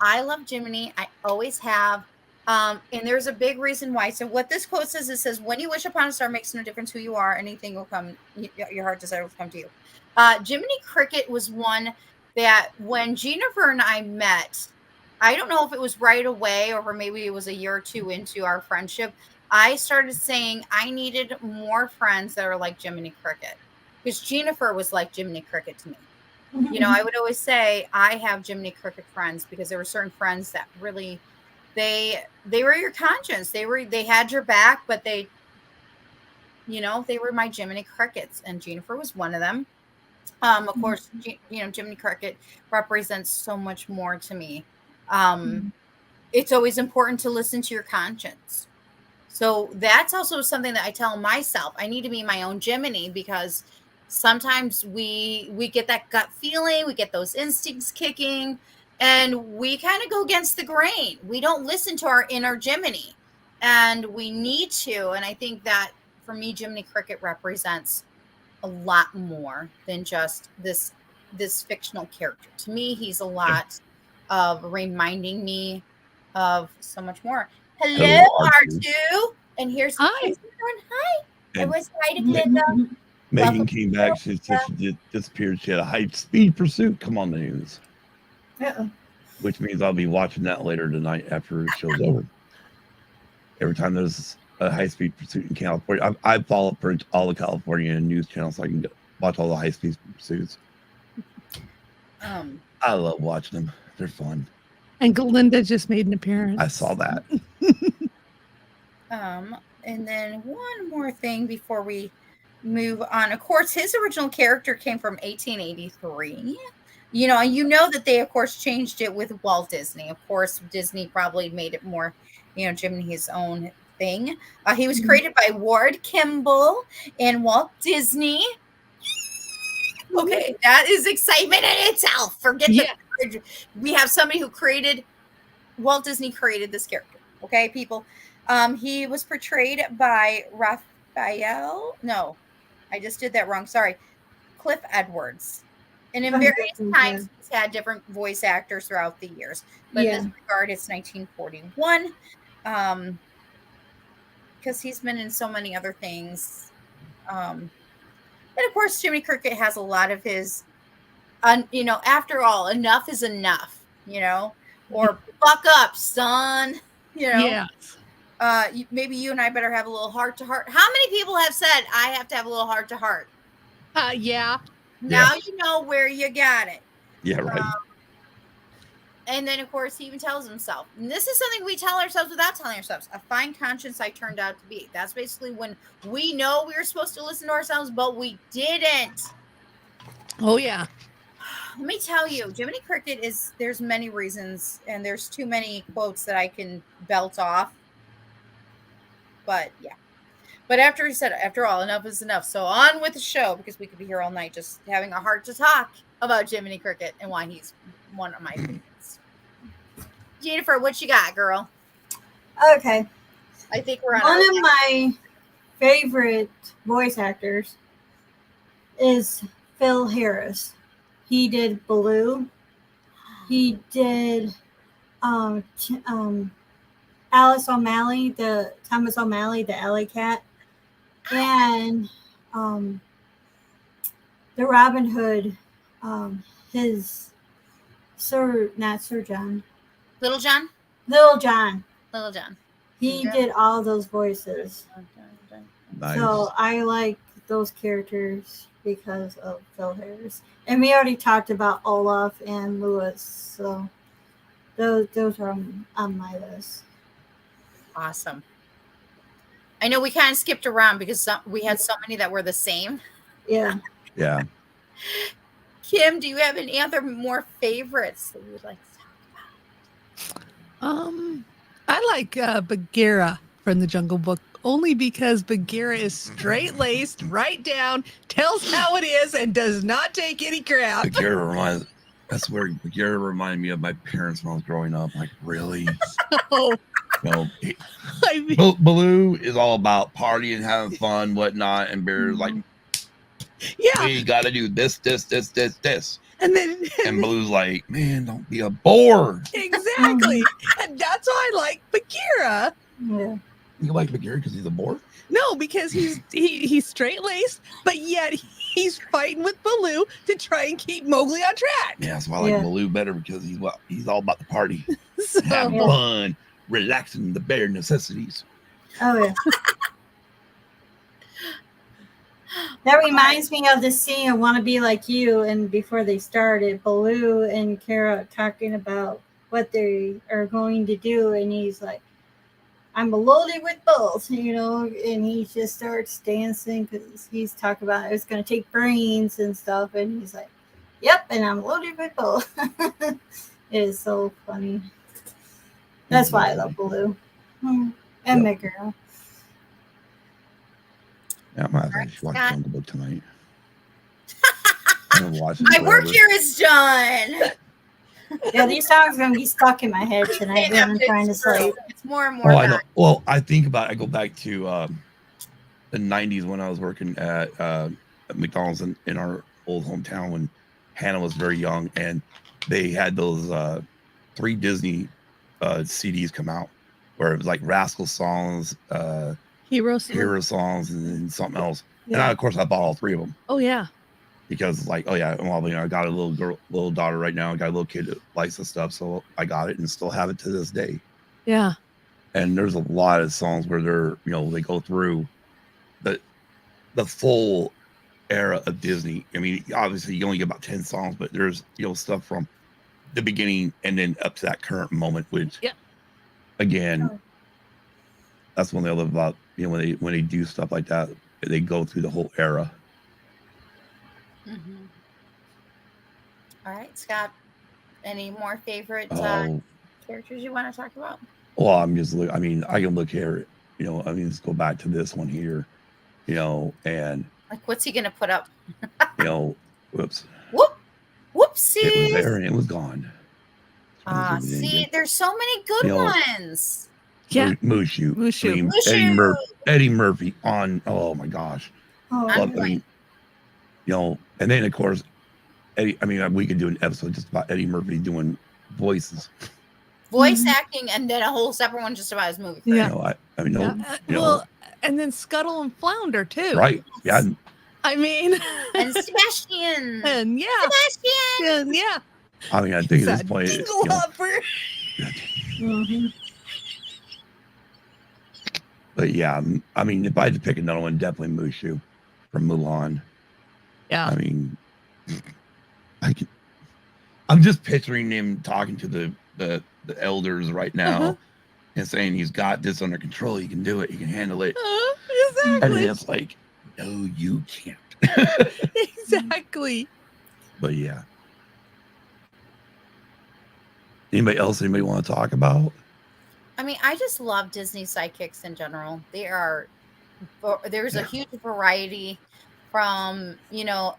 I love Jiminy. I always have. And there's a big reason why. So what this quote says, it says, when you wish upon a star, makes no difference who you are. Anything will come, your heart desire will come to you. Jiminy Cricket was one that when Jennifer and I met, I don't know if it was right away or maybe it was a year or two into our friendship, I started saying I needed more friends that are like Jiminy Cricket, because Jennifer was like Jiminy Cricket to me. You know, I would always say I have Jiminy Cricket friends because there were certain friends that really, they were your conscience. They had your back, but they, you know, they were my Jiminy Crickets, and Jennifer was one of them. Of course, you know, Jiminy Cricket represents so much more to me. It's always important to listen to your conscience. So that's also something that I tell myself. I need to be my own Jiminy, because sometimes we get that gut feeling, we get those instincts kicking, and we kind of go against the grain. We don't listen to our inner Jiminy, and we need to. And I think that for me, Jiminy Cricket represents a lot more than just this fictional character. To me, he's a lot of reminding me of so much more. Hello, R2. And here's hi. Hi. It was hi to Glenda. Megan came back. She disappeared. She had a high-speed pursuit come on the news. Which means I'll be watching that later tonight after the show's over. Every time there's a high-speed pursuit in California, I follow for all the California news channels so I can watch all the high-speed pursuits. I love watching them. They're fun. And Glinda just made an appearance. I saw that. And then one more thing before we move on. Of course, his original character came from 1883. You know that they, of course, changed it with Walt Disney. Of course, Disney probably made it more, Jiminy his own thing. He was created by Ward Kimball and Walt Disney. Okay, that is excitement in itself. Forget that we have somebody who created, Walt Disney created this character. Okay, people. He was portrayed by Raphael. No, I just did that wrong. Sorry. Cliff Edwards. And in various times, he's had different voice actors throughout the years. But in this regard, it's 1941. Because he's been in so many other things. And of course, Jiminy Cricket has a lot of his, after all, enough is enough, or buck up, son, maybe you and I better have a little heart to heart. How many people have said, I have to have a little heart to heart? Yeah. Now you know where you got it. Yeah, right. And then, of course, he even tells himself, and this is something we tell ourselves without telling ourselves, a fine conscience I turned out to be. That's basically when we know we were supposed to listen to ourselves, but we didn't. Oh, yeah. Let me tell you, Jiminy Cricket there's many reasons, and there's too many quotes that I can belt off. But, yeah. But after he said, after all, enough is enough. So on with the show, because we could be here all night just having a heart to talk about Jiminy Cricket and why he's one of my favorites. Jennifer, what you got, girl? Okay. I think we're on one of my favorite voice actors is Phil Harris. He did Baloo. He did Alice O'Malley, Thomas O'Malley, the alley cat, and the Robin Hood. His not Sir John. Little John. He did all those voices. Nice. So I like those characters because of Phil Harris. And we already talked about Olaf and Lewis. So those are on my list. Awesome. I know we kind of skipped around because we had so many that were the same. Yeah. Yeah. Kim, do you have any other more favorites that you would like to talk about? I like Bagheera from the Jungle Book only because Bagheera is straight-laced, right down, tells how it is, and does not take any crap. Bagheera reminded me of my parents when I was growing up. Like, really? Oh, You know, I mean, Baloo is all about partying, having fun, whatnot, and Bear's like, yeah. we got to do this. And then And Baloo's like, man, don't be a bore. exactly. And that's why I like Bagheera. Yeah. You like Bagheera because he's a bore? No, because he's straight laced, but yet he's fighting with Baloo to try and keep Mowgli on track. Yeah, that's why I like Baloo better because he's all about the party, So, having fun, relaxing the bare necessities. Oh yeah. That reminds me of the scene I Want to Be Like You, and before they started, Baloo and Kara talking about what they are going to do, and he's like, I'm loaded with both, you know, and he just starts dancing because he's talking about it's going to take brains and stuff, and he's like, yep, and I'm loaded with both. It is so funny. That's why I love Baloo. And Megara. Yeah, I might actually watch Jungle Book tonight. I'm gonna watch it My work forever. here is done. Yeah, these songs are going to be stuck in my head tonight when I'm trying to It's true. sleep. It's more and more. Oh, I know. Well, I think about it. I go back to the 90s when I was working at McDonald's in our old hometown when Hannah was very young, and they had those 3 Disney CDs come out where it was like Rascal songs, Hero songs, and then something else. Yeah. And of course, I bought all 3 of them. Oh yeah. Because like, oh yeah, well, you know, I got a little daughter right now. I got a little kid that likes the stuff, so I got it and still have it to this day. Yeah. And there's a lot of songs where they're, you know, they go through the full era of Disney. I mean, obviously you only get about 10 songs, but there's, you know, stuff from the beginning and then up to that current moment, which again, that's one thing I love about, you know, when they do stuff like that, they go through the whole era. Mm-hmm. All right, Scott. Any more favorite characters you want to talk about? Well, I mean, I can look here, you know, I mean, let's go back to this one here, you know, and like, what's he gonna put up? You know, whoopsie. It was there and it was gone. See, there's so many good ones. Yeah, Mushu. I mean, Eddie Murphy on. Oh my gosh. I mean, you know, and then of course, Eddie. I mean, we could do an episode just about Eddie Murphy doing voices, voice acting, and then a whole separate one just about his movie. Yeah. You know, I mean, well, and then Scuttle and Flounder too. Right. Yeah. I mean, and Sebastian. And Sebastian. Yeah. I mean, I think at this point, but yeah, I mean, if I had to pick another one, definitely Mushu from Mulan. Yeah. I mean, I'm just picturing him talking to the elders right now and saying he's got this under control. He can do it. He can handle it. Exactly. And it's like, no, you can't. Exactly. But yeah. Anybody want to talk about? I mean, I just love Disney sidekicks in general. There's a huge variety from, you know,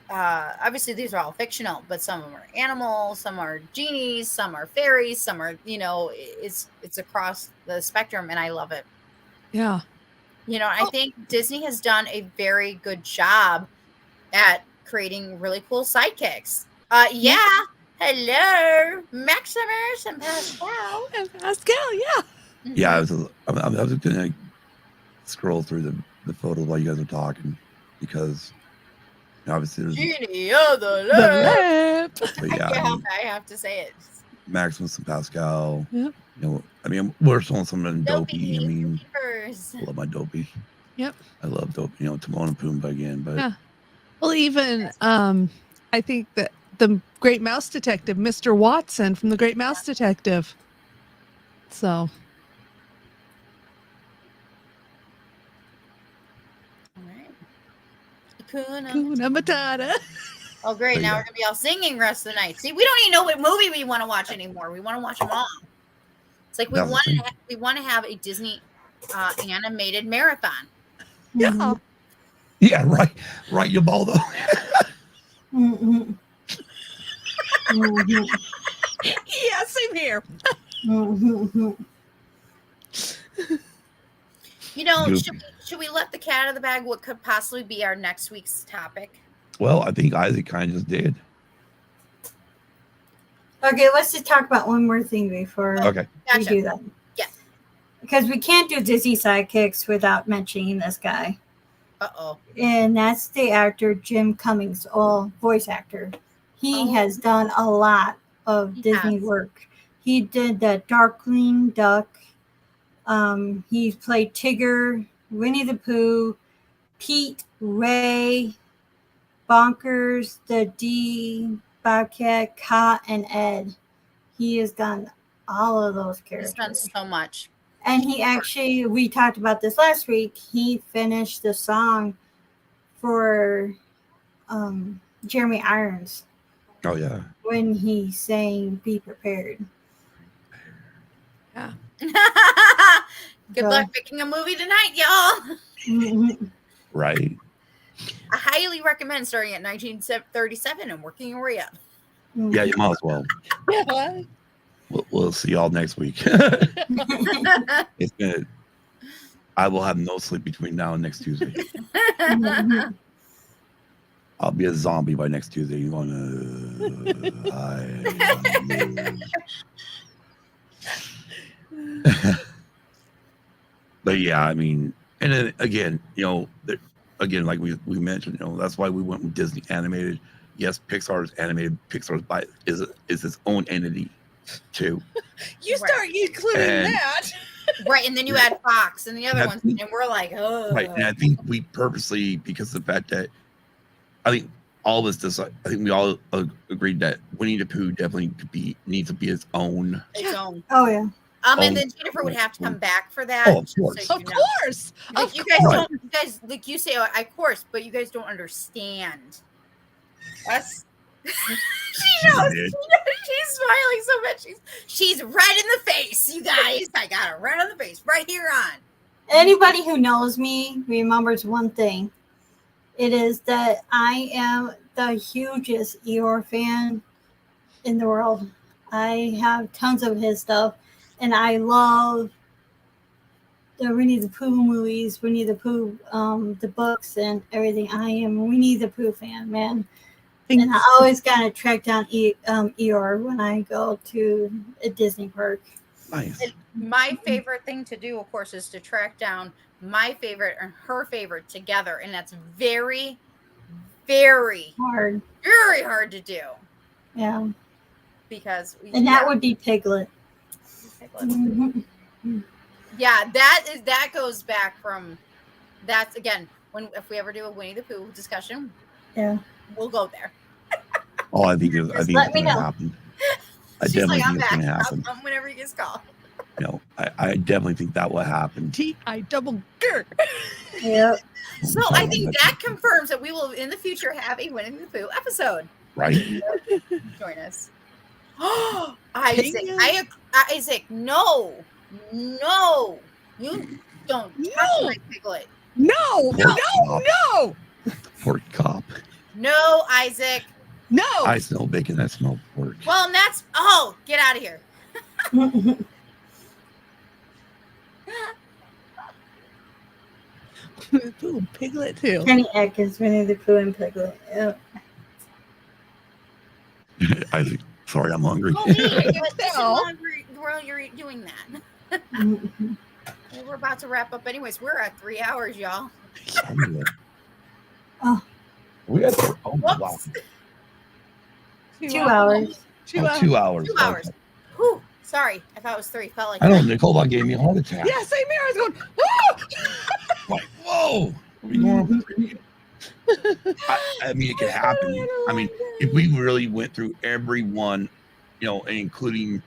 obviously these are all fictional, but some of them are animals, some are genies, some are fairies, some are, you know, it's across the spectrum, and I love it. Yeah. You know, I think Disney has done a very good job at creating really cool sidekicks. Hello, Maximus and Pascal. Yeah, I was gonna scroll through the photos while you guys are talking because obviously there's Genie of the Lamp. But yeah, I have to say it. Maximus and Pascal. Yep. You know, I mean, we're showing some of them Dopey. I mean, I love my Dopey. Yep. I love Dopey. You know, Timon and Pumbaa again, but yeah. Well, even I think that the Great Mouse Detective, Mr. Watson from the Great Mouse Detective. So. Hakuna Matata. Oh, great. Now we're going to be all singing rest of the night. See, we don't even know what movie we want to watch anymore. We want to watch them all. It's like we want to have a Disney animated marathon. Yeah. Yeah, right, Ubaldo. Yeah, same here. Mhm. You know, Goofy. should we let the cat out of the bag? What could possibly be our next week's topic? Well, I think Isaac kind of just did. Okay, let's just talk about one more thing before Okay. we do that. Yeah. Because we can't do Disney Sidekicks without mentioning this guy. Uh-oh. And that's the actor Jim Cummings, voice actor. He has done a lot of Disney work. He did the Darkwing Duck. He's played Tigger, Winnie the Pooh, Pete, Ray, Bonkers, the D, Bobcat, Ka, and Ed. He has done all of those characters. He's done so much. And he actually, we talked about this last week, he finished the song for Jeremy Irons. Oh, yeah. When he sang Be Prepared. Yeah. Good luck picking a movie tonight, y'all. Mm-hmm. Right. I highly recommend starting at 1937 and working your way up. Yeah, you might as well. Yeah. We'll see y'all next week. It's gonna. I will have no sleep between now and next Tuesday. Mm-hmm. I'll be a zombie by next Tuesday. You're going to. But yeah, I mean, and then again, again, like we mentioned, that's why we went with Disney Animated. Yes, Pixar's animated. Pixar's is its own entity too. You start including that. Right, and then you add Fox and the other ones, and we're like, oh. Right, and I think we purposely, because of the fact that I think all of us, I think we all agreed that Winnie the Pooh definitely needs to be its own. Its own. Oh yeah. And then Jennifer would have to come back for that. Oh, of course. So Of course. Like, you guys don't. You guys, like you say, of course, but you guys don't understand. Us. She knows. She's smiling so much. She's red in the face, you guys. I got her red on the face, right here on. Anybody who knows me remembers one thing. It is that I am the hugest Eeyore fan in the world. I have tons of his stuff, and I love the Winnie the Pooh movies, Winnie the Pooh, the books, and everything. I am a Winnie the Pooh fan, man. And I always gotta track down Eeyore when I go to a Disney park. Nice. And my favorite thing to do, of course, is to track down my favorite and her favorite together, and that's very, very hard. Very hard to do. Yeah. Because that would be Piglet. Mm-hmm. Yeah, that goes back from. That's again if we ever do a Winnie the Pooh discussion. Yeah. We'll go there. Oh, I think it's going to happen. I definitely think it's going to happen. Whenever you get called. I definitely think that will happen. T-I-double-G. Yeah. So I think that confirms that we will in the future have a Winnie the Pooh episode. Right. Join us. Oh, Isaac! Isaac! No! You don't touch my Piglet. No! Pork cop. No, Isaac. No. I smell bacon. I smell pork. Well, and that's get out of here. Ooh, Piglet too. Kenny Atkins, Winnie the Pooh, and Piglet. Yeah. Isaac, sorry, I'm hungry. Oh, while you're doing that. We're about to wrap up anyways. We're at 3 hours, y'all. Oh. We had wow. 2 hours. 2 hours. 2 hours. 2 hours. Whew. Sorry, I thought it was 3. Felt like I don't know. Nicole gave me a heart attack. Yeah, same here. I was going, whoa! Like, whoa. Are we going over 3? I mean, it could happen. I mean, if we really went through every one, including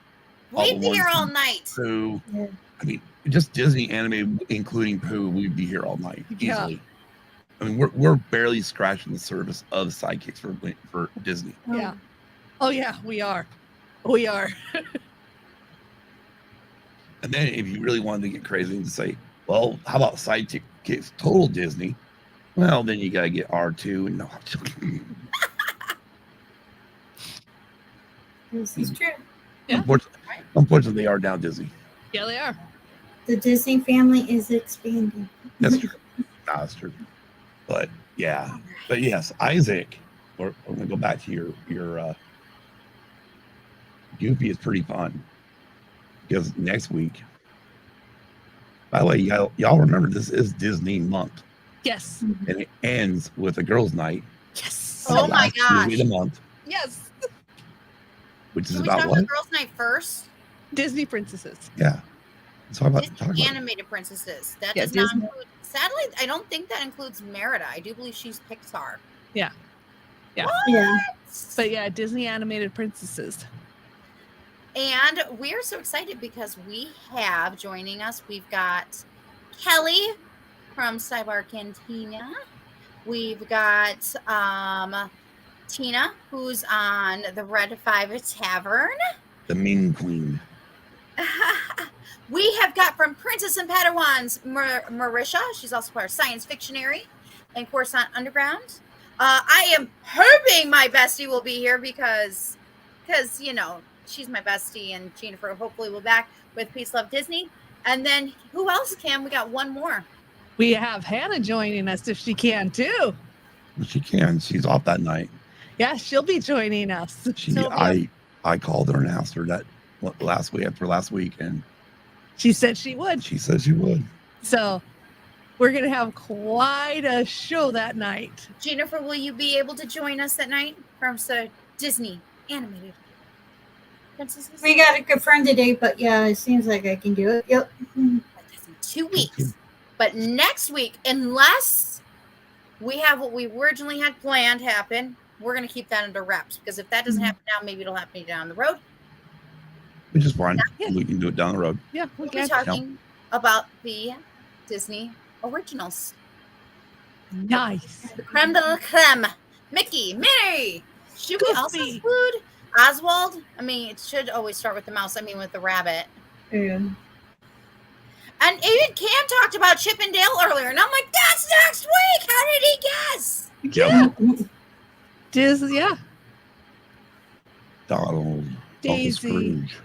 we'd be here all night. Pooh. Yeah. I mean, just Disney animated, including Pooh, we'd be here all night easily. Yeah. I mean, we're barely scratching the surface of sidekicks for Disney. Yeah. Oh yeah, we are. We are. And then, if you really wanted to get crazy and say, well, how about sidekicks total Disney? Well, then you gotta get R2 and no. This is true. Yeah. Unfortunately, they are now Disney. Yeah, they are. The Disney family is expanding. That's true. That's true. But yeah, but yes, Isaac. We're gonna go back to your Goofy is pretty fun because next week. By the way, y'all remember this is Disney month, Yes. and it ends with a girls' night. Yes. Oh my gosh. Movie of the month, Yes. which is Should we about talk what? about Girls' Night first? Disney princesses. Yeah. Let's talk about. Disney Animated Princesses. That Yeah, does not Disney. include. Sadly, I don't think that includes Merida. I do believe she's Pixar. Yeah. Yeah. Yeah. But yeah, Disney Animated Princesses. And we're so excited because we have joining us, we've got Kelly from Sidebar Cantina. We've got Tina, who's on the Red 5 Tavern. The Mean Queen. We have got from Princess and Padawans, Marisha. She's also part of Science Fictionary and Coruscant Underground. I am hoping my bestie will be here because you know, she's my bestie, and Jennifer hopefully will be back with Peace Love Disney. And then who else, Kim? We got one more. We have Hannah joining us if she can too. She can. She's off that night. Yeah, she'll be joining us. I called her and asked her that last week, and she said she would. She said she would. So we're gonna have quite a show that night. Jennifer, will you be able to join us that night from Disney Animated Princesses? We got to confirm the date, but yeah, it seems like I can do it. Yep. That's in 2 weeks. But next week, unless we have what we originally had planned happen, we're going to keep that under wraps. Because if that doesn't happen now, maybe it'll happen down the road. Which is fine. Yeah. We can do it down the road. Yeah, We'll be talking about the Disney originals. Nice. The creme de la creme. Mickey, Minnie. Should we also Goofy. include Oswald? I mean, it should always start with the mouse. I mean, with the rabbit. Yeah. And even Cam talked about Chip and Dale earlier, and I'm like, that's next week. How did he guess? Yeah. Disney, yeah. Donald. Daisy. Scrooge.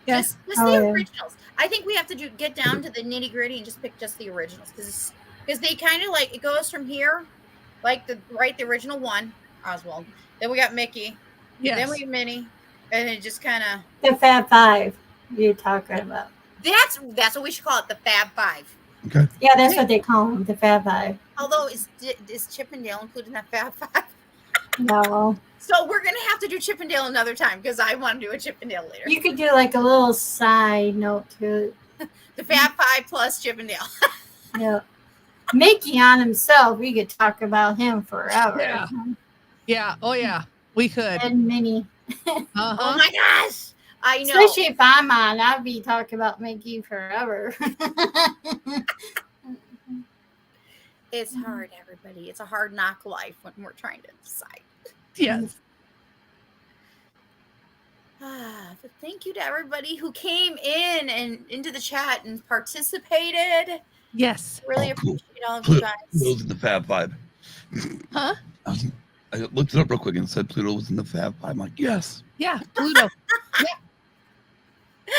Yes. Just the originals. I think we have to get down to the nitty gritty and just pick just the originals because they kind of like it goes from here, like the original one, Oswald. Then we got Mickey. Yes. Then we have Minnie, and it just kind of The Fab Five you're talking about. that's what we should call it, the Fab Five. Okay. Yeah, that's what they call them, the Fab Five. Although is Chip and Dale included in that Fab Five? No. So we're gonna have to do Chip and Dale another time because I want to do a Chip and Dale later. You could do like a little side note to it. The Fab Five plus Chip and Dale. Yeah. Mickey on himself, we could talk about him forever. Yeah. Yeah. Oh yeah. We could. And Minnie. Oh Uh-huh. my gosh! I know. Especially if I'm on, I'll be talking about Mickey forever. It's hard, everybody. It's a hard knock life when we're trying to decide. Yes. But thank you to everybody who came in and into the chat and participated. Yes. Really Oh, cool. appreciate all of you guys. Pluto's in the Fab Five. Huh? I looked it up real quick and said Pluto was in the Fab Five. I'm like, yes. Yeah. Pluto.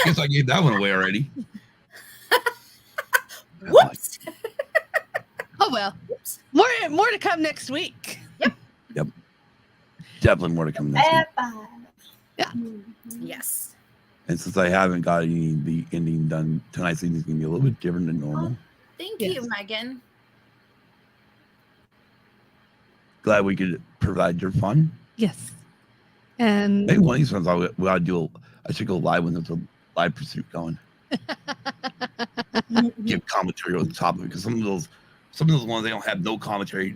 Guess I gave that one away already. Whoops. Oh well. Whoops. More to come next week. Definitely more to come next week. Fab Five. Yeah. Yes. And since I haven't got the ending done, tonight's ending is going to be a little bit different than normal. Thank Yes. you, Megan. Glad we could provide your fun. Yes. And Maybe one of these ones I should go live when there's a live pursuit going. Give commentary on the top of it because some of those ones they don't have no commentary.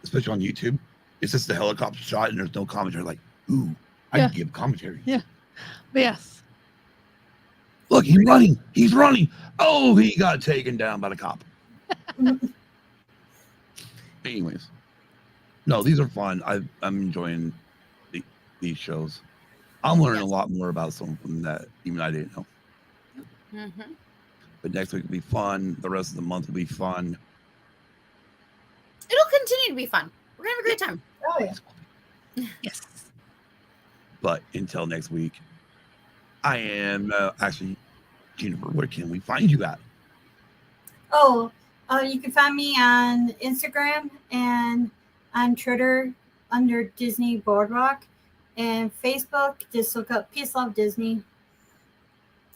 Especially on YouTube, it's just the helicopter shot and there's no commentary. Like, ooh, I Yeah. can give commentary. yes. Look, he's running. He's running. Oh, he got taken down by the cop. Anyways, no, these are fun. I'm enjoying these shows. I'm learning a lot more about some of them that even I didn't know. Mm-hmm. But next week will be fun. The rest of the month will be fun. It'll continue to be fun. We're gonna have a great time. Oh, yeah. Yes. But until next week, I am actually, Jennifer, where can we find you at? You can find me on Instagram and on Twitter under Disney Boardwalk, and Facebook. Just look up Peace Love Disney.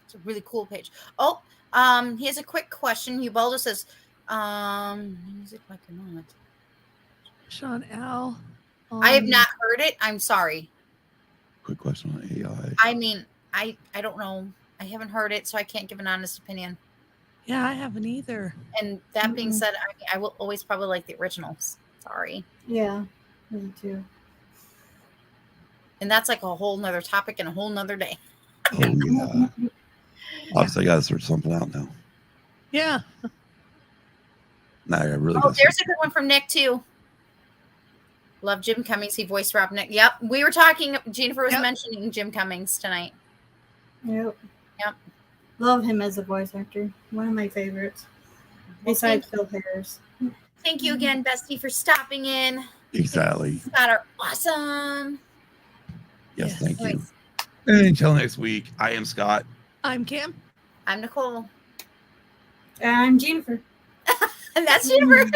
It's a really cool page. Oh, he has a quick question. Ubaldo says, music like or not. Sean L. I have not heard it. I'm sorry. Quick question on AI. I mean, I don't know. I haven't heard it, so I can't give an honest opinion. Yeah, I haven't either. And that being said, I will always probably like the originals. Sorry. Yeah, me too. And that's like a whole nother topic and a whole nother day. Oh, yeah. Obviously, I got to search something out now. Yeah. Now I really Oh, there's a good one from Nick, too. Love Jim Cummings. He voiced Rob Nick. Yep. We were talking, Jennifer was mentioning Jim Cummings tonight. Yep. Yep. Love him as a voice actor. One of my favorites. Besides Phil Harris. Thank you again, Bestie, for stopping in. Exactly. Scott are awesome. Yes, thank you. And until next week, I am Scott. I'm Kim. I'm Nicole. And I'm Jennifer. And that's Jennifer.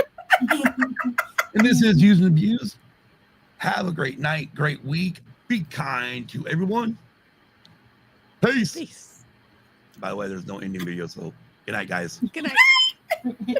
And this is Use and Abuse. Have a great night, great week. Be kind to everyone. Peace. Peace. By the way, there's no ending video, so good night, guys. Good night.